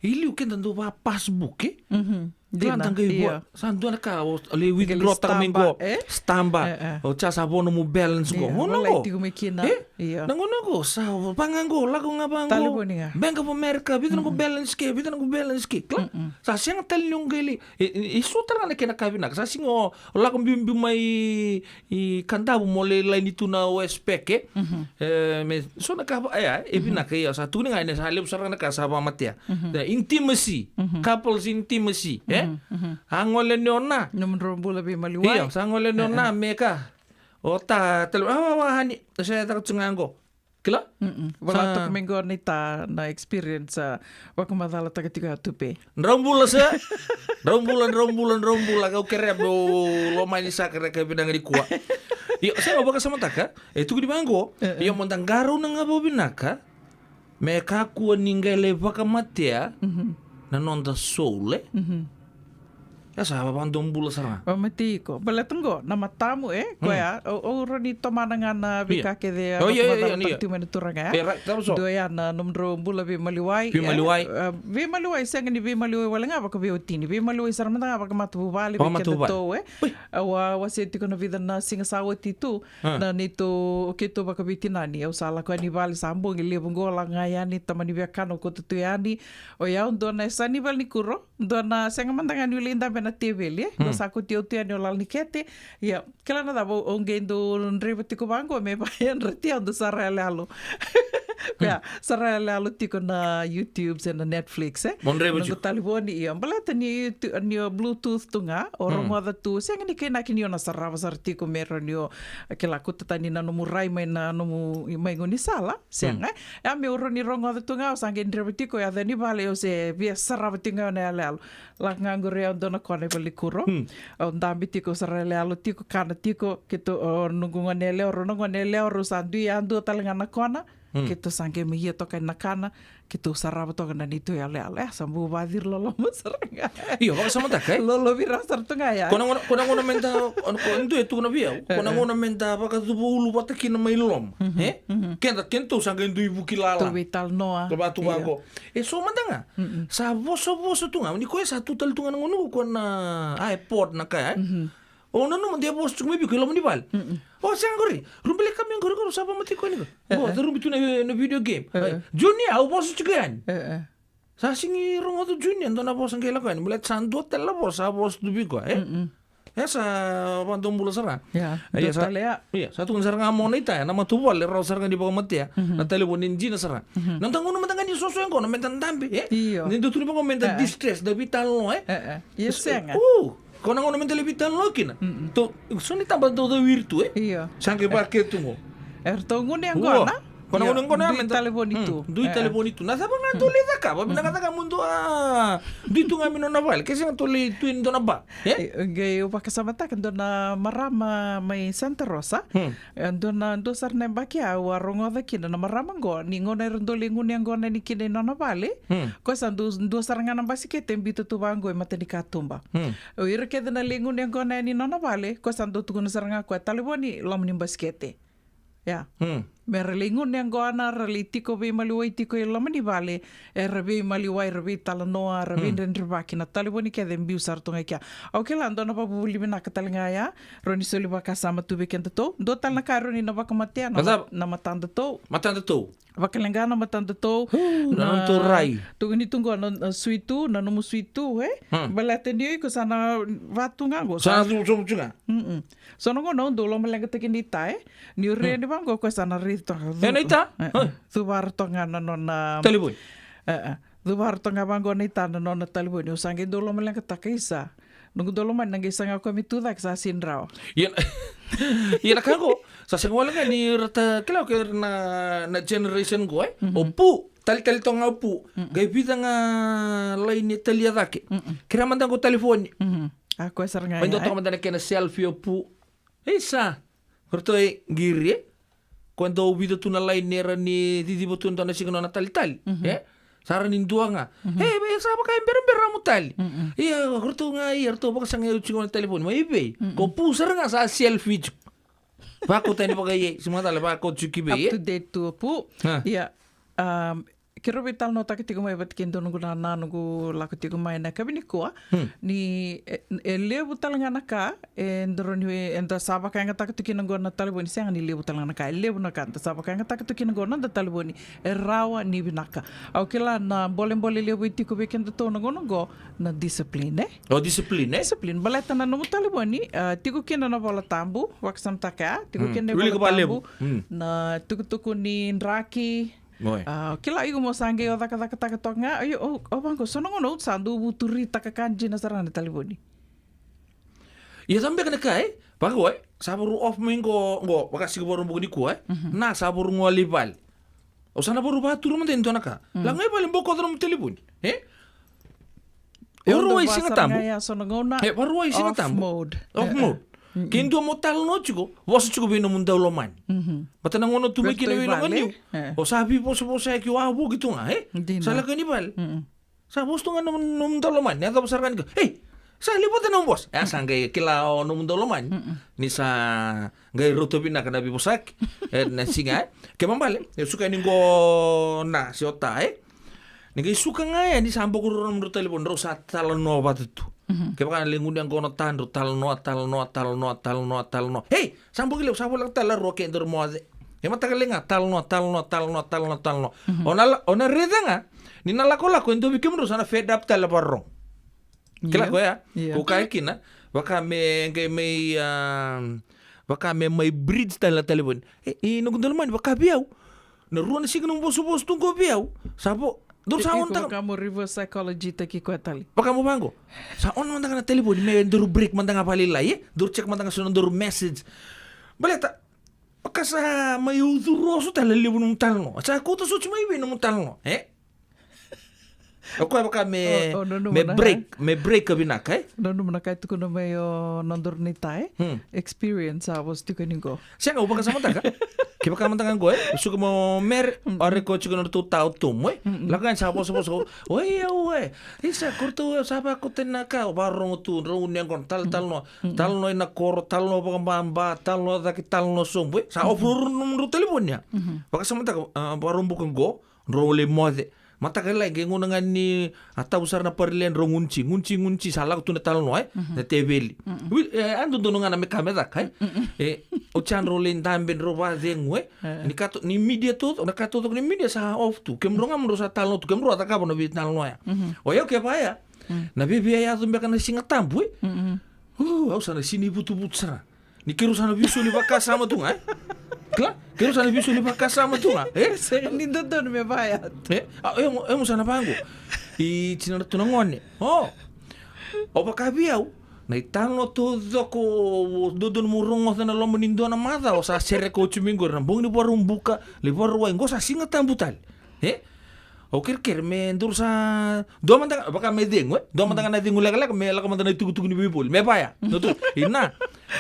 ili uken tanto ba passbook Klantang kayo buat sandu na ka ali withdraw tamingo stamba o cha sabono mo balance ko ngono ko nangono ko sa pangango lago nga bango Bank of America bitan ko balance ke sa siyang talyong gali isu talaga na kinakabinak sa singo lago bimbi may kanda mo le lain itu na OSPEC so nakaba ibinakaya sa tuning ay sa halip sarang nakasama matya intimacy couples intimacy Angole nona nomor bula bi maliwai iya sangole nona meka ota telu hani saya tak tsungango kila wala tak minggo nita na experience wa kumadala tak tiga tupe rombula kau kerep lo main sakre ke bidang di kuat iya saya mau sama taka itu di manggo iya montang garu nang abo binaka meka ku ninggale baka matia na nonda soule ya sahabat bandung bulu sarang. Mati ko. Bala tunggo nama tamu ko ya. O roni tomanangan na bika ke de. Oh iya. Tu menuturanga. Do ya na nomro bula bi maliwai. Bi maliwai sang ni bi maliwai wala nga baka bi otini. Bi maliwai sarang nga baka matu bali bi ke to wa waseti ko na vida na singa sawati tu na nito kito baka bi tinani. O sala ko ni bali sambo ngile bungola ngayani tamani bi kano ko tutuyani. O ya ndo na sani bal ni kuro. Ndo na senga mandangan yulinda na TV no saku tio tio no lal nikete ya kala na dabo ongendo nrebati ko bango me bayan retia do sarale alo Ya, sarele alu tiko na YouTube sa na Netflix Monrebo Nunggu taliboni iya. Balata ni Bluetooth tunga orang ada tu. Saya ni kena kini ona sarava sarti ko meron yo kila kutatani na numurai mai na numu mai ngoni sala. Saya ya me orang ni rongo ada tunga sange ndrebiti ko ya dani vale yo se via sarava tinga na alu. La ngangure on dona kone pelikuro. On dambiti ko sarele alu tiko kana tiko kito nunggu ngonele oro ngonele oro sandu ya andu talangana kona. Kita sangke mihia toka nakana kita sarava toka na nito ya le sambu vadir lolo masaranga Iyo baka sama takai lolo vira sartunga ya kona ngona menta ndu etu na via kona ngona menta baka tubu ulu bata kina mai lom kento sangke ndu ibu kilala tu vital noa to batu bago so mandanga sa voso tunga ni ko sa tutal tunga ngono kona iPod na kai Oh, no, dia bos cuma bikin lo menibal. Oh, saya ngori. Rumpele kami ngori kau siapa mati kau ni kau. Oh, ada rumpi tu na video game. Junior, aku bos juga kan. Saya singi rong tu Junior, entah apa bos angkela kan. Mulai sandu tel lah bos, bos tu biku. Sa bantu mula sara. Ya, sa iya, satu kan sarang amon ita ya. Nama tu wale raw sarang di bawah mati ya. Na teleponin jina sara. Nantang ngono matang ni soso yang kau na mentan tambe. Iyo. Nindu tu ni bawah mentan distress, tapi talo Yes, nga. Kona ngono men telebitan lokin. To soni tambah do virtu Iya. Sangke pakai tu mo. Erto ngune yang gona. Kona ngono ngona men telepon itu. Dui telepon itu. Nasa bang natuli ka ba binakata ka mundo Dui tu ngamin na val. Kasi natuli tuin do na ba. Gay upakasama ta kan na marama may Santa Rosa. Ando na do sar na bakia warongo da kina na marama go ni ngona rondo lingun yang gona ni kina na vale. Ko san do sar ngana basikete mbito tu bango e mateni katumba. O ira keda na lingun yang gona ni na vale. Ko san do tu gona sar ngako taliboni lom ni basikete. Ya. Meralingun yang goana ralitiko be maliwai tiko e lamani vale rabi maliwai rabi talanoa rabi rendribaki na taliboni ke den biu sartonga kya o ke lando na pabu limina katalinga ya roni soli baka sama tu weekend to do tal na karoni na baka matia na matanda to Wakalenga na matanda to na to rai tu ni tunggu na suitu na nomu suitu balate ni ko sana vatunga go sana tu juga sono no do lo melenga tekini tai ni re ni bango ko sana rito ita tu bartonga na na telefon tu bartonga bango ni ta na na telefon ni sange do lo melenga takaisa nunggu do lo man nang isanga ko mitu dak sa sinrao Iya kan ko sa sengwala nga ni rata kila ko na generation ko opu tal to nga opu gay bida nga lain ni talia dake kira mandang ko telefon ako sar nga Pando to mandang kena selfie opu isa kurto giri quando bida tu na lain ni didi botun to na signo na tal Sara nindua nga. Sama kayak ember ramu tali. Iya, kurtu nga iya, kurtu baka sangay uci ko telepon. Maibe. Ko pusar nga sa selfie. Bako tani pakai semua tali bako cuki be. Up to date tu pu. Iya. Kiro vital nota ketiga mai bat kendo nunggu nana nunggu laku tiga mai na kabini ko ni ele butal ngana ka ndroni enda saba ka ngata katu kinango na taliboni sanga ni le butal ngana ka ele buna ka saba ka ngata katu kinango na taliboni rawa ni binaka au kila na boleh le buti ko be kendo to nungo na discipline discipline baleta na nunggu taliboni tigo kendo na bola tambu waksam taka tigo kendo bola tambu na tuku ni nraki kila igu mo sange o taka tonga ayo bango sono ngono sandu buturi taka kanji na sarana taliboni ya sampai kena kai bago saburu off minggo ngo bakasi ko boru bugni ko na saburu ngolibal o sana boru batur mo den to naka la ngai paling boko drum telefon Oro ai singa tambo baru ai singa tambo off mode Kendo mo tal no chico, vos chico vino mundo lo man. Mata nang ono tumi kina vino ngani. O sabi po sa ki wa bu gitu nga Sala kanibal. Sa bos to nga no mundo lo man. Nata besar kan. Sa lipat na bos. Sanggay kila no mundo lo man. Ni sa ngai roto bina kana bi bosak. Na singa. Ke mambale. Suka ningo na si ota Ngai suka nga ni sambo ko ro no telepon ro sa tal no batu. Kaya baka lingun yang kono tanro talno. Hey, sambo gile sambo lang tala roke ndor mo ade. Ya mata kalinga talno. Ona reda nga. Ni nalako endo bikim ro sana fed up tala parro. Kila ko ya. Ko kay kina baka may bridge tala telepon. Nugundol man baka biyaw. ruan sing nung bos tunggu biau. Sapo dur sa on tang kamu reverse psychology taki kwatali. Baka mo bango. Sa on man tang na telepon may dur break man tang apalilay. Dur check man tang sunon dur message. Baleta pakasa may uduroso talalibon nung talno. Sa ko to such may bin nung talno. Ako baka me break ka binakay. Nono manakay tu kuno mayo nondor ni tai. Experience avos tu kaningo. Siya nga upang kasama ka. Kiba ka man tangan ko Suka mo mer ore ko chuko no tu tao tum Lagan sa boss. Oye. Isa kurto sapa ko tenaka barong tu reunion kon tal no ina kor tal no pagamba tal no daki tal no sum sa ofur numero teleponnya. Baka sama ta barong bukan go role mode. Matagal lagi ngunangan ni atau usar na parlen ngunci salah tu natal no na tebeli. Ando donongan na me kamera kai. O chan rolin tamben roba dengwe. Ni media tu na kato ni media sa off tu. Kemronga mro sa tal no tu kemro ataka no bitnal no ya. O yo ke pa ya. Na bibia ya tu mbeka na singa tambu. Au sana sini butu-butu sana. Ni kiru sana bisu ni baka sama tu ngai. Kla, kiru sana bisu ni baka sama tu ngai. Ni dodon me bayat. Mo sana pango. I tinara tu nangone. O baka biau. Na itano to doko dodon murungo na lomo nindo na mada o sa sere ko chumingo na bong ni borum buka le borwa ngo sa singa tambutal. O kir me ndur sa do man tanga baka me ding do man tanga na ding ulaka me laka man tanga tugu ni bibul me paya no tu ina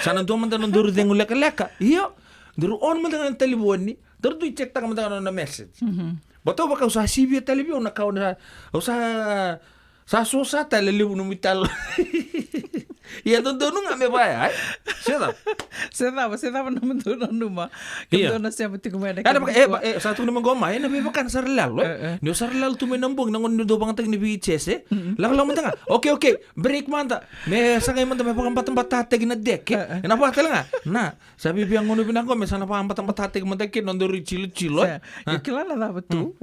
sana do man tanga ndur ding ulaka iyo ndur on man tanga telefon ni ndur tu check tanga man tanga na message boto baka usa sibia telefon na ka na usa sa sosa telefon no mital iya do nga me paya Sedap naman doon numa. Kaya na siya mati kumain. Ada pakai satu naman goma na bebakan sarlal no sarlal tu may nambong nangon do bang tag ni VHS lang man tanga. Okay break man ta. Me sakay man ta may pakampat tateg na deck na pa nga. Na sabi biyang ngono binang ko me sana pakampat tateg man deck non do chilo. Kilala na ba tu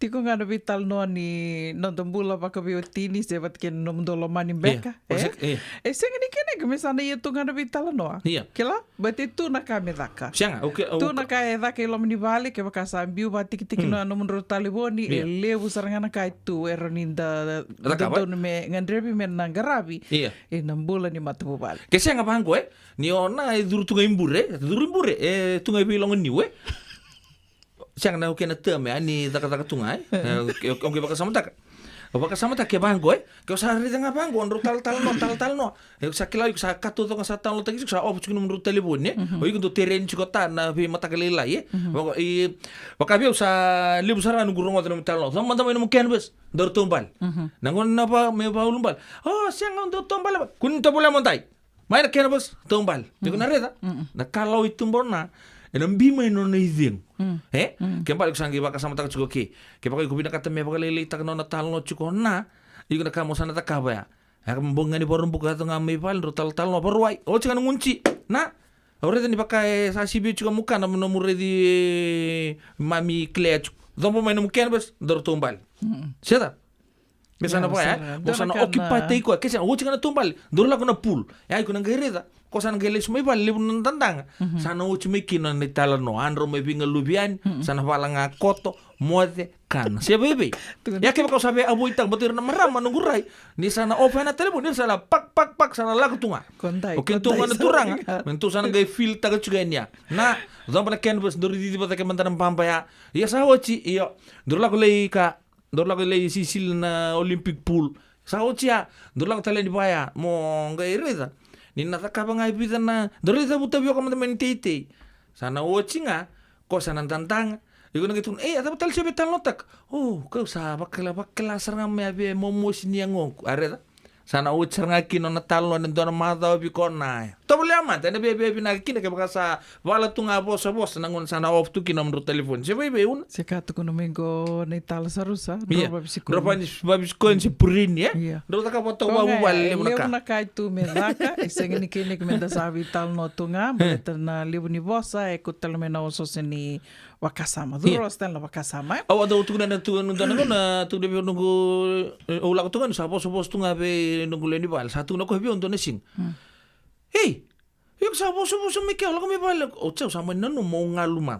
Tiko nga na vital no ni nontombula pa kabiyo tini sebat ken nomdolo manim beka. Senga ni kene kamisana iyo tu nga na vital no. Kila bati tu na kami daka. Tu na kaya daka ilo mani bali ke baka sambiu bati tiki no anu menurut taliboni lebu sarangana kai tu eroninda dodon me ngandrebi men nangarabi. Nambula ni matu bali. Kesa nga pango ni ona duru tunga imbure tunga bilongan niwe. Siang na okay na term ni taka tungai okay baka sama tak ke banggo ke sa ri nga banggo nro tal no sa kila sa katu to sa tal tagi sa op chuno nro telefon ne o iko terren chuko ta na bi mata kalila baka bi sa libu sara nu gurungo no tal no sama tama no canvas dor tumbal nangon na pa me ba ulumbal siang do tumbal kun to bola montai mai na canvas tumbal iko na reda na kalau itumbor na enambi may no na iding. Kaya balik sang iba kasama taka chuko ki. Kaya baka ikubina kata me baka lili taka no natal no chuko na. Iko na kamo sana taka ba ya. Aka mbonga ni borong buka to nga may pal ro tal no paruai. O chika ngunci. Na. Ore ni baka sa sibi chuko muka na no mure di mami Claire chuko. Dompo may no muken bas dor tumbal. Siya Mesana pa ya. Kosana occupy tay ko. Kasi o chika na tumbal. Dor la ko na pool. Ya iko na gereda. Kosan gelis may bali libun tandang sana uci mikino ni talano andro may bingal lubian sana pala nga koto mode kan siya bebe ya kaya kau sabi abu itang batir na marama nungguray ni sana open na telepon ni sana pak sana lagu tunga oke tunga na turang mentu sana gay feel taga juga niya na zon pa na canvas dori di ba take mantanang pampaya ya sa uci iyo dor lagu lay sisil na Olympic pool sa uci ya dor lagu talen di baya mo gay reda ni nataka pa nga ipitan na dori sa buta biyo ka man tete sana ochi nga ko sana tantang iko na gitun ata tal siya betal notak kau sa bakla sar nga may abi momos niya ngong areda sana ochi nga kino na talo na doon mata obi ko na to problema ta na bebe na kina ka baka sa wala tu nga boss nangon sana off tu kino mro telefon siya bebe un si kato ko namingo na itala sa rusa dropa babis ko si purin ya do taka boto babu bal lebu na kai tu medaka iseng ni kini kumenda sa vital no tu nga beta na lebu ni bossa e kutal me na oso ni wakasama duro stan la wakasama do tu na tu de nunggu ulang tu kan sa boss tu nga be nunggu leni bal satu na ko bi on to nesing yung sa boso may kaya lang may bala. O tiyaw, sama na no, mo nga lumat.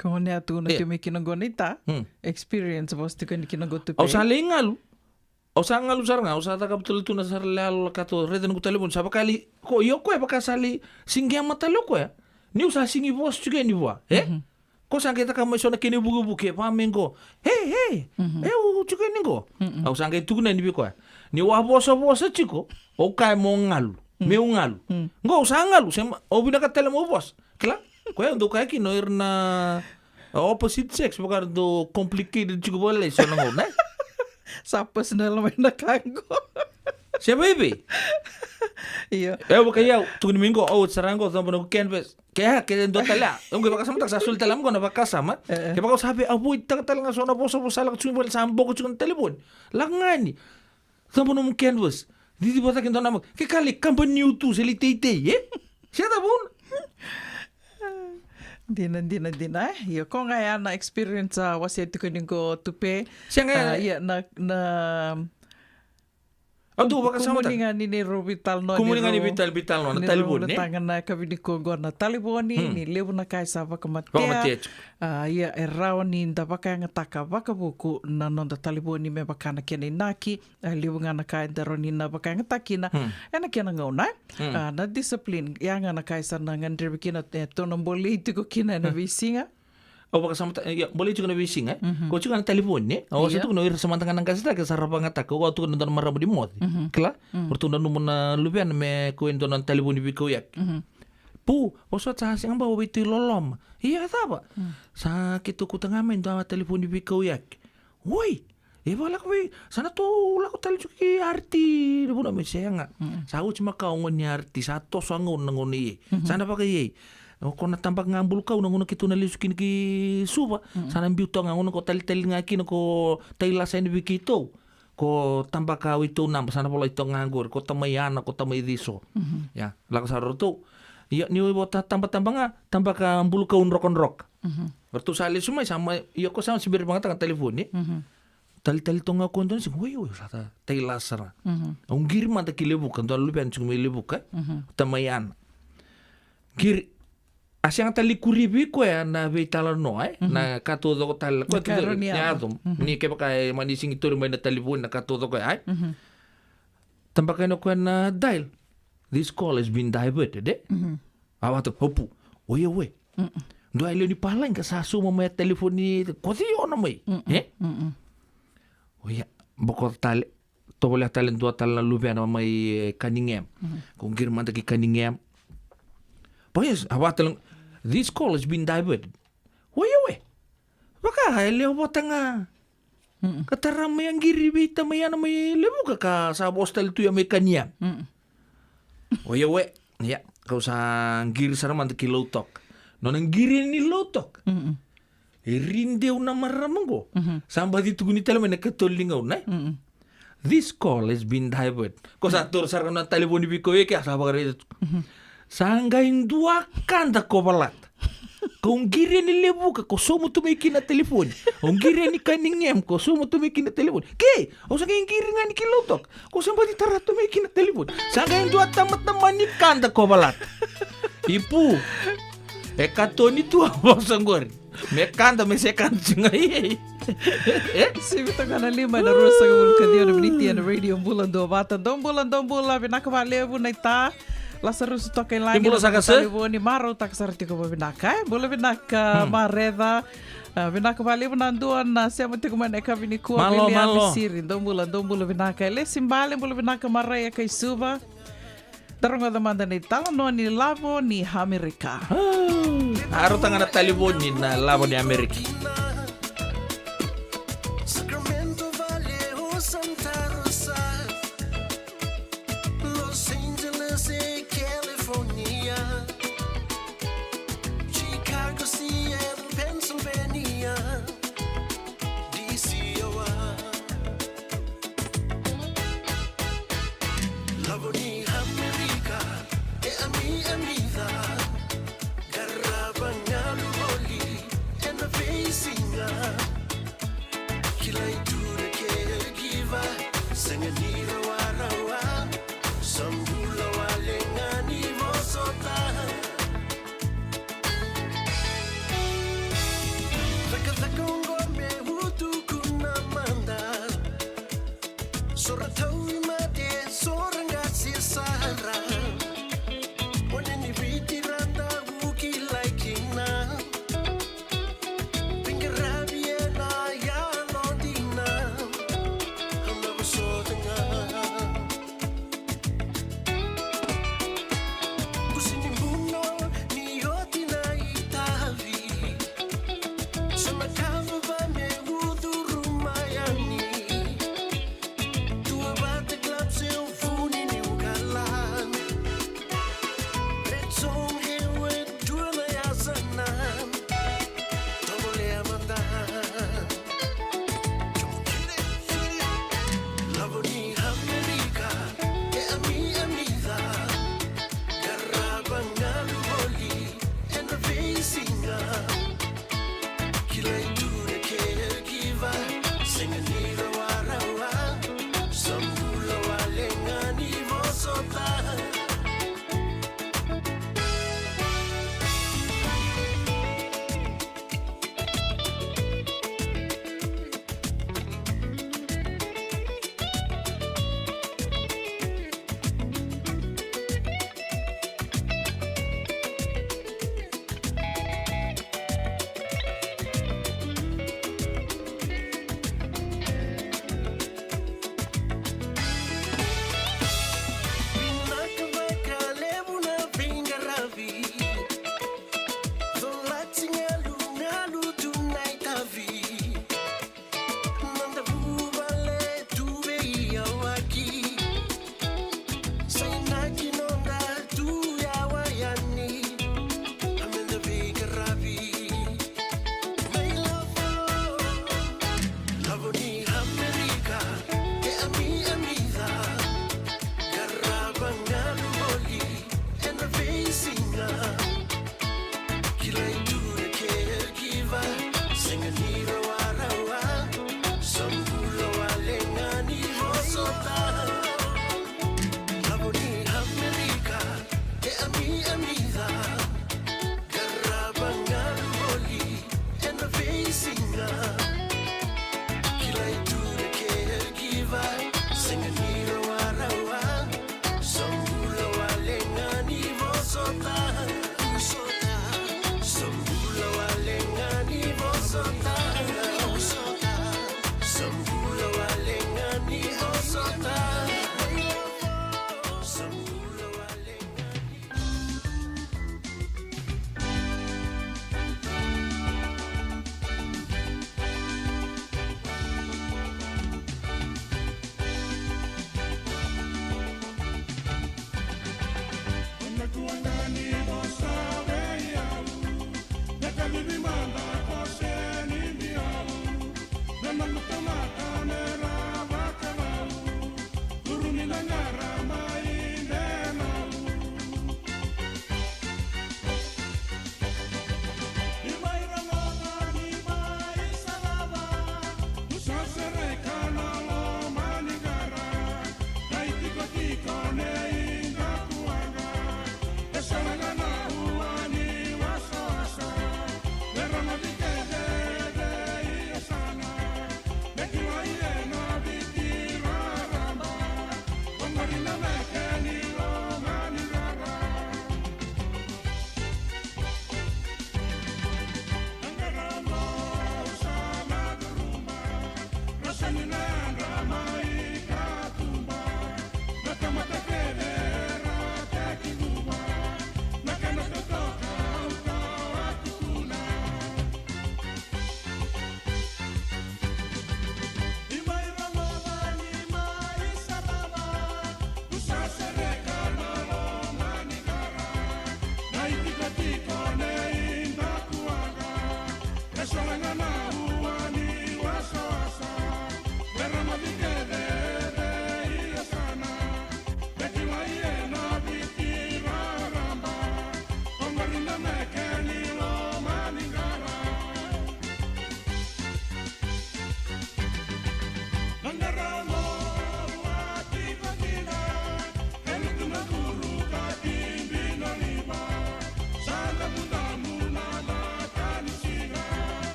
Kung ano ato na tumi kinanggonita, experience bos ti kan kinanggotupe. Au sa lengalu. Au sa ngalu saranga, au sa ta kaptul tu na sarlal kato reden ko telepon sa bakali ko yo ko baka sali singyang matalo ko ya. Ni usa singi bos juga ni wa. Ko sang kita kamo so na kini bugu-bugu pa mengo. Hey. Eu juga ni go. Au sang itu na ni ko. Ni wa boso chiko. O kai mo ngalu. Meu ngalu. Ngo sa ngalu sem o bina ka tele mo bos. Kla? Ko ya do kai ki no irna opposite sex bakar do complicated chiko boleh so na ne. Sapos na lang may nakanggo. Siya baby. Iya. Baka yaw tugun minggo saranggo tampo no canvas. Kaya do tala. Ang baka sama tak sa sul talam ko na baka sama. Kaya baka sabi abuy tal nga so na boso sala ko chumbo sambo ko chung telepon. Langani. Tampo no canvas. Di bota kinto na ke kali company tu selitete Siya ta bun. Dina. Iya ko nga na experience wasi ito ko tupe. Siya nga. Iya na Aduh baka sama ta. Kumuningan ni Robital no. Kumuningan ni Vital no na talibon ni. Tangan na kabini ko go na talibon ni lebu na kay sa baka iya eraw ni da baka nga taka baka buku na no da talibon ni me baka na kene naki lebu nga na kay da roni na baka nga takina. Ana kena ngona. Na discipline yang nga na kay sa na ngandre bikina to no boliti ko kina na bisinga. Baka sama boleh juga na bising ko juga na telepon ni. Sa tu no ir samantang nang kasita ka sarapa nga ta ko tu no marabu di mod. Kla? Portu no na lubian me ko endo na telepon di ko yak. Pu, oso sa sing ba witi lolom. Iya ta ba? Sa kitu ko tangamen do telepon di ko yak. Woi, wala ko sana to la ko tali ki arti. Buno me sayang. Sa u cuma ka ngon ni arti sa to sangon ngon ni. Sana pa kay ko na tampak ngambul ka unang kitu na lisukin ki suba sana biuto nga unang ko tali nga kino ko taila sa ni bikito ko tampak ka ito nam sana pala ito nganggur ko tamayana ko tamay diso ya lako sa roto iya ni bota tampak nga tampak ka ambul ka unrok bertu sali sumay sama iya ko sama sibir mga tang telepon ni tali to nga ko ndon sing woy sa taila sara ang girma ta kilebu kan to lupen sing may lebu ka tamayana gir Asyang tali kuribi ko na vitala no na katudo ko tal ko nyadom ni ke baka manising ito may na talibon na katudo ko tambakay no ko na dial this call has been diverted awato hopu oye do ay ni palang ka sa sumo may telefon ni koti ono may oya boko tal to wala talen do tal na lubian may kaningem kung girman ta ki kaningem pues awato this call has been diverted. Woi. Baka leo botanga. Kataram yang giri bita mayana may lebu ka sa hostel tu yang may kanya. Woi. Ya, kau sa giri saraman te kilotok. No nang giri ni lotok. Irinde una maramango. Samba di tuguni tala may nakatolingaw na. This call has been diverted. Ko sa tur sarang na telepon di bikoy kaya sa bagay. Sanggaing dua kanda ko balat. Kung giri ni lebu ka, ko sumo tumikin na telepon. Kung giri ni kaningem, ko sumo tumikin na telepon. Kay, o sanggaing giri nga ni kilotok. Ko samba di tara tumikin na telepon. Sanggaing dua tamat naman ni kanda ko balat. Ipu, kato ni tua bosanggor. Me kanda me sekanda singay. Sibito ka na lima na rosa ka ulka diyo na binitian na radio bulan do bata. Bulan, binakabalebu na ita. Lasarus toke lagi Timbulo sa kasi? Ni maro tak sarti ko binaka. Bola binaka mareda. Binaka bali nanduan na siya mo tikuman eka binikuha Malo. Sirin. Dombulo binaka. Le simbale bola binaka maraya kay suba. Tarong nga damanda ni talo no ni labo ni Amerika. Aro tanga na talibon ni na labo ni Amerika. Sacramento Vallejo, Santa Rosa, Los Angeles, California, Chicago, Seattle, Pennsylvania, DC, Labo ni Amerika, a mi amida, garabang aluboli, and the facing Kilay tura caregiver, sanganira warawa, sambula walengani mosota. Tua bate glap seu funi ni ugalan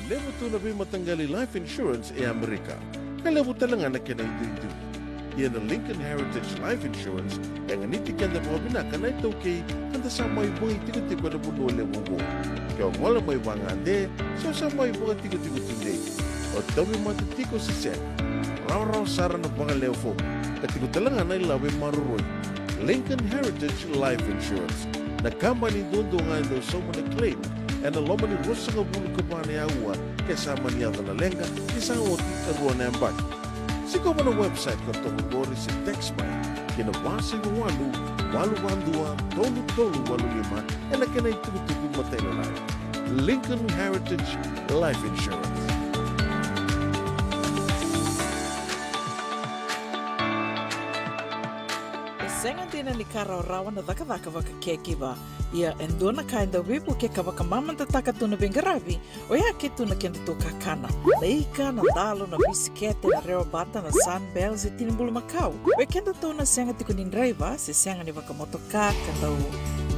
levo tu na matanggali life insurance e Amerika. Kalevo talangan na kena itu. Ia na Lincoln Heritage Life Insurance yang niti kanda mga binaka na ito kay kanda sa may buhay tigo-tigo na buno levo mo. Kaya wala may bangande, so sa may buhay tigo-tigo tunde. O tawi matutiko si Sen. Raw-raw sara na mga levo. Katigo talangan na ilawi maruroy. Lincoln Heritage Life Insurance. Na company doon nga ito sa mga claim and na loma ni rosa nga bulu ka pa niya uwa kasama niya na lenga isang oti karuan na ambag. Siko mo na website ko itong gori si Texby kinabasi ng walu-walu-wandua tolu-tolu-walu-lima and na kinay tugu-tugu matailalay. Lincoln Heritage Life Insurance. Sengan din ni karaw-rawan na daka-daka waka kekiba. Ia endona kainda wipu ke kawaka mamanta takatu na bengarabi o ya ketu na kenda to kakana. Leika na dalo na bisikete na reo bata na sunbells e tinimbulu Macau. We kenda to na senga tikunin driver se senga ni waka motoka kanda u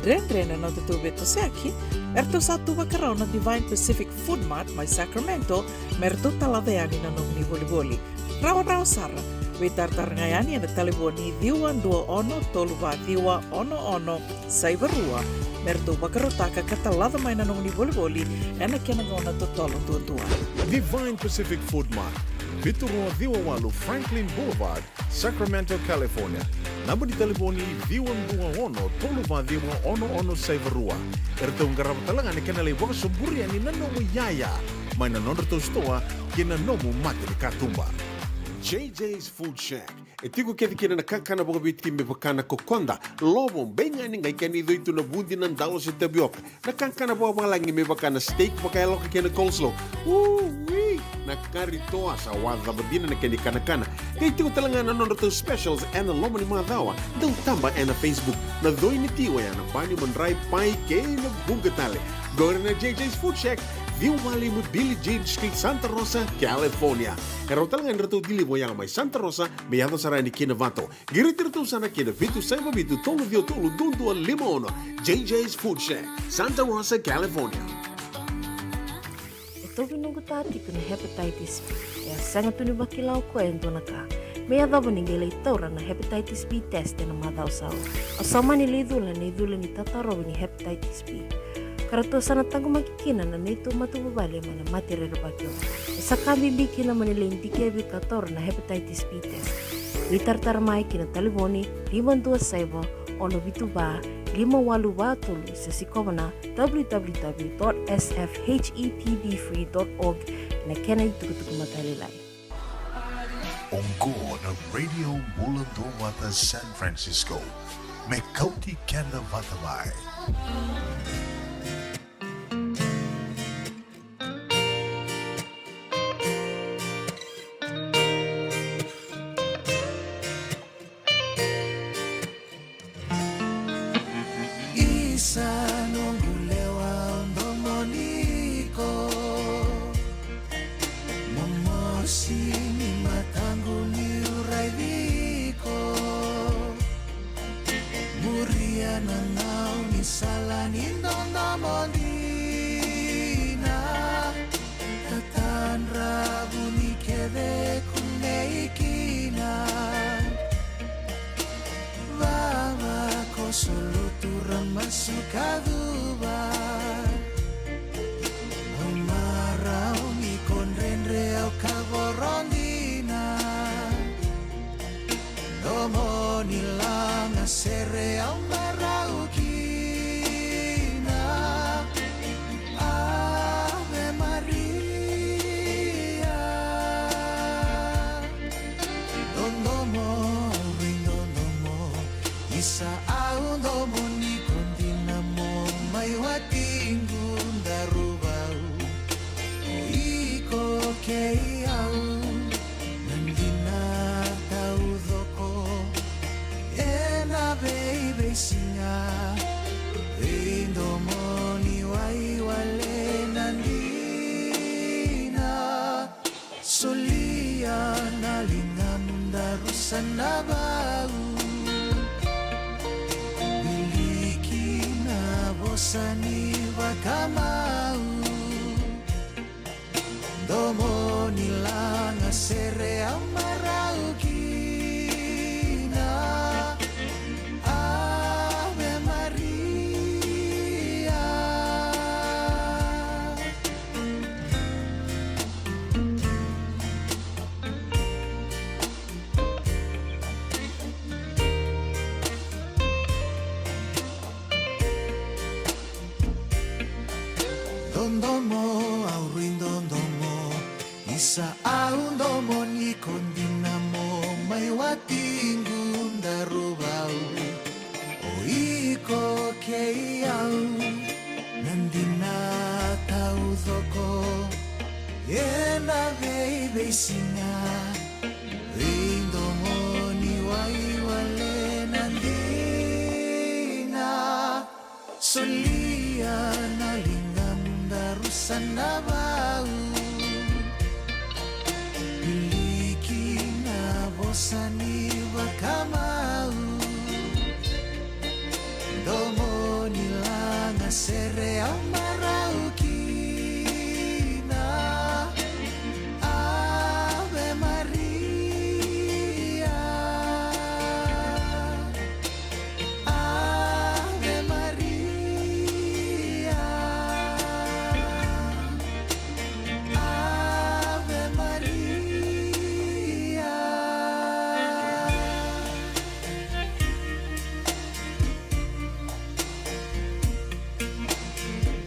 dren-dren na tutu beto seki. Erto satu wakarao na Divine Pacific Food Mart mai Sacramento merto taladayani na nung ni boli-boli. Rawa-rawa sara. We tartar ngayani na taliboni diwan dua ono toluva diwa ono saivarua merto bakarotaka katalada mai na nung ni boli-boli ena kena ngona to tolo tua. Divine Pacific Food Mart, Vitorua Viwawalu Franklin Boulevard, Sacramento, California. Namba di taliboni diwan dua ono toluva diwa ono saivarua. Erto ngarap talangan ni kena lewa suburi ani nanomu yaya. Mai na nonderto stoa kena nomu mati ni katumba. JJ's Food Shack. E tigo kedi kena na kakana boga biti me bakana kokonda. Lobo benga ni ngai kani do itu na bundi nan dalos e tabioka. Na kakana boga malangi me bakana steak baka loka kena coleslaw. Wee! Na karitoa sa wadha badina na keni kana. Kaya tigo talanga na nonderto specials and na lomo ni mga dawa. Daw tamba na Facebook. Na doy ni tiwa yan. Na bani manray pai kay na bungatale. Gora na JJ's Food Shack. Viwali mo Billie Jean Street, Santa Rosa, California. Kaya talangan rito dilibo yang may Santa Rosa, may ato sa rani Kinavato. Girit-rito sana Kinavito, Saibabito, Tolo Dio Tolo, Dundua, Limon. JJ's Food Shack, Santa Rosa, California. Ito binunggo tati ko na hepatitis B. Kaya sangat ito ni bakilaw ko ento na ka. May adabo ni gilay taura na hepatitis B test na madaw-saw. Asama ni lidulan ni tataro ni hepatitis B. Karato sana tango makikina na nito matubabali mana matire bakyo. Sa kabibiki na manila hindi indikator na hepatitis B test. Litartar mai kina taliboni 527 ono bituba 582 sa sikomana www.sfhepdfree.org na kenay tukutuk matalilay. Ongko na Radio Mulanto Wata San Francisco. May Kauti Kenda Vatabay. au rindomo isa aundomo ni kondinamo mai watingu darubau o iko kei au nandina tau thoko ena vei singa rindomo ni waiwale nandina solia na lingam darusan na bau miliki na bosani wakamau domo nila na sere amarau kina Ave Maria Ave Maria Ave Maria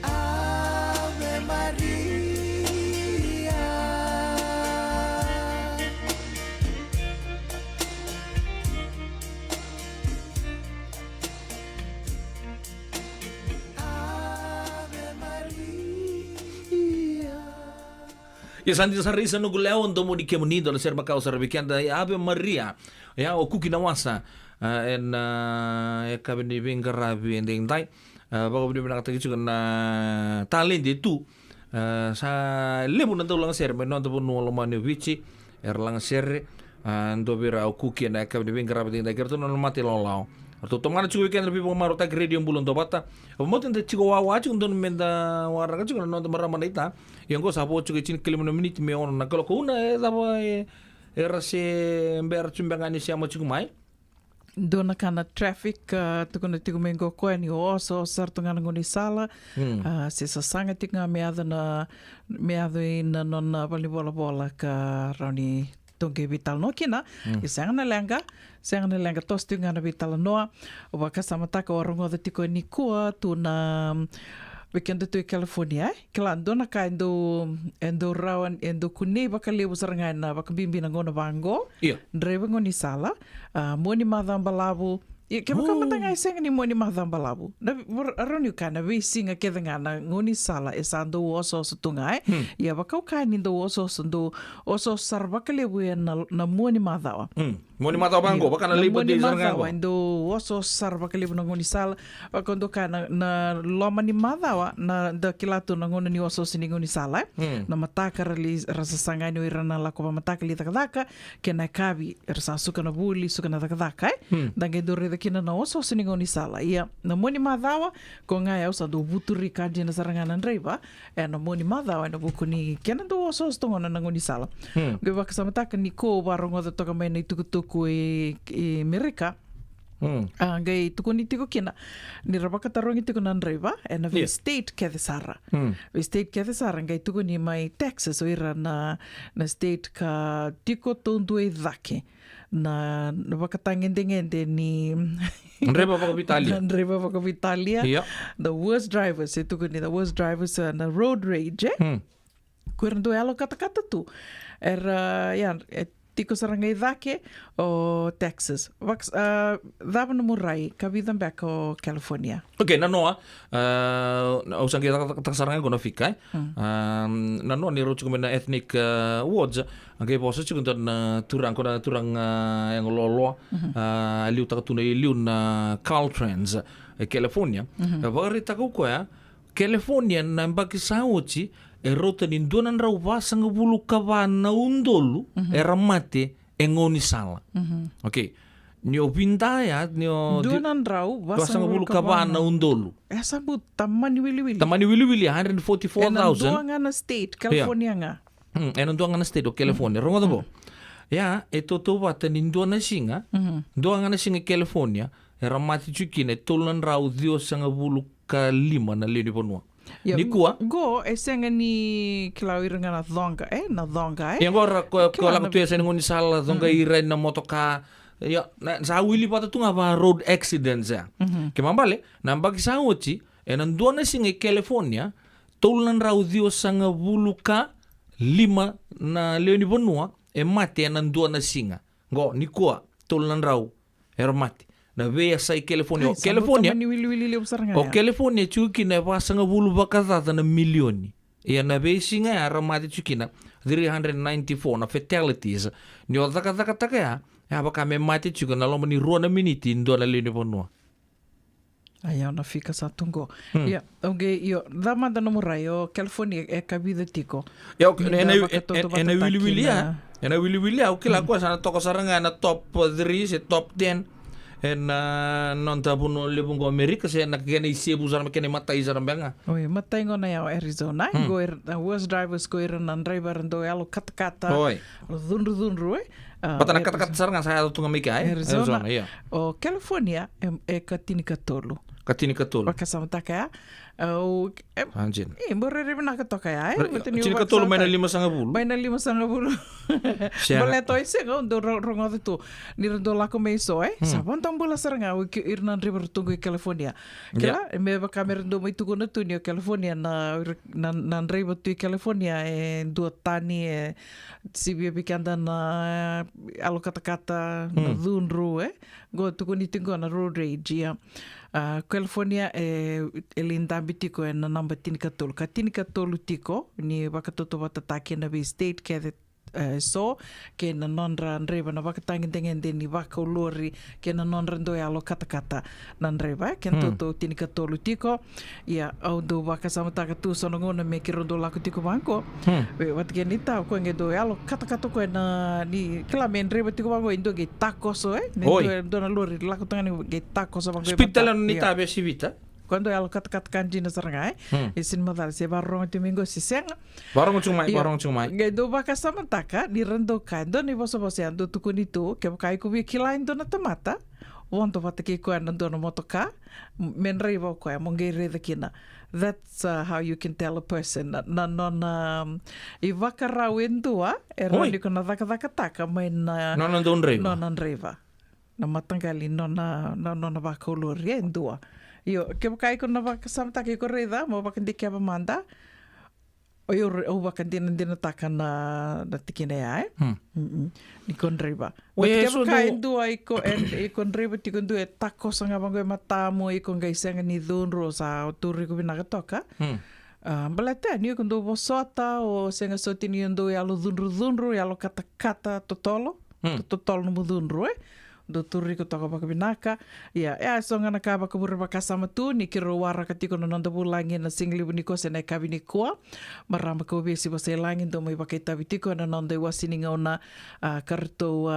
Ave Maria Ave Maria Ya santi sarisa no guleo ndo mo di kemunido na ser makau sarbikianda Ave Maria ya o kuki nawasa en kabe ni benga rabi ending tai bago bini nakatagi juga na talent itu sa lebu na lang ser me no ndo no lo mane vici lang ser ndo bira o kuki na kabe ni benga rabi ending kerto no mati lo lao Arto tomana chugo weekend lebih pemaro tak radio bulon to bata. Moten te chigo wawa chung don menda warga chung no marama naita. Yang go sapo chugo chin kilimo minute me on na kalo kuna daba era se ber chumbangani siamo chugo mai. Dona kana traffic tukuna tiku mengo koe ni oso sarto ngana ngoni sala se sa sanga tinga meado ina nona bola ka rauni tongke vital no kina i sanga lenga tos tu ngana vital noa o waka samataka warongo de tiko ni kua tu na weekend tu California kala dona ka endo rawan endo kune baka lebu saranga na baka bimbi na ngona bango dreva ngoni sala moni madam balabu ke baka matanga senga ni moni madam balabu na aroni kana we singa ke ngana ngoni sala esando oso sutunga ia baka ka ni do oso sando oso sarbaka lebu na moni madawa Moni mata bango baka na libo di saranga madawa endo oso sarbaka lebu na ngoni sala baka ndo kana na loma ni madawa na da kilatu na ngona ni oso sini ngoni sala na mataka rali rasa sanga ni irana la ko mataka li takadaka ke na kabi rasa suka na buli suka na takadaka dange do re kina na oso sini ngoni sala ia na moni madawa ko ngai au sa do buturi kanji na saranga na ndreiba na moni madawa na buku ni kena do oso stonga na ngoni sala ge baka samataka ni ko barongo da toka mai na tukutuku e Amerika Gai tukuni tiko kina ni rabaka tarongi tiko nan reba na vi state ke sara vi state ke sara gai tukuni mai Texas o ira na state ka tiko tondu e dhake na bakatangende ni Reba baka Italia the worst drivers e tukuni the worst drivers na road rage kuerndo elo kata tu era tiko sarangay dhake o Texas. Dava na murai, kabidan back o California. Okay, nanoa, usang kita sarangay ko na fika. Nanoa ni rocho kami na ethnic awards. Ang kaya po sa chukun na turang yang lolo, liu takatuna liu na Caltrans, California. Bagarita ko kuya, California na mbaki sauchi, rota ni donan raw wasang bulu kawan na undolu era mate engoni sala. Okay. Nyo bintaya nyo donan raw wasang bulu kawan na undolu. Sabut tamani wili 144,000. Enang na state California nga. Enang na state o California. Rongo tabo. Ya, ito to wata ni doan na singa. Doan na singa California era mate chukine tolan raw Dios sang bulu kalima na leni ponua. Ni kua go esenga ni kilau iranga na dhonga yang gora ko lang tu esen ngoni sala dhonga ira na motoka ya sa wili pata tu ngapa road accidents ya ke mambale nambaki sa uchi enan duana singa California 3 sanga buluka 5 na leo ni bonua e mate na ndua na singa ngo ni kwa 3 er mate na veia sai California o California chukina pa sanga bulu bakazata na milioni e na veia singa era mate chukina 394 na fatalities ni o daka ya baka me mate chukina lo ni rona miniti ndua na leo ni bonua. Ai na fika sa tungo. Ia, io damanda no morai o California e kabida tiko. Ia, ena wili au kila kwa sana toko saranga na top 3 se top 10 en non tabuno lebungo Amerika se na kene isebu sana kene matai sana benga. Oi, matai ngona ya Arizona, go worst drivers go nan driver ndo alo kata. Dundru Patana kata saranga saya tunga mika Arizona, iya. O California e katini katolu. Wakasamtaka ya. Anjin. Borere na katoka ya. Chini katolu maina 5 Maina 5 Boleh toy se go do rongo tu. Ni do la come so Sabon tambula saranga o irnan river tungu California. Kela me ba kamera do mai tugo na tunio California na river tu California e do tani e sibia bikanda na alo kata na dunru go tugo ni tingo na road rage ya. California linda bitiko na namba tinikatolu. Ka tinikatolu tiko ni wakatoto watatake na be state ke so ke na nonra nreba na wakatangi tengen ni wakolori ke na nonra ndo alo kata na nreba ke toto tinikatolu tiko ya au do wakasamata tu sonongona me ke rondo lako tiko banko watke ni ta ko nge do alo kata ko na ni klame nreba tiko banko indo ge takoso ndo na lori lako tangani ge takoso banko hospital ni tabe sivita quando ela kat kanji na sarangai isin madal se barong domingo si senga barong chumai gedo baka samantaka ni rendo kando ni boso ando tukunito ke kai ku bi kilain do na tomata wonto patake ko ando no motoka men reivo ko mongere dakina. That's how you can tell a person non i vakara wendua eroni ko na taka men non reiva na matangali non vakolori endua. Io, ke kai ko na waka samta ke ko reda mo waka ndi ke manda. O yo waka din taka na tikina ya ni kon reba. O ke kai ndua iko kon reba tikon du tako sanga bango matamo iko ngai sanga ni dunro sa o turi ko bina toka. Balata ni ko ndo bosota o senga sotini ndo ya lo dunro ya lo kata totolo no dunro do turi ko toka baka binaka ya songa na ka baka bura baka sama tu ni kiro wara katiko no nanda bulangi na singli buniko se na kabini ko marama ko besi bose langin do mai baka tabitiko na nanda wasini ngona karto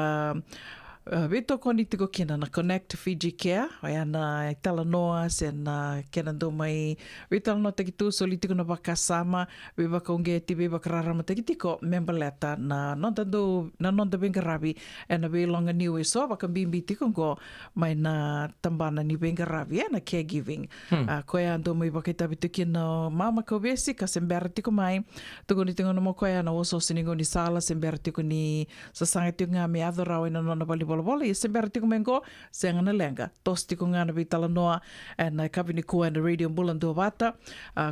Vito koni tiko kena na Connect Fiji Care ai na Talanoa sen kena do mai vital no tekitu soli tiko na bakasama be bakonge ti be bakrara matekitiko member leta na nonda bengarabi na be longa niu so bakambimbi tiko go mai na tambana ni bengarabi na caregiving ko ya do mai bakita bitiki na mama ko besi ka sembera tiko mai tiko ni tingo no ko ya na oso siningo ni sala sembera tiko ni sasanga tiko ngami adorau na nona bali bola e sembera tiko mengo senga na lenga tos tiko ngana bitala noa na kabini ko na radio bulando bata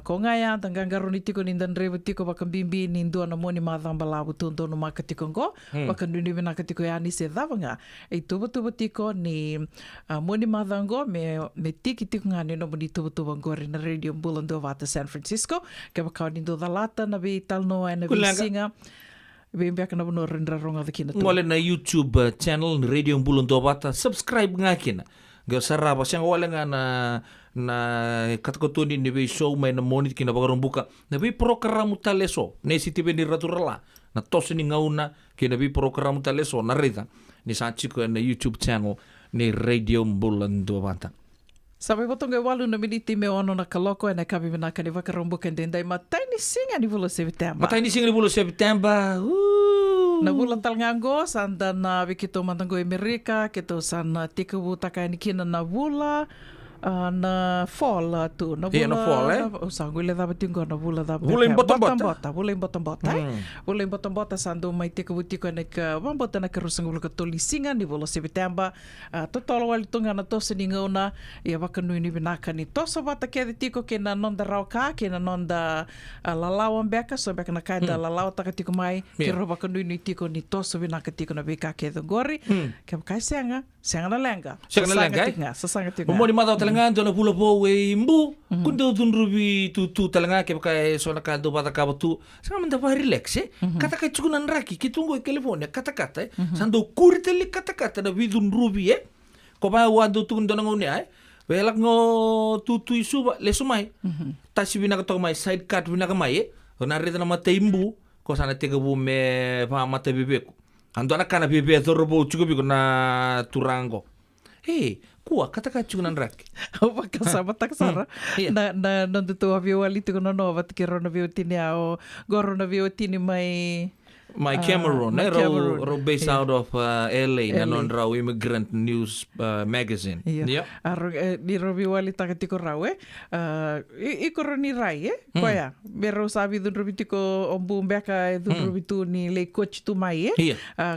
ko ngaya tanganga roni tiko ni dan revo tiko bakambimbi ni ndo na moni madamba labu tondo no makatiko ngo bakanduni bina katiko ya ni se davanga e tubo tiko ni moni madango me tiki tiko ngani no moni tubo ngori na radio bulando bata San Francisco ke bakawni ndo dalata na bital noa na bisinga Bimbi akan na rendra ronga dakina. Ngole na YouTube channel ni Radio Bulando Bata subscribe nga kina. Ga saraba siyang wala nga na katakotuni ni be show may na monit kina bagarong buka. Na be programa taleso. Na isitibe ni raturala. Na tosi ni ngauna kina be programa taleso na reda. Ni sa chiko na YouTube channel ni Radio Bulando Bata. Sabi botong walu na miniti me ono na kaloko na kabi na kani wakarombo kendendai matai ni singa ni bulo September. Matai ni singa ni bulo September. Na bulan talngango sanda na bikito mantango Amerika kito san tikabu takai ni kina na bula na fall tu na Iya, na fall, usang gule da batingo na bula da Bula yung bottom-bota. bula yung bottom-bota bula yung bottom-bota sando mai te kabuti ko na ka bambota na karusang bula ka tolisinga ni bula September totolo wali tunga na tosa ni ngauna ia wakanui ni binaka ni tosa bata ke de tiko ke na nonda rauka ke na nonda lalawan beka so beka na kaida lalawa taka tiko mai ke ro wakanui ni tiko ni tosa binaka tiko na beka ke do gori ke kai senga na lenga sasanga tinga Mo di mata talangan do na pula po we imbu kundo tunrubi tu talanga ke pakai so na kaldo bata kabatu sanga manda pa relax kata ka chukunan raki kitungo California kata sando kurteli kata na vidun rubi ko ba wando tundo na ngone welak ngo tutu isu le sumai tasi bina ka to mai side cut bina ka mai na reta na mata imbu ko sana tega bu me pa mata bebeku ando na kana bebe torbo chukubi ko na turango kuwa kata chukunan raki Opa kasama taksara na nandutu avio ali tu na nova te kero na vio tini ao goro na vio tini mai Cameron ro based out of LA na non raw immigrant news magazine ni ro vio ali taka tiko rau i koro ni rai koya bero sabi dun robi tiko ombu mbeka dun robi tu ni le coach tu mai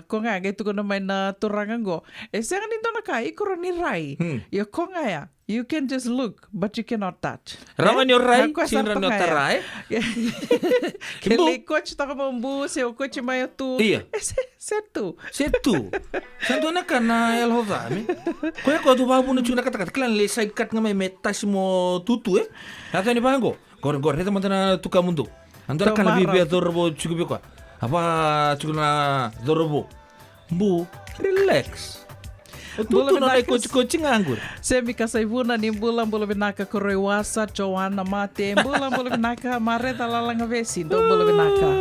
konga ge tu na mai na turangango senga ni dona kai koro ni rai ya konga ya you can just look, but you cannot touch. Raman yung rai, sinran yung taray. Kili coach taka mambu, siyo coach mayo tu. Iya. Setu. Santo na ka na el hovami. Kuya ko tu babu na chuna kata klan le side cut nga may metas mo tutu Ato ni bango. Gor reta mo na tuka mundo. Ando na ka na bibia dorbo chukubi ko. Apa chukuna dorbo. Bu, relax. Tutu na coaching anggur. Semi kasaivuna ni bulan bula binaka korewasa Joanna mate bulan bula binaka mareta lalanga vesi do bula binaka.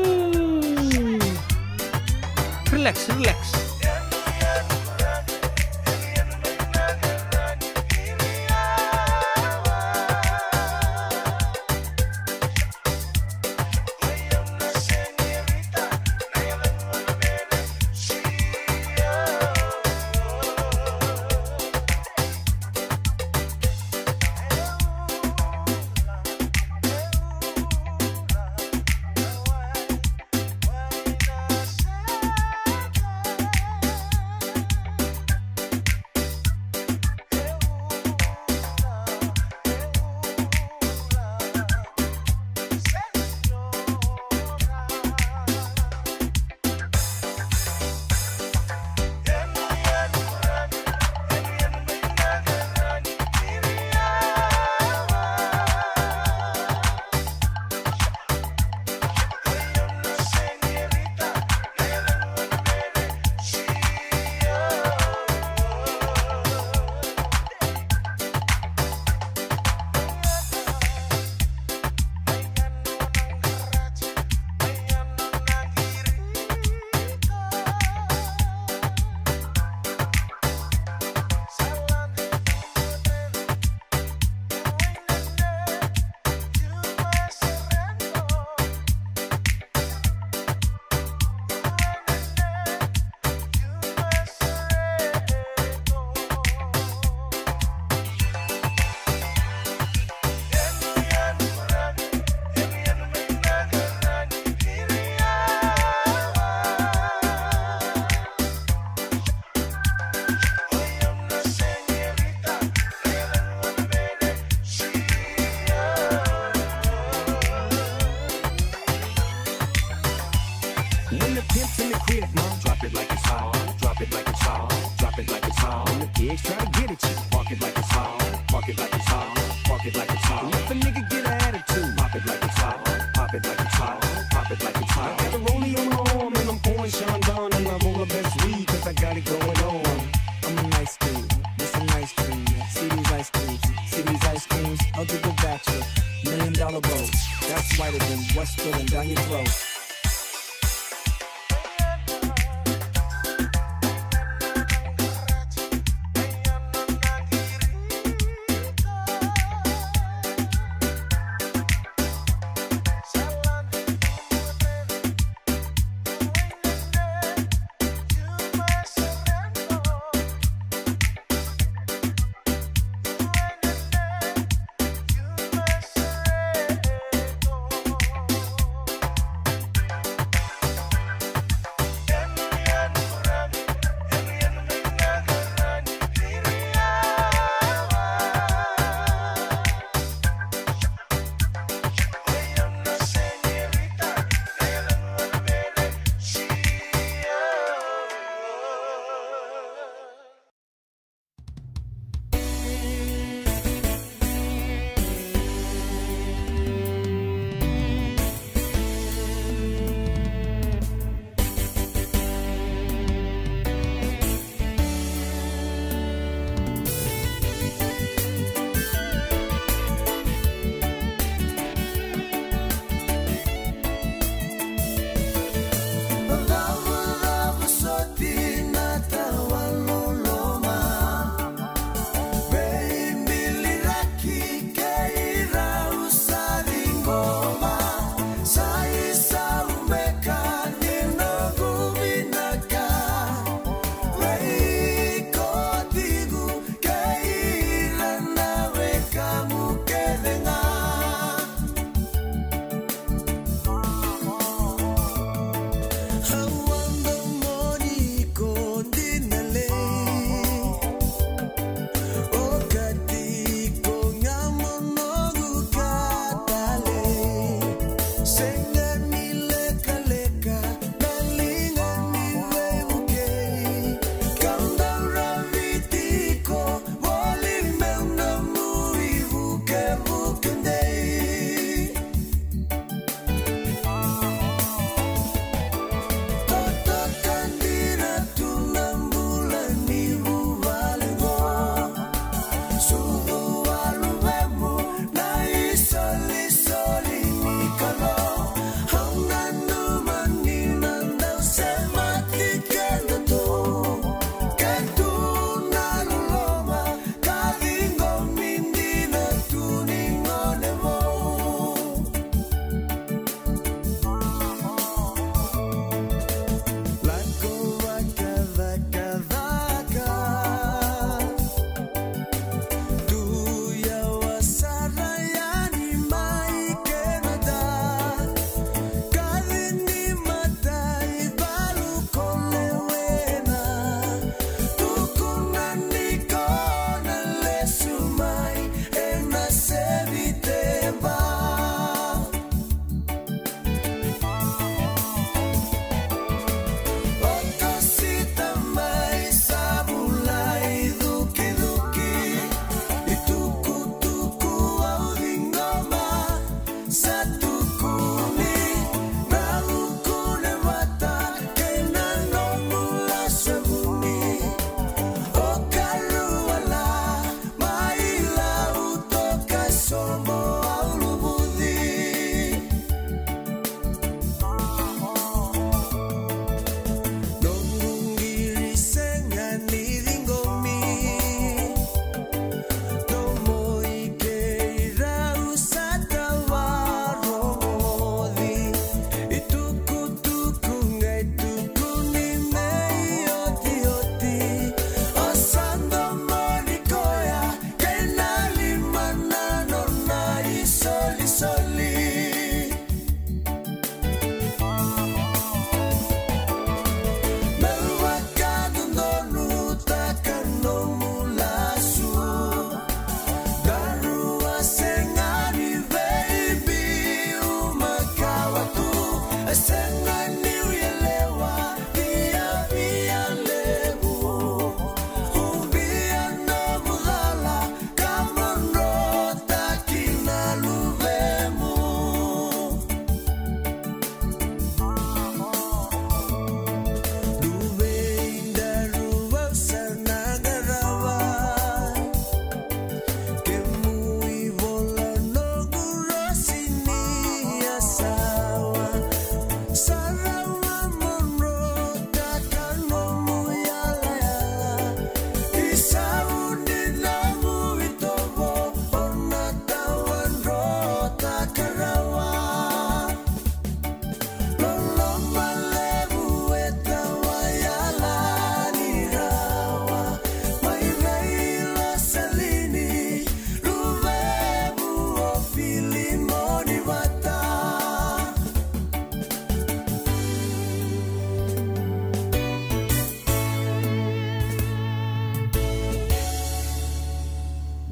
Relax.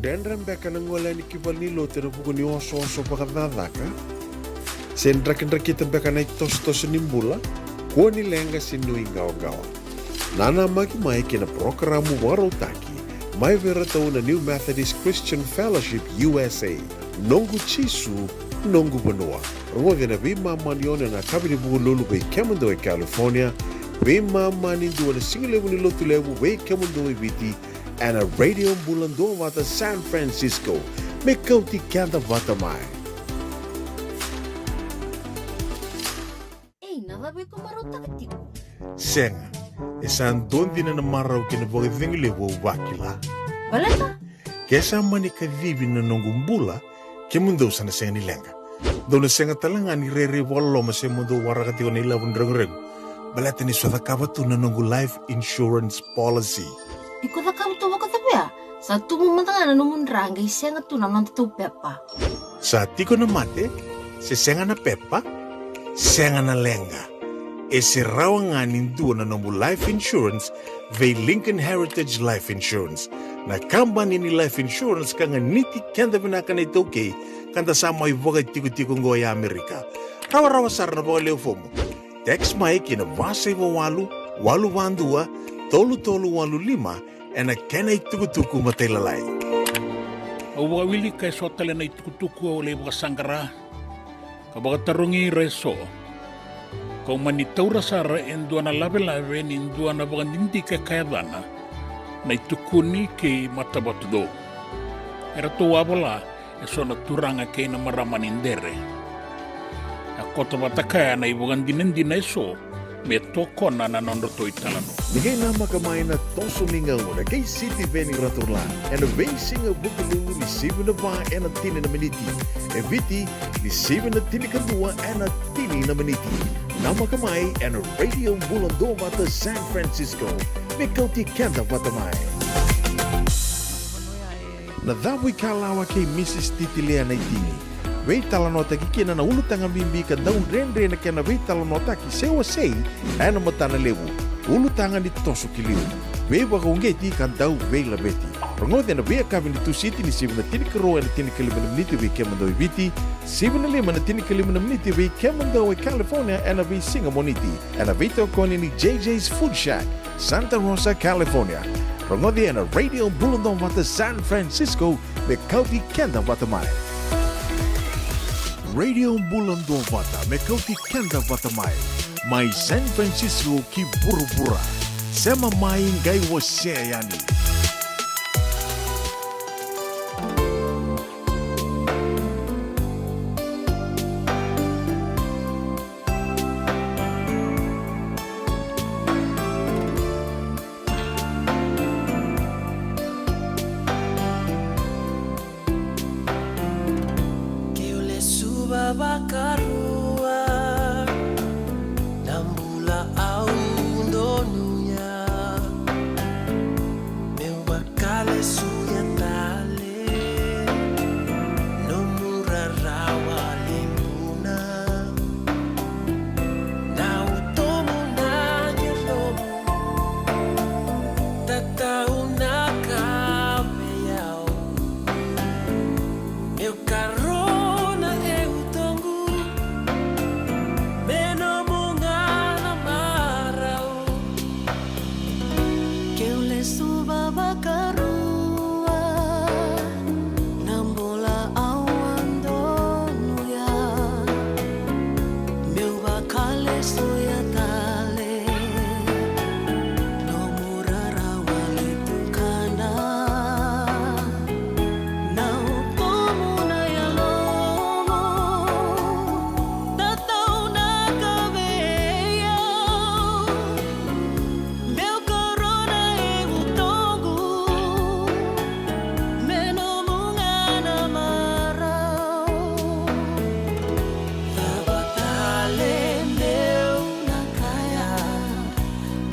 Den rembeka nangolani kivalilo tena buku ni oso-oso pakadadaka. Sen drakin-drakitan beka na itos-tos nimbula, kuo nilenga sinui gawa-gawa. Nana magi mai kina programu warotaki, mai vera tau na New Methodist Christian Fellowship USA, nongu chisu, nongu banua. Rua na bima manione na kabini buku lulu bei Kemando California, bima manindu na singilewu ni lotu lewu bei Kemando viti, and a radio bulando wata San Francisco, me kauti kanda wata mai. Ei, nada be ko marotaki. Senga, esan dondi na marau kina boga vingile wo wakila. Baleta? Kesa mani ka vivi na nongumbula, ke mundo sana senga ni lenga. Dona senga talanga ni rere walo ma se mundo warakati ni lawan reng-reng. Baleta ni swada kabatu na nongu life insurance policy. Iko da kam to waka tapia. Sa tumu matanga na numun ranga isenga tu na non tu pepa. Sa tiko na mate, se senga na pepa, senga na lenga. E se rawa nga nindu na nombu life insurance, ve Lincoln Heritage Life Insurance. Na kambani ni life insurance ka nga niti kenda vinaka na itoke, kanda sa may wagay tiko-tiko ngo ya Amerika. Rawa-rawa sar na bawa leo fomo. Text mai kina vasay wawalu, walu wandua, tolu-tolu walu lima, e na kena itukutuku matay lalay. Awa wili kay sotale na itukutuku o lebo kasangkara. Kabaga tarungi reso. Kau manitaura sara endua na labe-labe ni endua na baga nindi kakayadana na itukuni ke matabatudo. Era to wabola eso na turanga kay na maramanindere. Ako tabatakaya na ibugan dinindi na eso me toko na nanondo italano. Nigay na makamay na toso mingaw na kay City Veni Raturlan and a racing of Bukalu ni 7 na ba and a tini na miniti. E viti ni 7 na tini kadua and a tini na miniti. Na makamay and a radio bulando bata San Francisco. Me kauti kanda batamay. Na dawi kalawa kay Mrs. Titilea na itini. Wei talanota ki kina na ulu tanga bimbi ka daun rendre na kena wei talanota ki sewa sei ana matana lewu ulu tanga ni tosu kiliu wei wakongeti ka dau wei labeti rongote na wei kabini tu siti ni sibna tini karo na tini kalimana miniti wei kemando ibiti sibna lima na tini kalimana miniti wei kemando wei California ana wei Singamoniti ana wei tokoni ni JJ's Food Shack Santa Rosa, California rongote na radio bulundong wata San Francisco me kauti kenda wata mai Radio Bulando Vata, me kauti kenda vata mai. Mai San Francisco ki buru-bura. Sema mai ngai wase yani.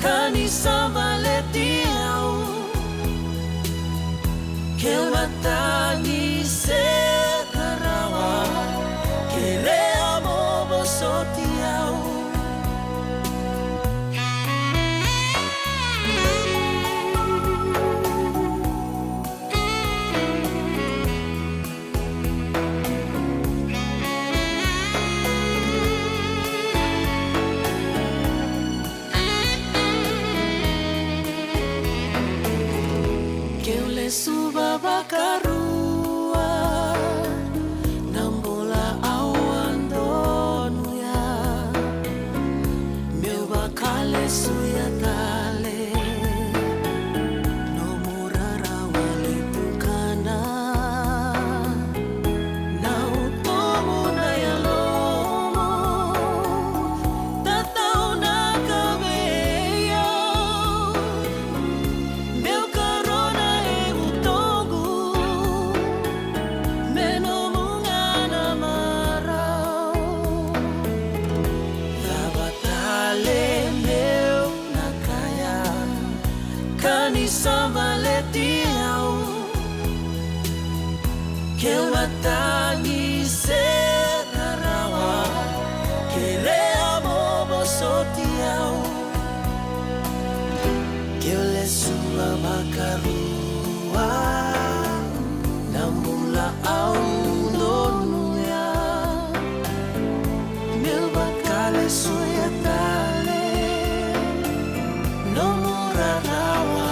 Kanisa valetiau que matani se karawa kereamo bosotiau suba bakarua nambola awan donuya meu bakale suya tale nomura rawale tukana na utomo na yalomo tatau na kabeyo meu Savaletiau que matani se karawa que reamo bosotiau que le suba bakarua namula au donuya meu bakale suyatale no murarawa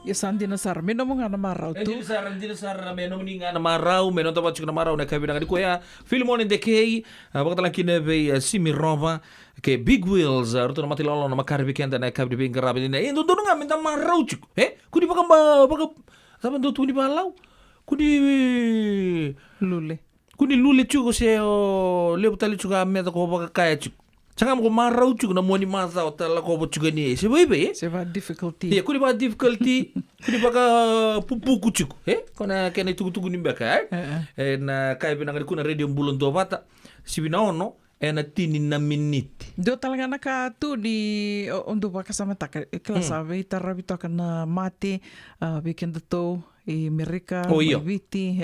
Ya sandina sar meno mo nga na marau tu. Dina sar meno ninga na marau meno to na marau na kabina ngadi ko ya Filimon Ndekei bakatala kinebe Simirova ke Big Wheels ruto na matilolo na makari weekend na kabdi bin garabi na indo dono nga minta marau chuk kudi baka saban do tuni balau kudi lule chuk se o lebutali chuka meta ko baka kaya chuk Sangam ko marau chuk na moni masa o tala ko bo chuk ni se bebe se va difficulty kudi ba difficulty kudi baka pupu chuk kona kena tugu ni baka na kai bina ngadi kuna radio mbulon do bata sibina ono ena tini na miniti do talaga naka tu di ondo baka sama tak kelas ave tarabi to kana mate weekend to i Amerika viti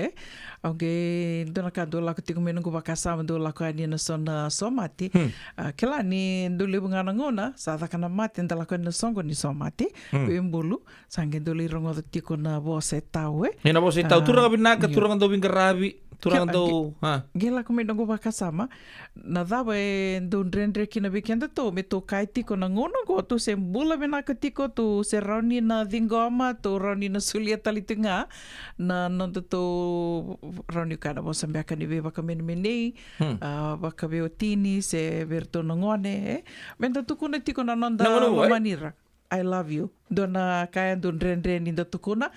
okay do naka do la kutiku menunggu baka sama do la ko ani na sona somati kela ni do lebu ngana ngona sa kana mate ndala ko na songo ni somati bembulu sange do li rongo tiko na bose tawe na bose tawe turanga binaka turanga do bingarabi turanga do gela ko menunggu baka sama na dava do rendre kina weekend to me to kai tiko na ngono go tu se bula binaka tiko tu se rauni na dingoma tu rauni na sulia talitunga na nonto to rauni kana bo sambia kani ve baka menei baka ve otini se verto ngone menta tukuna tiko na nonda manira I love you dona kaya don rendre ni tukuna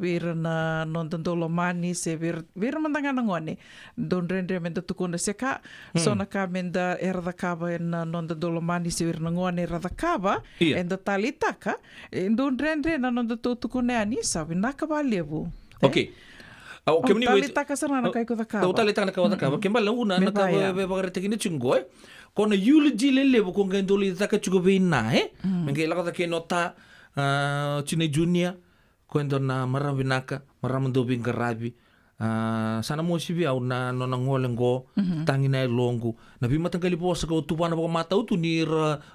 vir na nonton dolo mani se vir mandanga ngone don rendre menta tukuna se ka sona ka menda erda kaba na nonda dolo mani se vir ngone erda kaba enda talitaka don rendre na nonda tukuna ani sabi nakaba levu okay kemni talitaka sana kai ko takaba talitaka na kaba kembala una na kaba bagare tekini chingoi kona eulogy lele bo kong gendoli taka chugo vina mengke laka take nota Chine Junior kwendo na maram binaka maram do bingarabi sana mo si biaw na no nangolengo tangi na longo na bi matangkali po sa ko tupana ko matau tu ni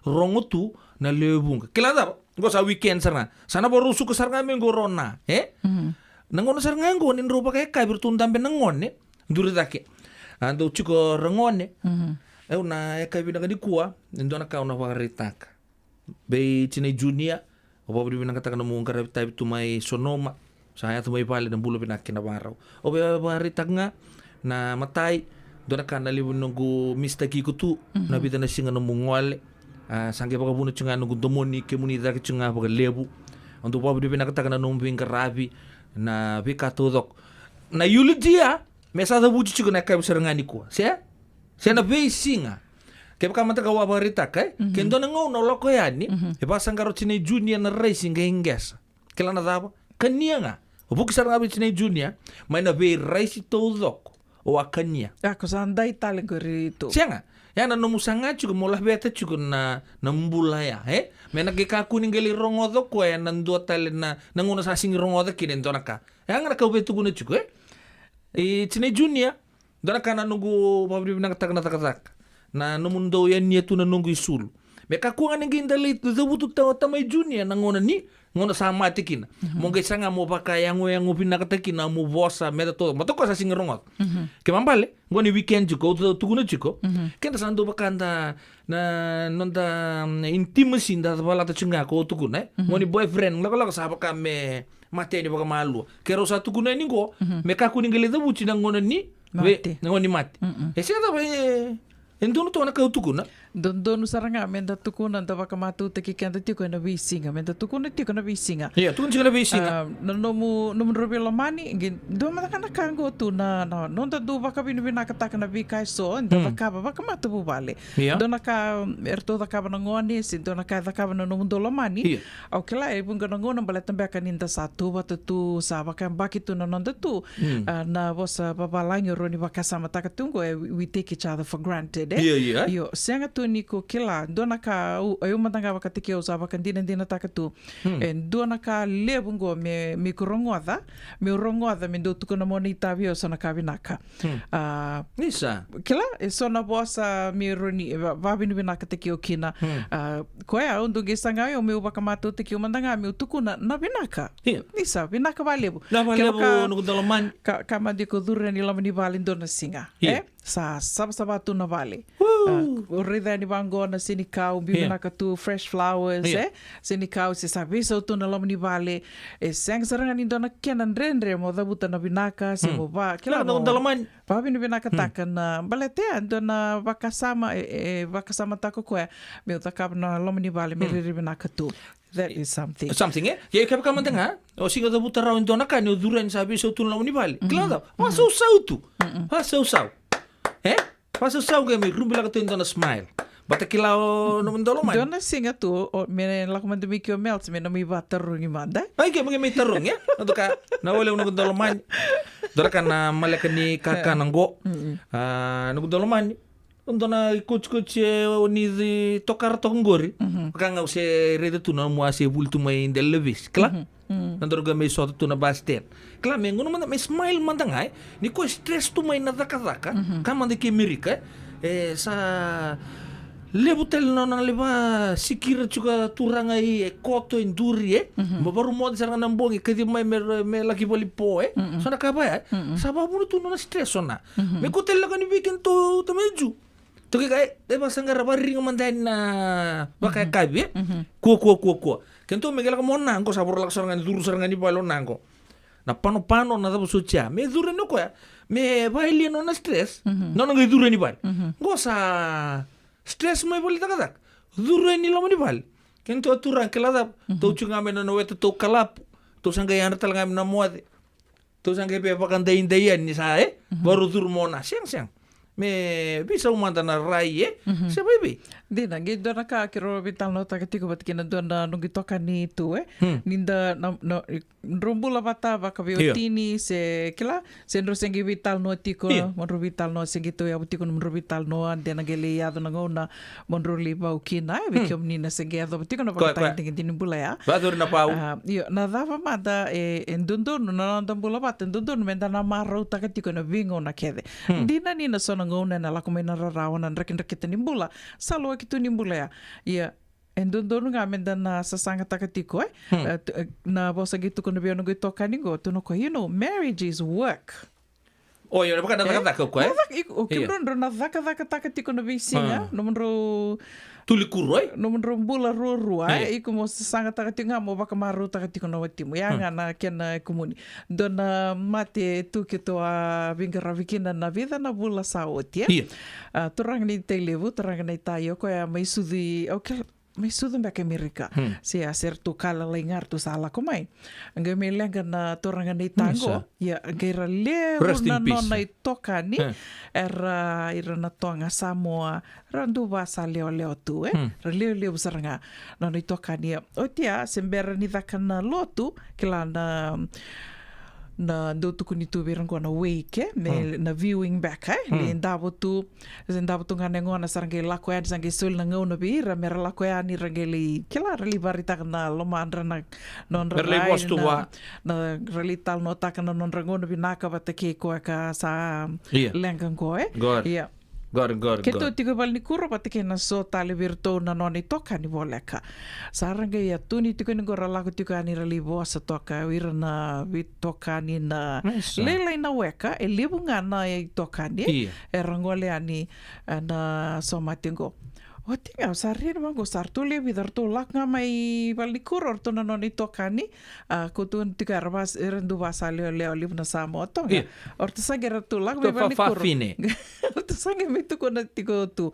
rongo tu na lebung kilada go sa weekend sana bo rusu ko sarnga men go rona nangono sarnga go nin roba kay kay bertundam ben ngone duritake ando chiko rangone na kay binang di kuwa ndo na kauna waritak be chine junior o bo binang kata kana mo ngara type tu mai sonoma saya tu mai pale dan bulu pinakin na baraw o be waritak nga na matay do na kana libu nunggu mistake ko tu na bita na singa no mungwale sangge baka buno chunga nunggu domoni kemunida ke chunga baka lebu untuk bo binang kata kana numbing karabi na bika tudok na yulidia mesa da buji chugo na kay sarangani ko siya na be singa kaya baka mata kawa barita kay kendo na ngau no loko yani e ba sangaro chine junior na racing genges kila na daba kania nga obuki saranga chine junior may na be race tudok o akania ako sandai talen ko rito siya nga yana no musanga chugo molah beta chugo na mbulaya may nagikaku ningali rongodo ko ya nando talen na nanguna sa sing rongodo kinendo na ka yang na kaubetu guna chugo chine junior dona kana nunggu pabri binang tak na numundo yan niya tu na nunggu isul me kakuangan ng gindalit do butu tamay junior na ngona sama tikin mongga sanga mo pakai yang pinakatakin na mo bosa meta todo matoko sa singerongot ke mambale ngoni weekend juko tuguna juko kenta sando bakanda na nonda intimacy da bala ta chunga ko tuguna ngoni boyfriend lako sa kame mate ni baka malu kero sa tuguna ni go me kaku ni gele da buci na ngona ni we ngoni mate siya ta ba endono to na ka tuguna Dono saranga menda tukuna da baka matu te kikenda tiko na visinga menda tukuna tiko na visinga tukun tiko na visinga nomu robelo mani ngin do mata kana kango tu na nonda do baka bina kata na vikai so nda baka matu bu vale do na ka erto da ka na ngoni si do na ka da ka na nomu do mani au kala e bunga na ngona bala tambe ka ninda satu bata tu sa baka baki tu na nonda tu na bosa babalanyo roni baka sama taka tungo we take each other for granted yo senga tu niko kila dona ka ayo matanga baka tike usaba kan dina taka tu en dona ka lebungo me korongoda me do tu kana moni tabio sona ka binaka nisa kila e sona bosa me roni va binu binaka tike okina ko ya undu gesanga yo me baka matu tike mandanga me tukuna na binaka nisa binaka valebo no dalaman ka madiko durre ni lamani valindona singa sa sabatu na vale rida ni bango na sinikau bibina ka tu fresh flowers sinikau se sabi so tu na lamni vale sang saranga ni dona kenan rendre mo da buta na binaka se mo ba kila no dalaman pa binaka takan na balete dona bakasama bakasama tako ko me utakap na lamni vale me binaka tu. That is something. Something ya kaya kama tanga o singa da buta raw dona ka no duran sabi so tu na lamni vale claro paso sautu paso sau paso sau que me rumbi la tendo na smile bata kilao no mendolo man dona singa tu me la como de mikio melt me no mi va tarung imanda ay que me tarung ya no ka na wala no mendolo man dora kana malaka ni kaka nango no mendolo man dona coach oni di tokar tongori kanga se rede tu na mo ase bultu mai del levis kla nandor ga me soto tu na bastet kla me ngono man me smile mandangai ni ko stress tu mai na daka kama de ke amerika sa lebutel no na leba sikira juga turanga i koto induri mo baru mo di saranga nambongi kedi mai me lagi boli po sona ka ba sababu tu no na stress ona me kotel la kan weekend to meju to kai de basanga rabaring mandan na baka kabe ko kento me gela mo nango sabor la saranga duru saranga ni balo nango na pano na dabu sucia me dure no ko me baili no na stress no ngi dure ni bal go sa stress mai boli tak dure ni lo ni bal kento turang kelada to chunga me no weta to kalap to sanga yan talanga na moade to sanga pe pakan dain ni sa baru dur mona siang me bisa umanda na rai siapa ibi Dina, ngi dona ka kiro vital no takatiko bat kina dona nungi toka ni tu ninda no rumbula bata baka biotini se kila se ndro sengi vital no tiko monro vital no sengi to ya butiko monro vital no dena gele ya dona ngona monro liba ukina e bikom ni na sengi ya butiko no baka tingi tini bula ya badur na pau yo na dava mada e ndundo no na ndambula bat ndundo menda na maro takatiko na vingo na kede dina ni na sona ngona na lakumena rawana rekin rekitani bula salo kitu nimbula ya endondonu nga menda na sasanga takatiko na bosa gitu kono biano go toka ningo tuno ko marriage is work. Oh, yo bukan daka ko o kimron na daka takatiko na bisinga no monro tuli kuroi no monro bula rorua iko mo sasanga takatiko nga mo baka maru takatiko na watimu ya nga na kena komuni dona mate tu kito a vingara vikina na vida na bula saotia torang ni televu torang ni tayo ko ya mai sudi may sudon ba Amerika siya sertu kala lengar tu sala ko mai nga may lenga na toranga ni tango ya gaira le na nona itoka ni era na tonga Samoa randu ba sa leo tu leo saranga nona itoka ni o tia sembera ni dakana lotu kila na do tu kuni tu birang ko na wake na viewing back le ndabo tu ngane ngona sarangge lako ya sange sul na ngona bira mera lako ya ni rangeli kila rali barita na lomandra na non rai na rali tal nota kana non rangona binaka batake ko ka sa lengan ko ya Gor. Keto tigo bal ni kuro patike na so tali virto na noni toka ni voleka. Saranga ya tuni tigo ni gora laku tigo ani rali bosa toka wira na toka ni na lele na weka e libu ngana e toka ni e rangole ani na so matingo. O tinga sarir mango sartu le vidar to lak nga mai bal ni kuro orto na noni toka ni ko tu tiga rabas rendu basa leo libu na samo tonga. Orto sagera tu lak mai bal ni kuro. Orto sange me tu kona tigo tu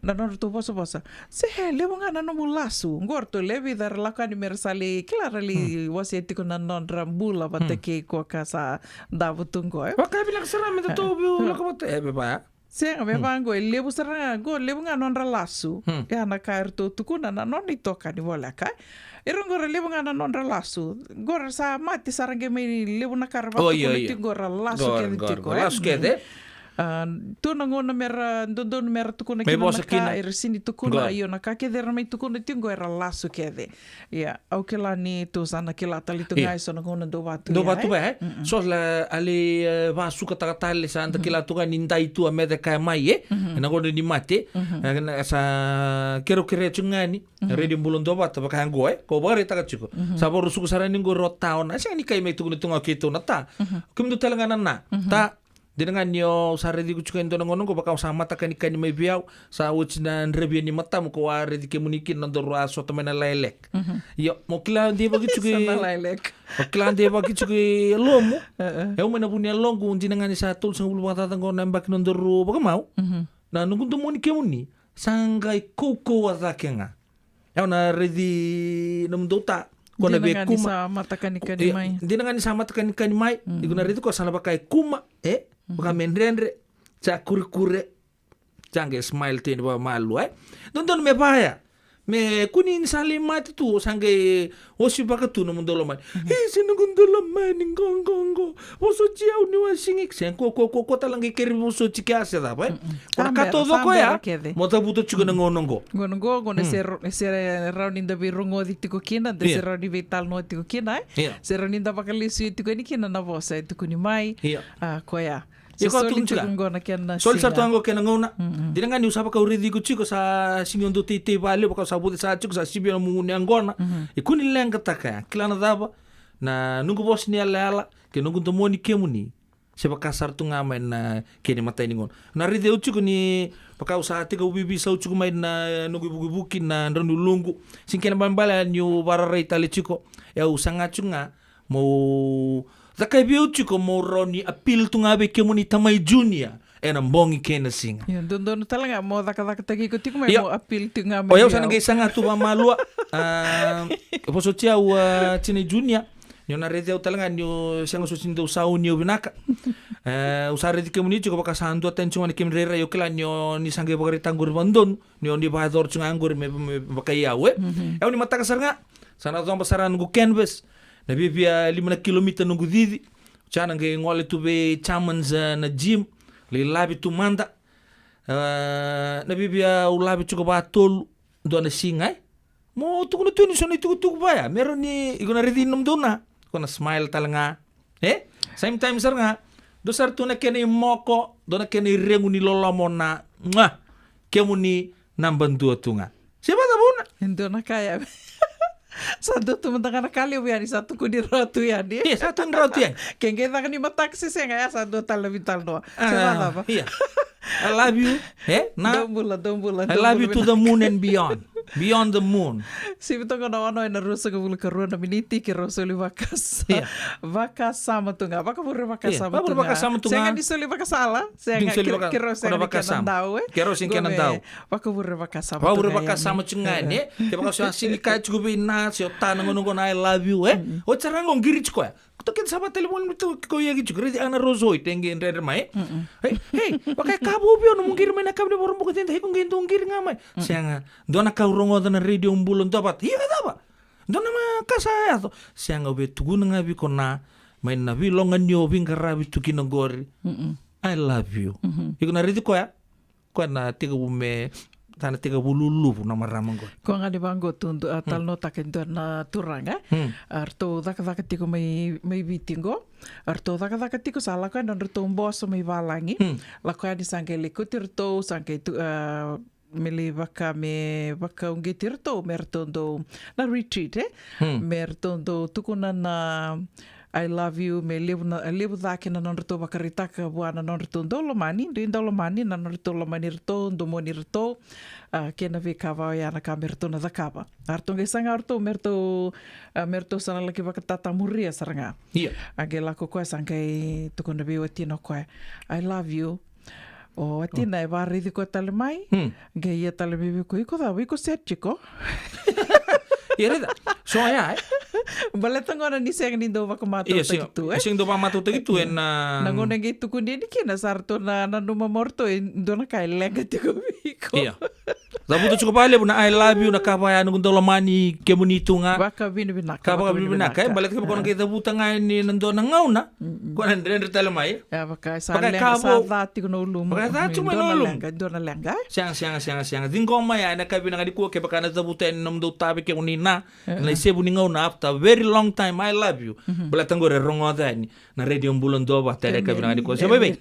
na nor tu bosa se levo nga na no mulasu ngorto levi dar la kan mersali clarali wasi tigo na non rambula batake ko kasa davu tungo waka bilang seram itu tu la ko ba Senga me bango levo saranga go levo nga non relasu ya na kaerto tukuna na non itoka ni vola ka irongora levo nga na non relasu gora sa mati sarange me levo na karba tukuna tingora lasu ke tu nangona mera dondon mera tukuna kina irsini tukuna iyo na kake dera mai tukuna tingo era lasu kede ya au kila ni tu sana kila tali tu ngai so nangona do batu so la ali va suka takatale sa anta kila tu ni ndai tu amede kai mai nangona ni mate sa kero chungani redi bulon do batu baka hango ko bare takachiko saboru suku sarani ngo rotaon asa ni kai mai tukuna tunga kito na ta kumdu talangana na ta Dinangan yo sa redi kuchuka ito nangonon ko baka sama takanikan ni may biyaw sa utsina nrebya ni matam ko redi kemunikin nandoro aso tamen na lailek. Yo mo kila di bagi chuki sana lailek. Mo kila di bagi chuki lomo. Eu mana punya longo dinangan ni sa tul sang bulu batang ko nambak nandoro baka mau. Na nungun to moni kemuni sangai koko watakenga. Eu na redi namdota ko na be kuma matakanikan ni mai. Dinangan ni sa matakanikan ni mai. Iguna redi ko sana bakai kuma baka menrendre cha kurkure jange smile tin ba malu don me baya me kunin sali mati tu sange osi baka tu no mundolo man sinugundolo man ngongongo oso chiau ni wasingik sen ko talangi keri oso chikiase da ba ora kato doko ya mota buto chugo ngonongo gone se rauninda birungo ditiko kina de se rauni vital no tiko kina se rauninda bakalisi tiko ni kina na vosa tiko ni mai ko ya Iko Sol sarto anggo kena ngona. Dinangan ni usapa ka uridi ko chiko sa singon do tite vale baka sa bude sa chiko sa sibio munguni angona. Ikuni lenga taka kilana daba na nungu bos ni ala ke nungu to moni kemuni. Seba kasar tu ngama na kene matai ningon. Na ride uchiko ni baka usa tika ubibi sa uchiko mai na nungu buki na ndandu lungu. Sinkena bambala ni barare itali chiko. Ya usanga chunga mo Zakai biu chiko mo roni apil tu ngabe kemuni tamai junior ena mbongi kena singa. Ya don talaga mo daka tagi ko tiko mo apil tu ngabe. O yo sana ngai sanga tu mamalua poso tia u chine junior Nyo na rete au talanga nyo siang susindo sau nyo binaka. Usare di kemuni juga baka sandu atention ni kemrera yo kila nyo ni sangge bakari tanggur bandon nyo ni bahador chung anggur me baka yawe. Au ni mata kasar nga. Sana zon basaran ngu canvas. Na bibia 5 kilometer ngu didi. Chana nge ngole tu be chamans na gym. Le labi tu manda. Na bibia ulabi juga batol do na singai. Mo tu kuna tu ni soni tu baya. Meron ni igona redi nom dona. Kuna smile talanga. Same time sar nga. Dosar tu na kene moko, do na kene rengu ni lolomona. Kemu ni nambantua tunga. Siapa tabuna? Endo na kaya. Satu tu mentang kali biar satu ku di rotu ya dia. Iya, satu di rotu ya. Kengke tak ni mataksi saya ngaya satu tal lebih tal doa. Siapa apa? Iya. I love you. Don't bulan. I love you to the moon and beyond. Beyond the moon. Si betul kau ono ina rusa ke bulu keruan na miniti ke rosoli vakas. Vakas sama tu nga. Baka buru vakas sama tu nga. Saya kan disoli vakas salah. Saya nggak kira saya kan tahu. Kira sing kan tahu. Baka buru vakas sama. Baka buru vakas sama cungan ne. Kaya baka siya silika cukup ina siya tanang ngono I love you O cara ngong giri cuko ya. Kuto kita sama telepon itu ko ya gitu. Kira ana rozoi tengi reder mai. Hey, baka kabo bio no mungkir mai nakab de borom buka tenda hekong gentong giri ngamai. Sianga dona kau rongo na radio umbulon dapat. Iya dapat. Dona ma kasaya to. Sianga be tugu nga bi kona mai na bi longan yo bin karabi tukino gori. I love you. Iku na radio ko ya. Ko na tiga bume tana 30 lupu na maramang ko. Ko nga di banggo tundu tal nota kento na turanga. Arto daka tiko may bitingo. Arto daka tiko sala ko non rto mboso may balangi. La ko di sangke likutir to sangke tu meli baka ungitir to mertondo na retreat mertondo tukuna na I love you me levu daki na non rto bakarita ka buana non rto dolomani na non rto lomani rto ndomoni rto kena ve kava ya na kamerto na zakaba arto ngesanga arto merto sana laki bakatata muria saranga agela ko ko sangai tukuna be watino ko I love you. Atina e varidi ko tale mai. Ge ia tale bibi ko iko da wiko setchiko. Ireda. So ya. Baleta ngona ni seng ni do mato gitu. Sing do mato gitu na. Nangona gitu kundi ni kina sarto na numa morto do na kai lenga tiko biko. Iya. Zabuto cukup pale na I love you na kapaya nung dolomani kemunito nga. Baka binaka. Kapaka binaka. Balet ka ko kita buta nga ni nando na ngauna. Ko nandre tale mai. Ya baka sa lenga sa dati ko no lumo. Baka cuma no lumo. Do na lenga. Siang. Dingko mai na kabi na ko ke baka na zabuta nom do tabi ke unina. Na isebu ni ngauna after very long time I love you. Balet ngore rongo dani na radio mbulon do ba tele kabi na ko. Sa bebe.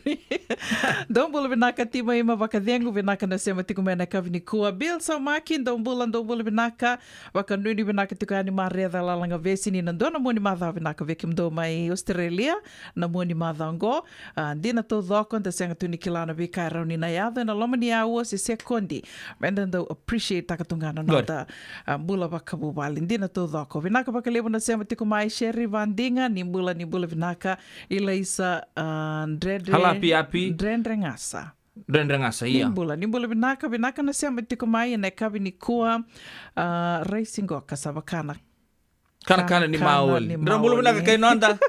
Dom bulo binaka ti mai ma baka dengu binaka na sema ti ko na kabi ni ko bil sa makin dom bulo binaka baka nui binaka ti ko ani maria da lalanga vesini na do na mo ni madha binaka vekim do mai Australia na mo ni madha ngo dina to dokon da senga tu ni kilana bi kai rauni na ya na lomani ya wo se sekondi menda do appreciate takatungana na da bula baka bubali dina to doko binaka baka lebo na sema ti ko mai Sherry Vandinga ni bula binaka ila isa Drendre ngasa. Iya. Nimbula binaka na siya matiko mai na kabi ni kuwa racing go kasabakana. Kana ni maul. Nimbula binaka kay nonda.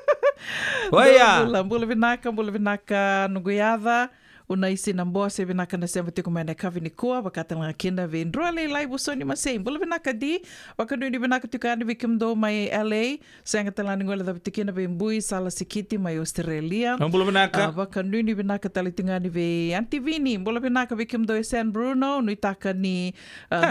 Waya. Nimbula binaka nuguyada. Una isi namboa se binaka na siya matiko mai na kabi ni kuwa bakata nga kinda vi ndrole lai busoni masay. Nimbula binaka di wakanu ni binaka tukani bikim do mai LA sayang talani ngola da bitikina vi mbui sala sikiti mai Australia. Nimbula binaka. Wakanu ni binaka talitingani vi antivini. Nimbula binaka bikim do San Bruno nuitaka ni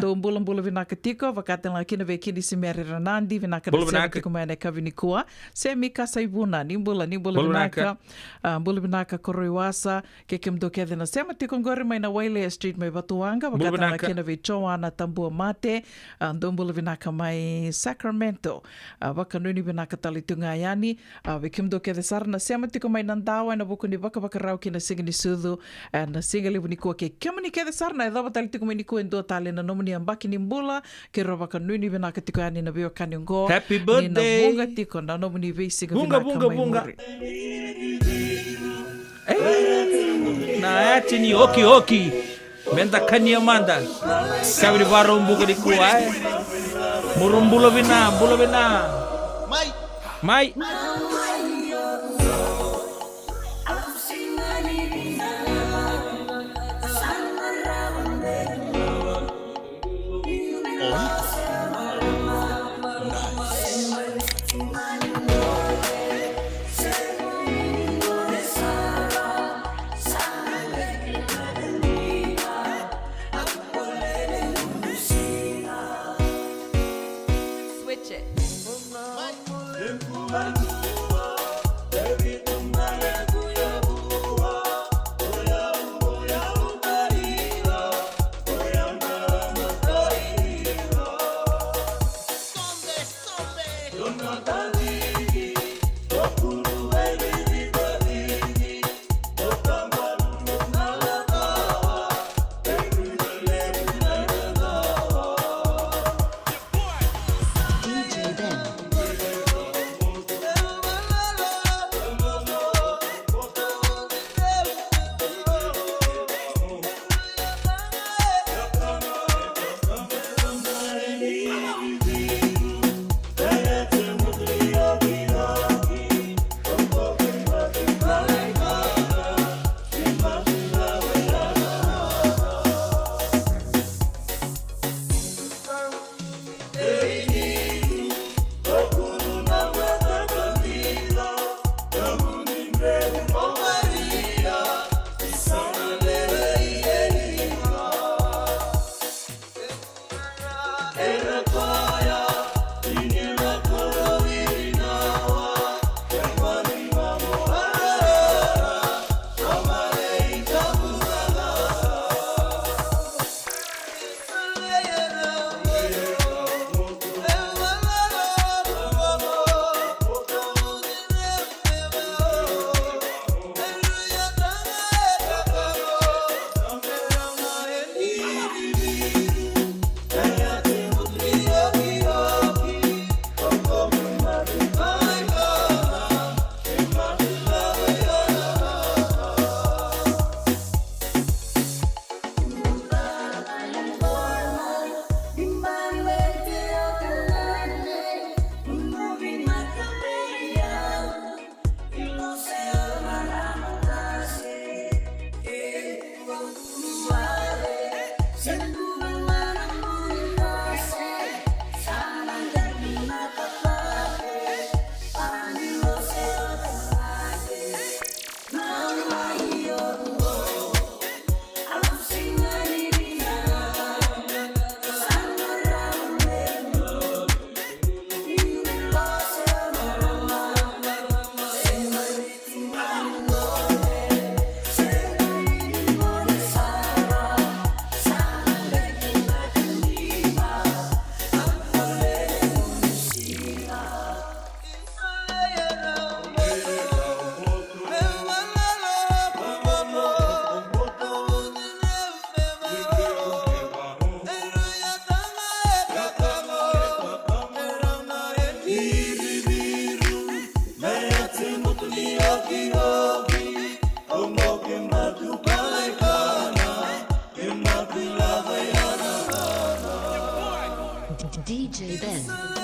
do nimbula binaka tiko wakata nga kinda vi kini si Mary Ranandi binaka na siya matiko mai na kabi ni kuwa. Se mika saibuna nimbula binaka. Nimbula binaka koroiwasa kekim do kede na sema ti kongori mai na Wailea Street mai Batuanga wakata na kina vi Joana Tambua Mate ndombula vinaka mai Sacramento wakanuni vinaka talitunga yani vikimdo kede sara na sema ti ko mai nandawa na buku ni baka rau kina singi ni sudu na singa libu ni kuwa ke kema ni kede sara na edhaba talitiko mai ni kuwa ndo tali na nomuni ambaki ni mbula ke roba kanuni vinaka tiko yani na biwa kani ngo Happy birthday ni na bunga tiko na nomuni vi singa vinaka mai muri na ati ni oki menda kanya manda kabri baro mbuga di kuai murum bulo bina Mai. Switch it. DJ Ben.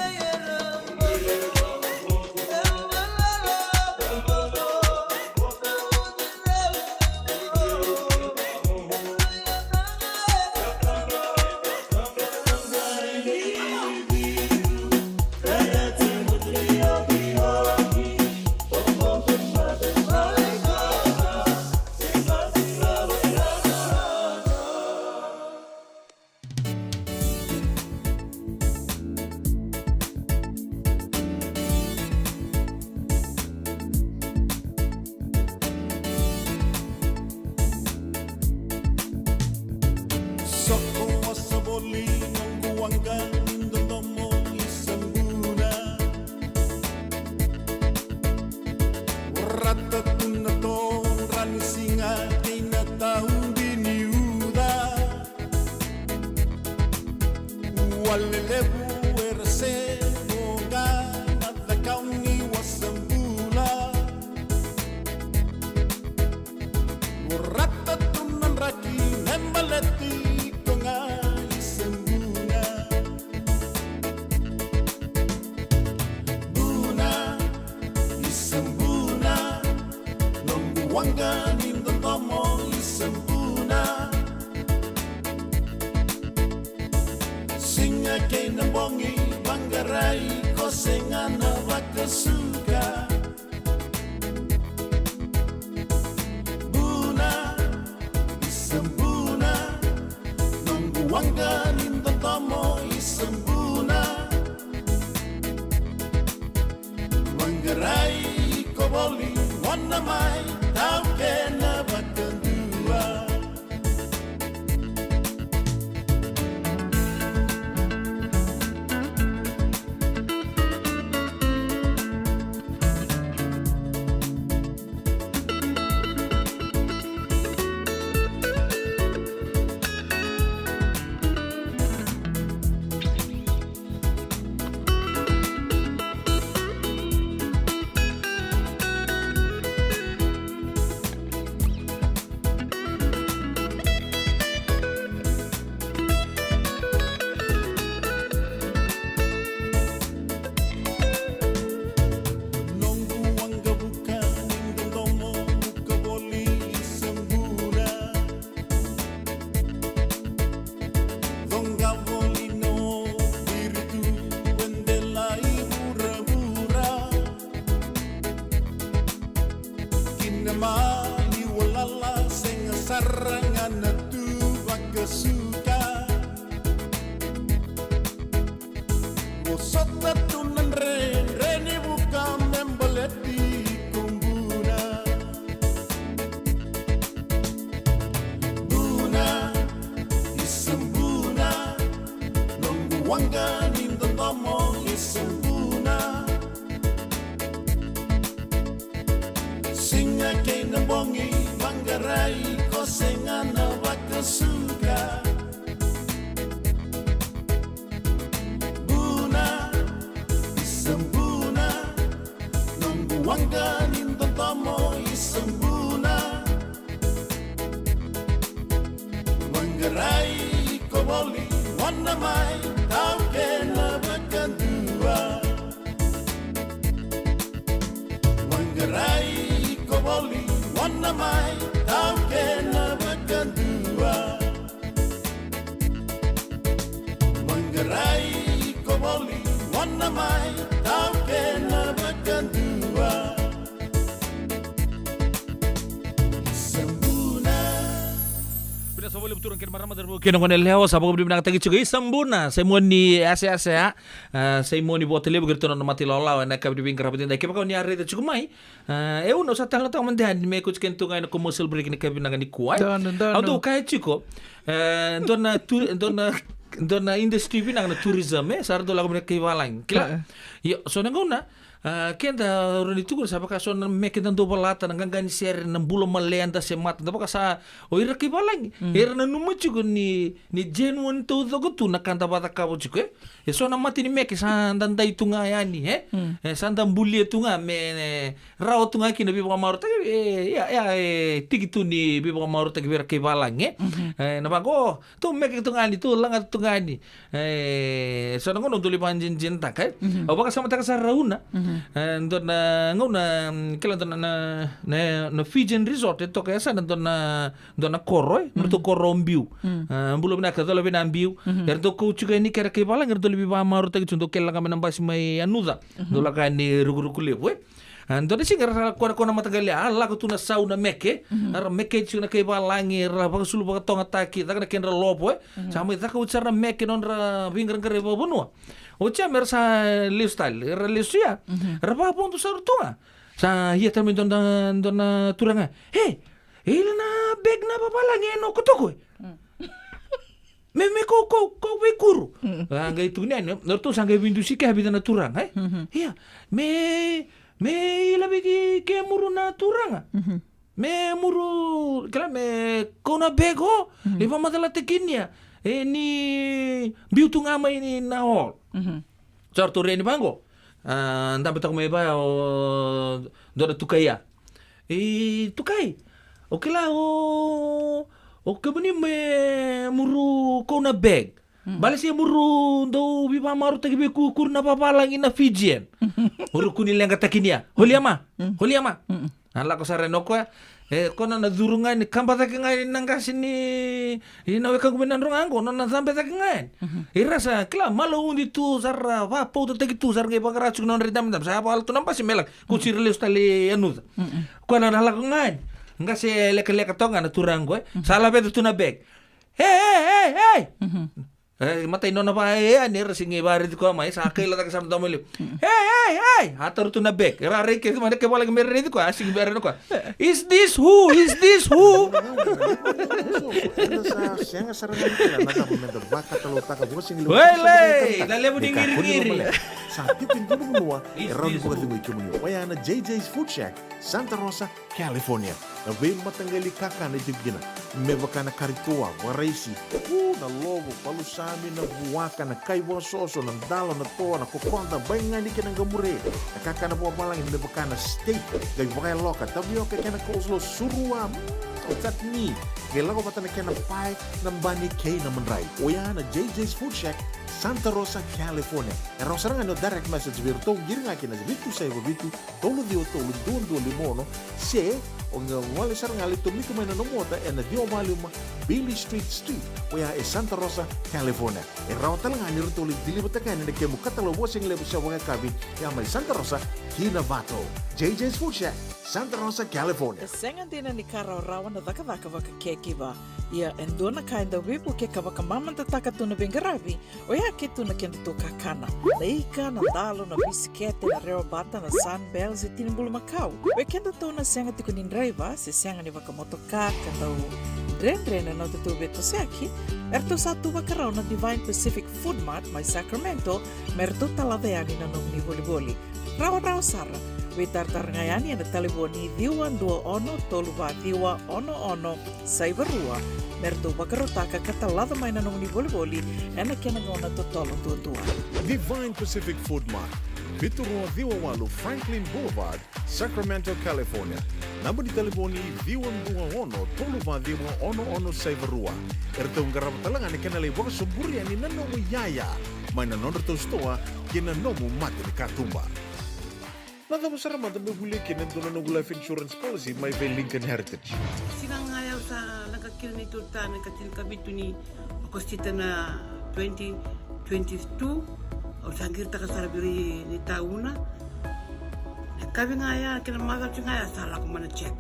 Singa kena bongi Manggarai Kosengana Wakasuka Buna Isembuna Nunggu wangga Nintotomo Isembuna Manggarai Koboli Wana mai Tau kena Wakandua Sarangan tu Wakasuka Bosota tunan Reni buka membeleti kumbuna Buna Isembuna Nunggu wangga Nintotomo Isembuna Singa kena bongi Manggarai Kosengana Wakasuka Buna Isembuna Nunggu wangga Nintotomo Isembuna Manggarai Koboli Wana mai Tau kena Wakandua Manggarai Koboli Wana mai Tau kena Wakandua Manggarai Koboli Wana mai Tau kena Wakandua Sembuna Pina sa boleh betul kena marama darbo kena kone lewa sa pagod binang tagi chugo Sambuna sa mo ni asa sa mo ni botele begitu na mati law na kabdi bin karapatin dai keba ni arre chugo mai uno sa tala ta mandan me kuch ken tunga na commercial break ni kabin na ni kuai auto kai chugo dona industry binang na tourism sardo lagu mereka iwalang kila yo so nangona kenda orang itu sa baka so meke dan do balata nang gani ser nang bulo malenda se mat da baka sa o ira ki balang ira na numu chugo ni genuine to do tu na kanta bata ka bo chugo so na mati ni meke sa dan dai tunga yani sa dan bulie tunga me rao tunga ki na bi baka marota tiki tu ni bi baka marota ki ira ki balang na bago tu meke tunga ni tu langa tunga ni so na ngono duli panjin jinta kai o baka sa mata ka sa rauna Ndon na ngona kila ndon na Fijian resort itu kaya sa ndon na koroy mertu korombiu bulo bina ka dolo bina ambiu erdo ko chuga ni kera ke bala ngerdo libi ba maru tagi chundo kela kami nambas mai anuda dola ka ni rugurukule we ndon si ngara kona matagali ala ko tuna sauna meke ar meke chuna ke balangi ra ba sulu ba tonga taki ta kana kenra lopo samai ta ka uchara meke non ra vingar ngare ba bonua Ocha mersa lifestyle, relisuya. Rapa ponto sa rutunga. Sa hiya tamin dona turanga. Hey, na beg na papalang no kotoko. Me ko kuru. Angay itu ni, norto sangay windu si habita na turang, Hiya, me ilabi ke muru na turanga. Me muru, kala me kona bego, lipa madala tekinya. Ni biutunga mai ni na hol. Sorto reni bango. Nda betak mai ba o dona tukaya. Tukai. Oke lah o kebeni me muru kona bag. Balas ya muru do biba maru tagi be kukur na papalang ina Fijian. Muru kuni lenga takinia. Holiama. Ala ko sa renoko kono na durungan ni kambata ka ngayon nang kasi ni inawe ka guminan rong angko na sampai ta ngayon. Irasa kla malo undi tu sarra va po to tegi tu sar ngai bagara chuk non ridam dam sa apa tu nampas melak ku sirles tali anu. Kono na hala ko ngayon. Nga se lek tonga na turang ko sala betu tu na bek. Hey. Matay no na pa ani singi barit ko mai sakay la ta sam tamuli. Hey. Hator tu na bek. Rare ke mana ke bola gemer ko asing beran ko. Is this who? Siang sarangan kita na momento baka talota ka bukas sing Wele, dale mo ding ngiri. Sakit pintu menua eron buka tingu cumuyo. Waya na JJ's Food Shack, Santa Rosa, California. Na way matanggali kaka na jugina. Mebaka na karitoa, waraisi. Na logo, palusami na buwaka na kaiwa soso, na dalo na toa, na kukonta, bayangani ka ng gamure. Nakaka na buwa malang, mebaka na steak, gay wakay loka, tabiyo ka na kozlo, surua, tatni. Gila ko pata na kaya na pie, ng bani kay na manray. Oya na JJ's Food Shack, Santa Rosa, California. Era sarang ano direct message virto, giring akin na bitu sa bitu, tolo dio tolo, doon limono, se, o nga wali sarang alito, miko may nanomota, na dio maluma, Billy Street, oya Santa Rosa, California. Era talang ani rito, dilibot ka na kaya mukatalo wasing lebo siya wanga kabi, may Santa Rosa, Kinavato. JJ's Food Shack, Santa Rosa, California. Sengan din ni Kara rawan na daka keki ba. Ia endona kainda wipu ke kavaka mamanta takatu na bengarabi. Oya kitu na kenda to kakana. Leika na dalo na bisikete na reo bata na sunbells e tinimbulu Macau. We kenda to na senga tikunin driver se senga ni vaka motoka kandau dren na tutu beto seki. Erto satu bakarao na Divine Pacific Food Mart mai Sacramento merto talaveani na nong ni boli. Rawa sara. We tartarngayani na telefoni diwan 21 Saivarua. Merto bakarotaka katalada may nanong ni boli ena kenangona totolo tutua. Divine Pacific Food Mart, Vitorua Viwawalu Franklin Boulevard, Sacramento, California. Namba di telefoni Viwan 21 Saivarua. Erto ngarap talangan ikanalay waka suburi ani nanomu yaya. May nanono to stoa kinanomu mati ni katumba. Nada masara mata bebuli kena dono no life insurance policy my Lincoln Heritage. Sinang ayaw sa nakakil ni tuta nakatil kabitu ni akostita na 2022 o sangir ta kasarabiri ni tauna. Kabi ngaya kina maga ngaya sala ko mana check.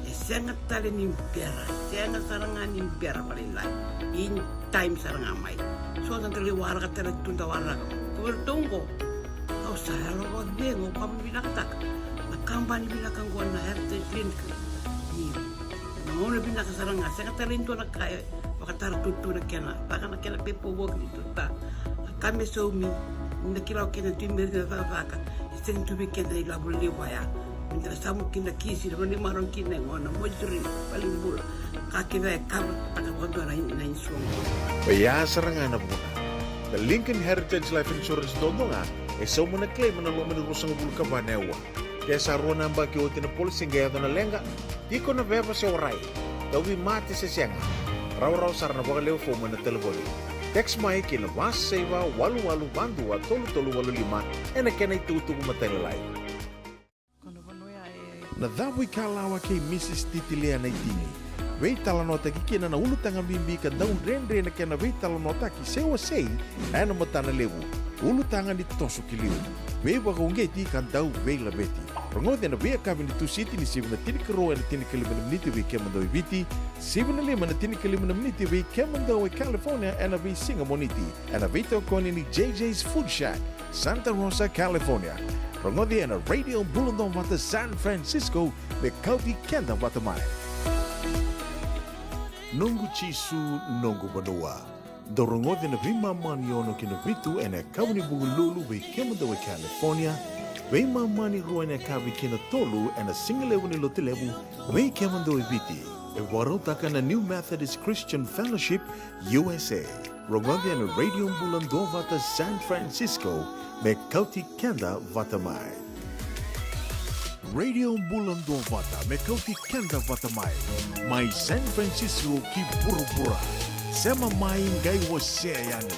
Sengat tali ni pera, sengat sarangan ni pera palilai. In time sarang amai. So tantali warga tala tunda warga. Ko tunggo. Kau saya lawag bengo kamu binaktak. Nakambani binakang ko na heritage clinic. Ni ngono binaka sarang asa katalento na kaya makatar tutu na kena. Baka na kena paperwork dito ta. Kami so mi nakilaw kena timber na vaka. Isteng tubi kena ilabul liwaya. Minta samu kina kisi na maron kina ngono mojuri palimbul. Kakiwa kamu tagawado na insuong. Baya sarangan na po. The Lincoln Heritage Life Insurance dono nga so mo na-claim na lumang rusang bulu ka ba newa. Kaya sa ruwan ang baki uti na policy gaya na lenga, di ko na beba siya oray. Dawi mati sa siyang. Raw sar na baka leo po mo na telefoni. Text mo ay kinabas sa iwa 8822 tolu-tolu-85 na kanay tuto ko matalalay. Nadawi kalawa kay Mrs. Titilia na itini. Wei talanota ki kina na ulut ang bimbi ka daw rendre na kina wei talanota ki sewa say ano matana lewu. Ulu tangan di toso kiliu. Wei waka ungeti kan daw wei labeti. Rongode na wei akabin di tu siti ni sibu na tinikaro na tinikaliman meniti wei kemando ibiti. Sibu na lima na tinikaliman meniti wei kemando wei California na wei Singamoniti. Na wei tokoni ni JJ's Food Shack, Santa Rosa, California. Rongode na Radio Bulundong Wata San Francisco me kauti kenda watamai. Nungu chisu nungu banua. Dorongode na vima mani ono kina vitu ena kauni bugululu we kemada we California. We mani ruwa ena kawi kina tolu ena singalewu ni lotilewu we kemada we viti. E warotaka na New Methodist Christian Fellowship USA. Rongode na Radio Bulando Vata San Francisco me kauti kenda vatamai. Radio Bulando Vata me kauti kenda vatamai. Mai San Francisco ki pura-pura. Sema main gai wase yani.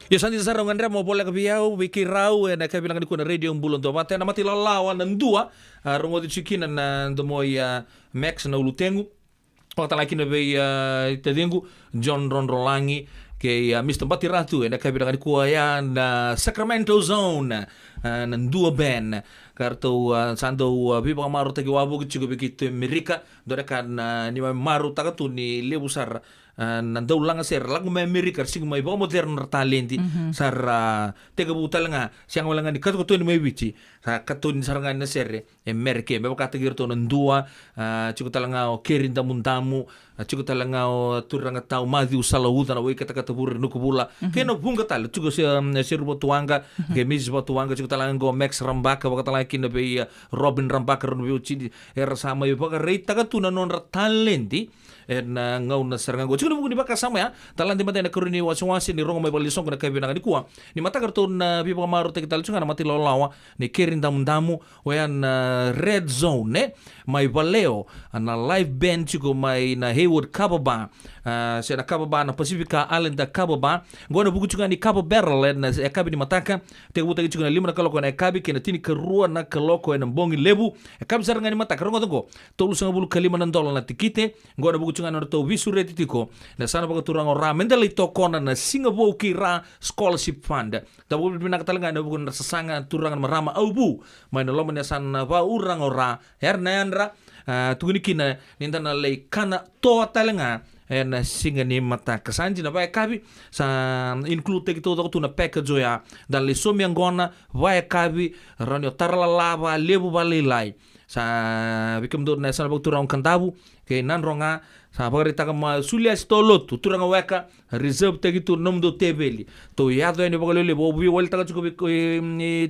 Ya santi sarong Andrea mo bola kabiyaw wiki raw na kabilang ko na radio ang bulon to mate na matilalawan ng dua rongo di chikina na domoy Max na ulutengu patalaki na bay tadengu John Ron Rolangi kay Mr. Batiratu na kabilang ko yan na Sacramento Zone ng dua band karto sando biba maru tagi wabu gichigo bikito Amerika dore kan ni maru tagatu ni lebusar nandau langa ser lagu mai Amerika sing mai ba modern talenti sar tega butalanga siang walanga ni katu ni mai bici sa katu ni saranga na serre Amerika be kata girto ndua cukup talanga o kerinda muntamu cukup talanga o turanga tau madi usala uta na kata kata bur nuku bula kena bunga tal cukup si rubo tuanga ke mis tuanga cukup talanga go Max Rambaka ba talanga kina be Robin Rambaka ron be uci era sama yo ba reita katu na non talenti ngau na seranga go cukup buku di baka sama ya talenti mata na kuruni wasi ni rongo mai balisong na kabe na ni kuwa ni mata kartu na bipa maru te kital chunga na mati lolawa ni kerinda mundamu wayan red zone mai valeo na live band chuko mai na Haywood Kababa se na Kababa na Pacifica Island da Kababa ngona buku chunga ni Cabo Barrel na ekabi ni mataka te buta chunga na lima na kaloko na ekabi kena tini kerua na kaloko na bongi lebu ekabi saranga ni mataka rongo tongo tolu sanga bulu kalima na dola na tikite ngona buku chunga na to visure titiko na sana baka turang ora mendali to kona na Singapore kira scholarship fund da buku bina katalanga na buku na sasanga turang marama aubu mai na lomanya sana ba urang ora hernandra tuguni kina ninda na lei kana to talanga na singa ni mata kasanji na vai kabi sa include que todo tu na package ya dan le somi angona vai kabi ranyo tarla lava lebu balilai sa bikem do na sana turang kantabu ke nan ronga sa pagarita kama sulia stolotu turanga weka reserve tegi tu nom do tebeli to yado ene bagalele bo bi walta ka chuko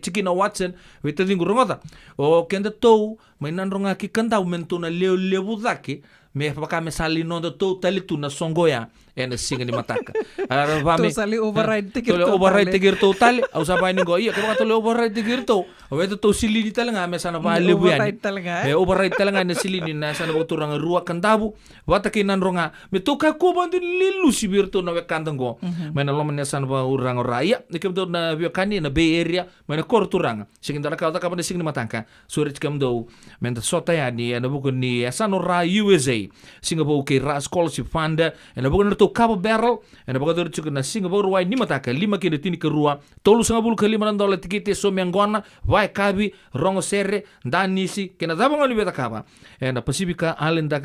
chikina Watson wita dingu rongota o kenda to mai nan ronga ki kanda umento na lebu dake me paka me sali no do to talitu na songoya ene singa ni mataka ara vami to sali override tigir to override tigir to tali au sabai ningo iya kema to override tigir to weto to sili di talanga me sana ba lebu yani me override talanga ne sili ni na sana boturanga rua kandabu wata kinan ronga me to ka ko bandu lilu sibirto na wekandango me na lomane sana ba urang raya nikem do na biokani na Bay Area me na kor turanga singin dara ka ta ka singa ni mataka suri kem do me ta sota ya ni na buku ni sana ra USA Singapore ke ra scholarship fund na buku to Cabo Barrel na buku do chuku na Singapore wai ni mataka 5 kini tini ke rua tolu sanga bulu ke 5 dola tikite so miangona vai kabi rongo serre danisi kena daba ngoli beta kaba na Pacifica Island da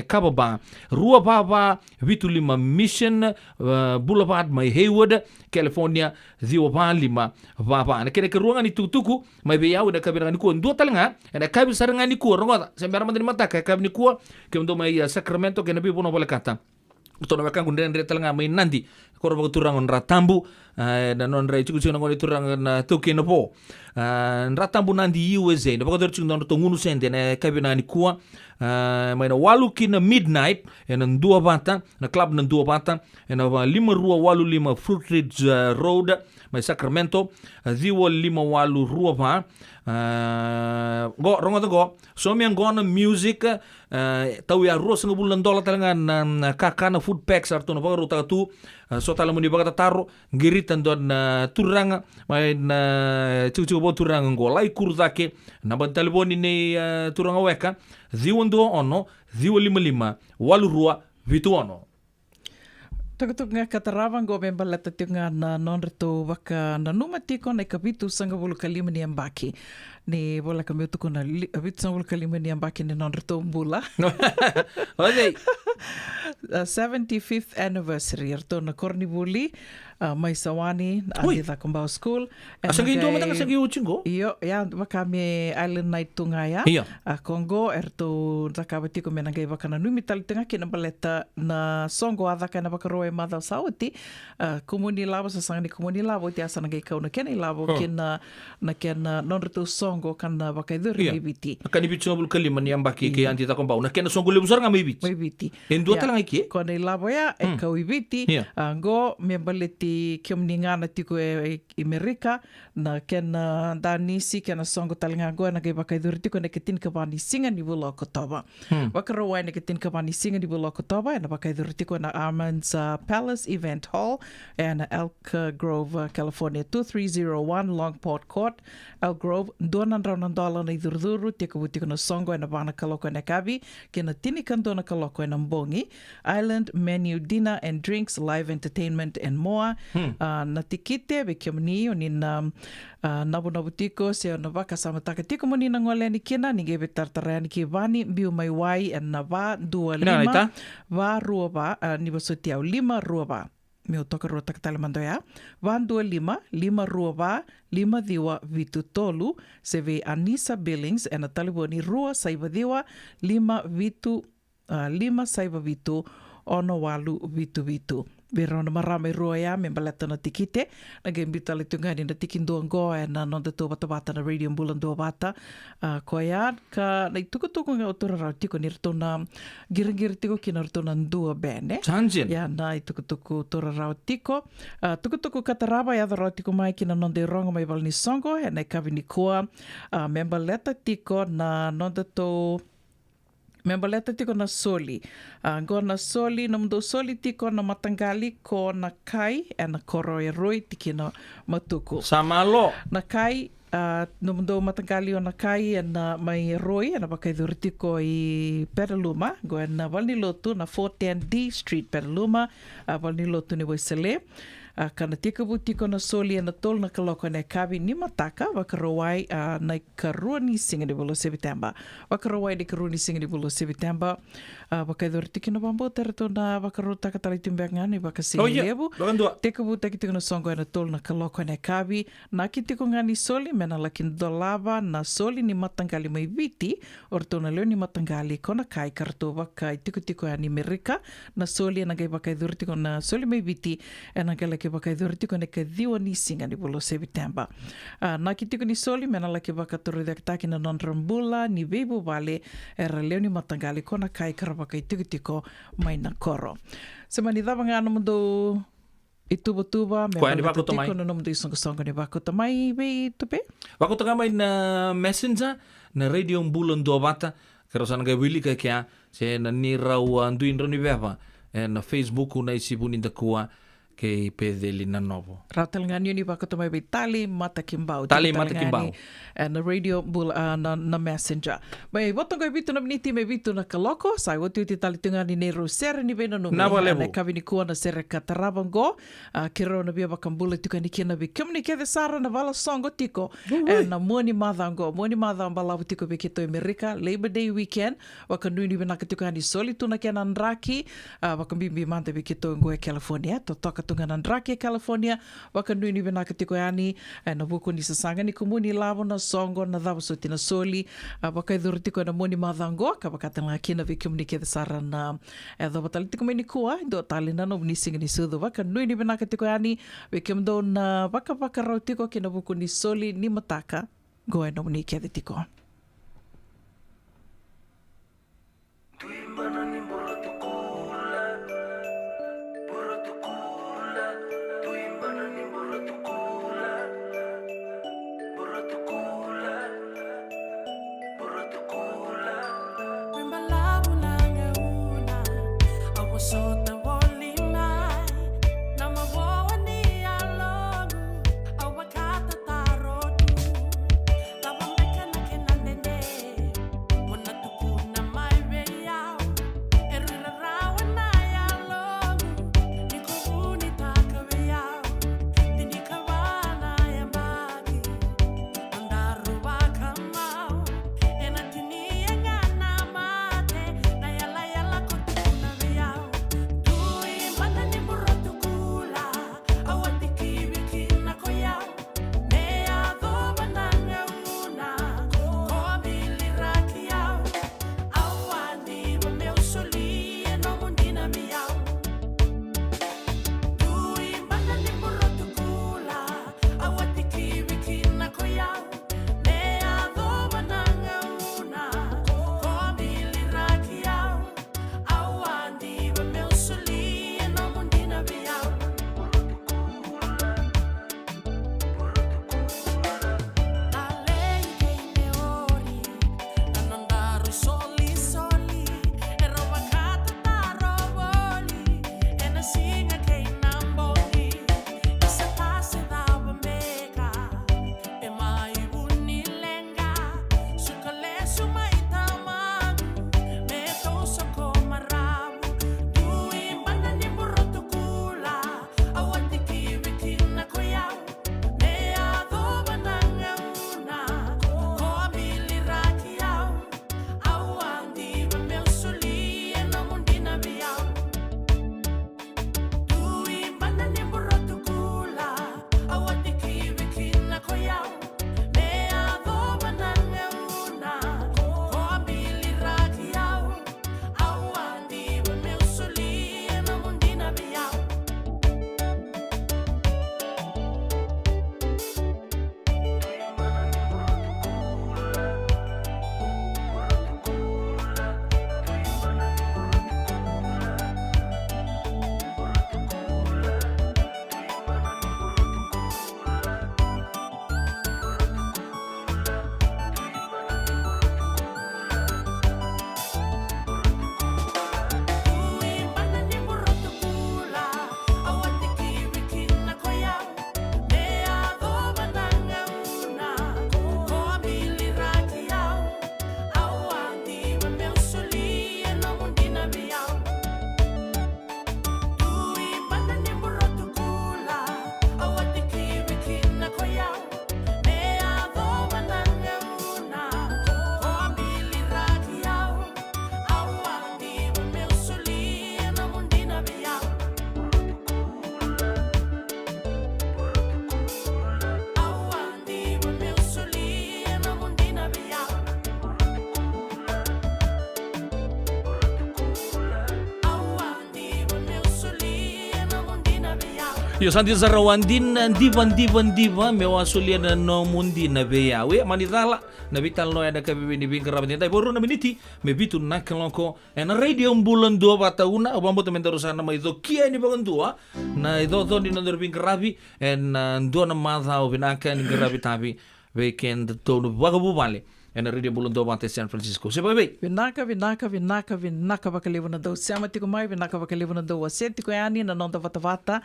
Cabo ba rua baba vitu 5 Mission Boulevard mai Haywood California ziwa ba 5 baba na kene ke ruanga ni tutuku mai be yawo da kabira ni ko ndo talanga na kabi saranga ni ko rongo sembara mandani mataka kabi ni ko kemdo mai Sacramento kena bi bono boleh kata Tono weka kunden talanga mai nandi korba turang on ratambu dan non rai cukup cuna ngoni turang na toke no po ratambu nandi USA na baka dorcung don to ngunu sente na kabina ni kuwa mai na waluki na midnight na 2 bata na club na 2 bata na 525 Fruitridge Road mai Sacramento ziwa 582 pa go rongo to go so mi ngona music tau ya ro sanga bulan dola talanga na kakana food packs arto na bagaru ta tu so tala muni bagata taro ngiritan don turanga mai na cucu bo turanga go lai kurzake na ban telefoni ni turanga weka ziwondo ono ziwo 55 walu rua vitu ono Takutuk nga katarawan go member lata nga na non reto waka na numatiko na ikabitu sanga bulu kalima ni ambaki ni bola kami utuko na abitu sanga bulu kalima ni ambaki ni non reto mbula. Okay. 75th anniversary erto na Kornibuli mai sawani andi ta Kumbau School. Asang ito matang asang iuchingo? Iyo ya wakami island night tungaya. Iya. Kongo erto zakabati ko menangay wakana numital tinga kinabaleta na songo adaka na bakaroe madao sauti komuni labo sa sangani komuni labo ti asa nagay kau na kena labo kena na kena non reto songo kana bakay duri ibiti. Kani bitu bulu kalima ni ambaki ke andi ta Kumbau na kena songo lebu sar ngam ibiti. Ibiti. Endo talang iki? Kone labo ya kau ibiti go membaleti kiomninga na tiko Amerika na kena danisi kena songo talinga go na kay bakay duri tiko na ketin kabani singa ni bulo kotoba. Wakarawai na ketin kabani singa ni bulo kotoba na bakay duri tiko na Armand's Palace Event Hall and Elk Grove, California 2301 Longport Court, Elk Grove. $200 na idurduru tika butiko na songo na bana kaloko na kabi kena tinikan do na kaloko na mbongi. Island menu dinner and drinks, live entertainment and more. na tikite be kia mani o ni na nabu tiko se o na waka samataka tiko mani na ngole ni kina ni gebe tartara ni ki vani biu mai wai e na va dua lima va rua va ni basoti au lima rua va me o toka rua takatale mandoia va dua lima rua va 5 diwa vitu tolu se ve Anissa Billings e na taliboni rua saiva diwa 5 saiva vitu ono walu vitu Verona marame rua ya me baleta na tikite na gembita le tungani na tikindo ngoa na nonda to bata na radio bulan do bata ko ya ka na tuku nga otora ra tiko ni rtona giringir tiko kina rtona ndua bene ya na tuku tora ra tiko tuku kataraba ya ra tiko mai kina nonda ronga mai balni songo na kavini koa me baleta tiko na nonda to Membaleta tiko na soli. Go na soli, na mdo soli tiko na matangali ko na kai e na koro e roi tiki na matuku. Samalo. Na kai, no mdo matangali o na kai e na mai roi e na wakaidhuri tiko i Petaluma. Go e na Valnilotu na 410D Street Petaluma. Valnilotu ni Waisele. Kana tikabu tiko na soli e na tol na kaloko na kawi ni mataka wakarawai na karua ni singa ni bulo September. Wakarawai ni karua ni singa ni bulo September. Wakaidhori tiki na bambo terato na wakaru takatali timbenga ni wakasingi lebu. Tikabu tiki na songo e na tol na kaloko na kawi. Na ki tiko ngani soli mena lakin dolava na soli ni matangali mai viti. Orto na leo ni matangali kona kai karto waka tiko ni Amerika. Na soli e na gai wakaidhori tiko na soli mai viti e na gai laki wakaidhori tiko ne ka diwa ni singa ni bulo September. Na ki tiko ni soli mena laki wakatoro taki na non-rambula ni Weibu Vale e ra leo ni matangali kona kai karawaka tiko mai na koro. Se mani dawa ngā namundo i tuba me balata tiko na namundo i songa ni wakota mai wei tupe? Wakota ka mai na messenger na radio bulan dua bata karosana ka wili ka kia se na ni rau anduin rani wepa na Facebook na isibuni ndakua ke pedeli na novo. Rautalangani ni wakata mai wei tali mata kimbau. Tali mata kimbau. Na radio na messenger. Mai watonga i vitu na miniti me vitu na kaloko. Sai watu ti tali tungani ne ro sere ni vena no. Na walevo. Na kavini kua na sere katarabango. Kiro na bia wakambula tukani kia na vi. Kimni kia sara na vala songo tiko. Na muani madhango. Muani madhango balavu tiko beketo Amerika. Labor Day weekend. Wakanui ni venaka tukani soli tuna kia na nraki. Wakambimbi manta beketo ngoe California. Totoka tungana nraki California. Wakanui ni venaka tiko yani. Na vuku ni sasanga ni kumuni lavo na songo na dhawa soti na soli. Wakaidhuru tiko na muani madhango. Ka wakatanga kina vi kimni kia sara na edho batali tiko meni kua. Ndo tali na no mnisinga ni sudhu. Wakanui ni venaka tiko yani. Wikimdo na waka rau tiko kina vuku ni soli ni mataka. Goe no mni kia tiko. Io santi zarawandin diva mewa suliana no mundi na beya we manitala na vital no ada kabi ni bingkara bentai boru na miniti me bitu na kelonko en radio bulan dua bata una obambo temen terusana ma ido kia ni bagan dua na ido ni na bingkarabi en dua na madha o binaka ni garabi tabi weekend to wagabu vale en radio bulan dua bata San Francisco se bebe Vinaka bakalevuna do sama tiko mai vinaka bakalevuna do waset tiko yani na nonda vata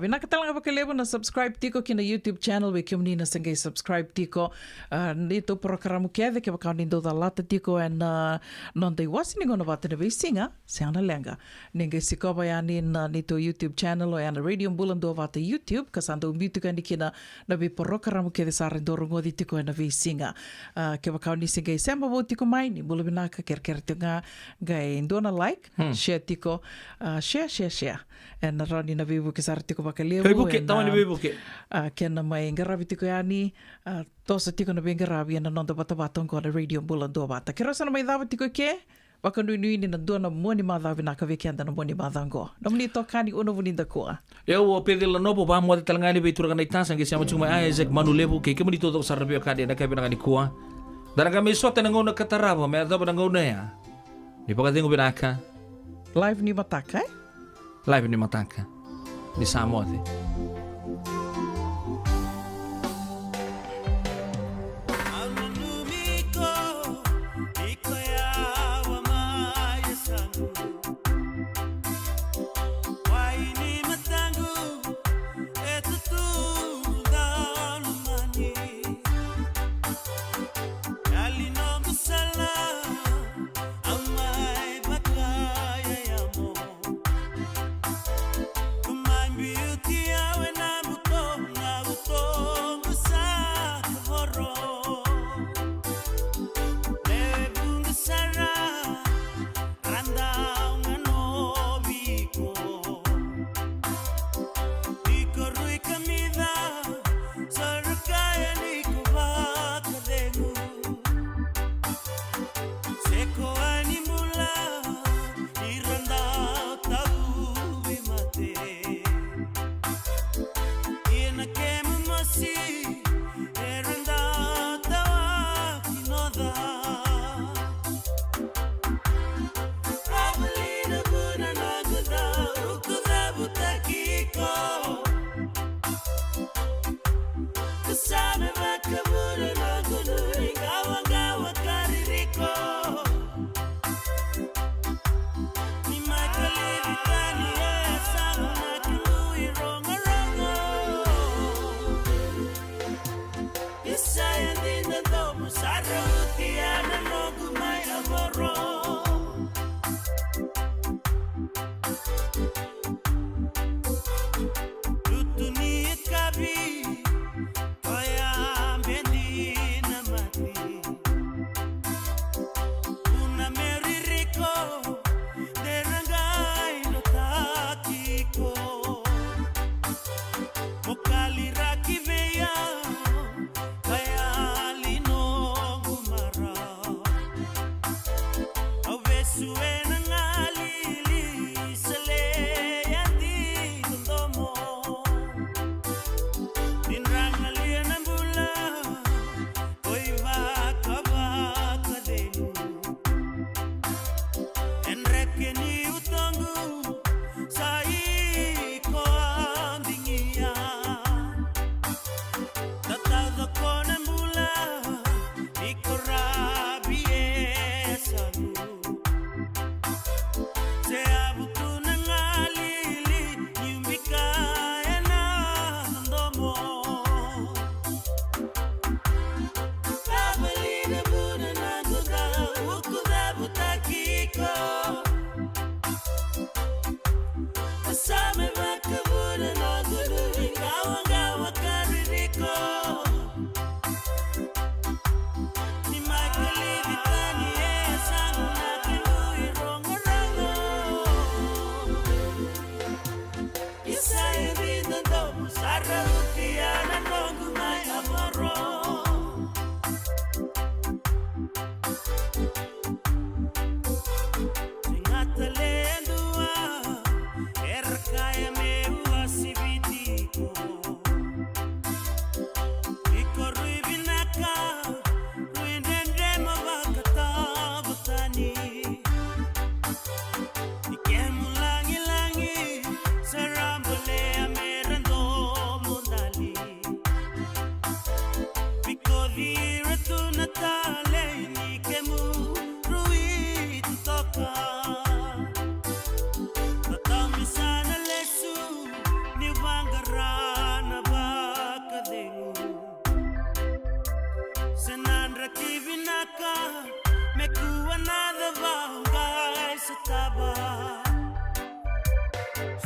vinaka talanga bakalevuna subscribe tiko kina YouTube channel we kimni na sangai subscribe tiko nito programa kede ke bakau nindo da lata tiko en nonda wasi ningo na vata na singa seana lenga ninga sikoba yani na nito YouTube channel o yana radio bulan do vata YouTube kasando mituka nikina na bi programa kede sare dorongo di tiko na singa ke bakau ni singai sema bo tiko mai ni bulu binaka ker tunga gai ndona like share tiko share en rani na vivu ke sar tiko bakalevo Facebook tawani Facebook ken mai ngarabi tiko yani tosa tiko na bengarabi na nonda bata ko na radio bulan do bata kero sana mai dava tiko ke baka nui ni na dona moni madha vinaka weekend na moni madhango nomni tokani uno vuninda koa eu o pedela nopo ba mo talangani be turanga itasa nge siamo chuma Isaac Manulevu ke kemuni to sarabio kade na kabe na kuwa dara kami sota na ngona katarabo me adaba na ngona ya ni pakatingo binaka live ni mataka live ni mataka di Samoa Beauty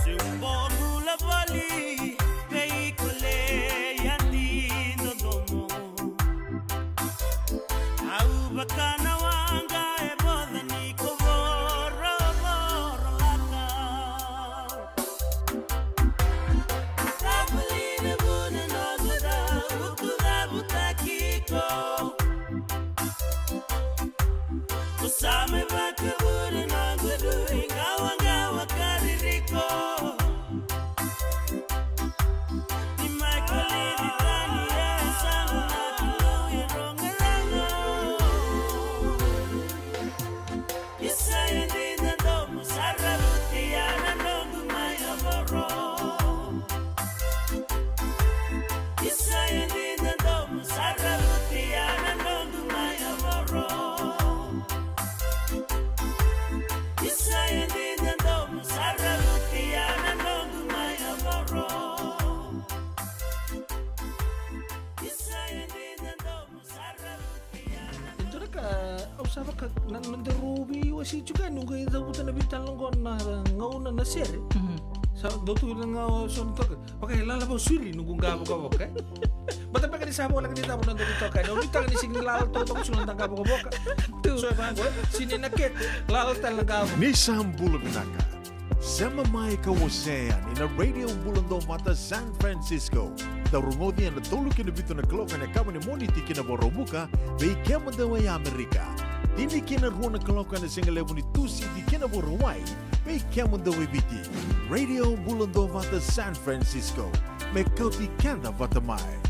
Simbomula vali veicole yandindo domo au bakana wanga e boda ni kovoro laka Tapalina buna nozada ukuda butakiko Usame bakabuna nozadu ingawa ngawa kaririko Usava ka nanderubi wasi juga nunggu ida buta na bitan longon na ngauna na sere. Sa dotu na ngau son tok. Pakai lala ba suri nunggu ngabo ka boka. Bata pa kani sabo lang dita mo nando dito ka. No bita ni sing lal to to sunan tangka boka. So ba go sini naket lal tal ngabo. Ni sambulo binaka. Sama mai ka wasean in a radio bulando mata San Francisco. Darungodi na toluk na bito na klok na kama ni moniti kina borobuka bei kema da way Amerika. Dini kina ruona klok na singalevo ni tusi di kina borawai bei kema da way biti. Radio bulando mata San Francisco. Me kauti kanda vatamai.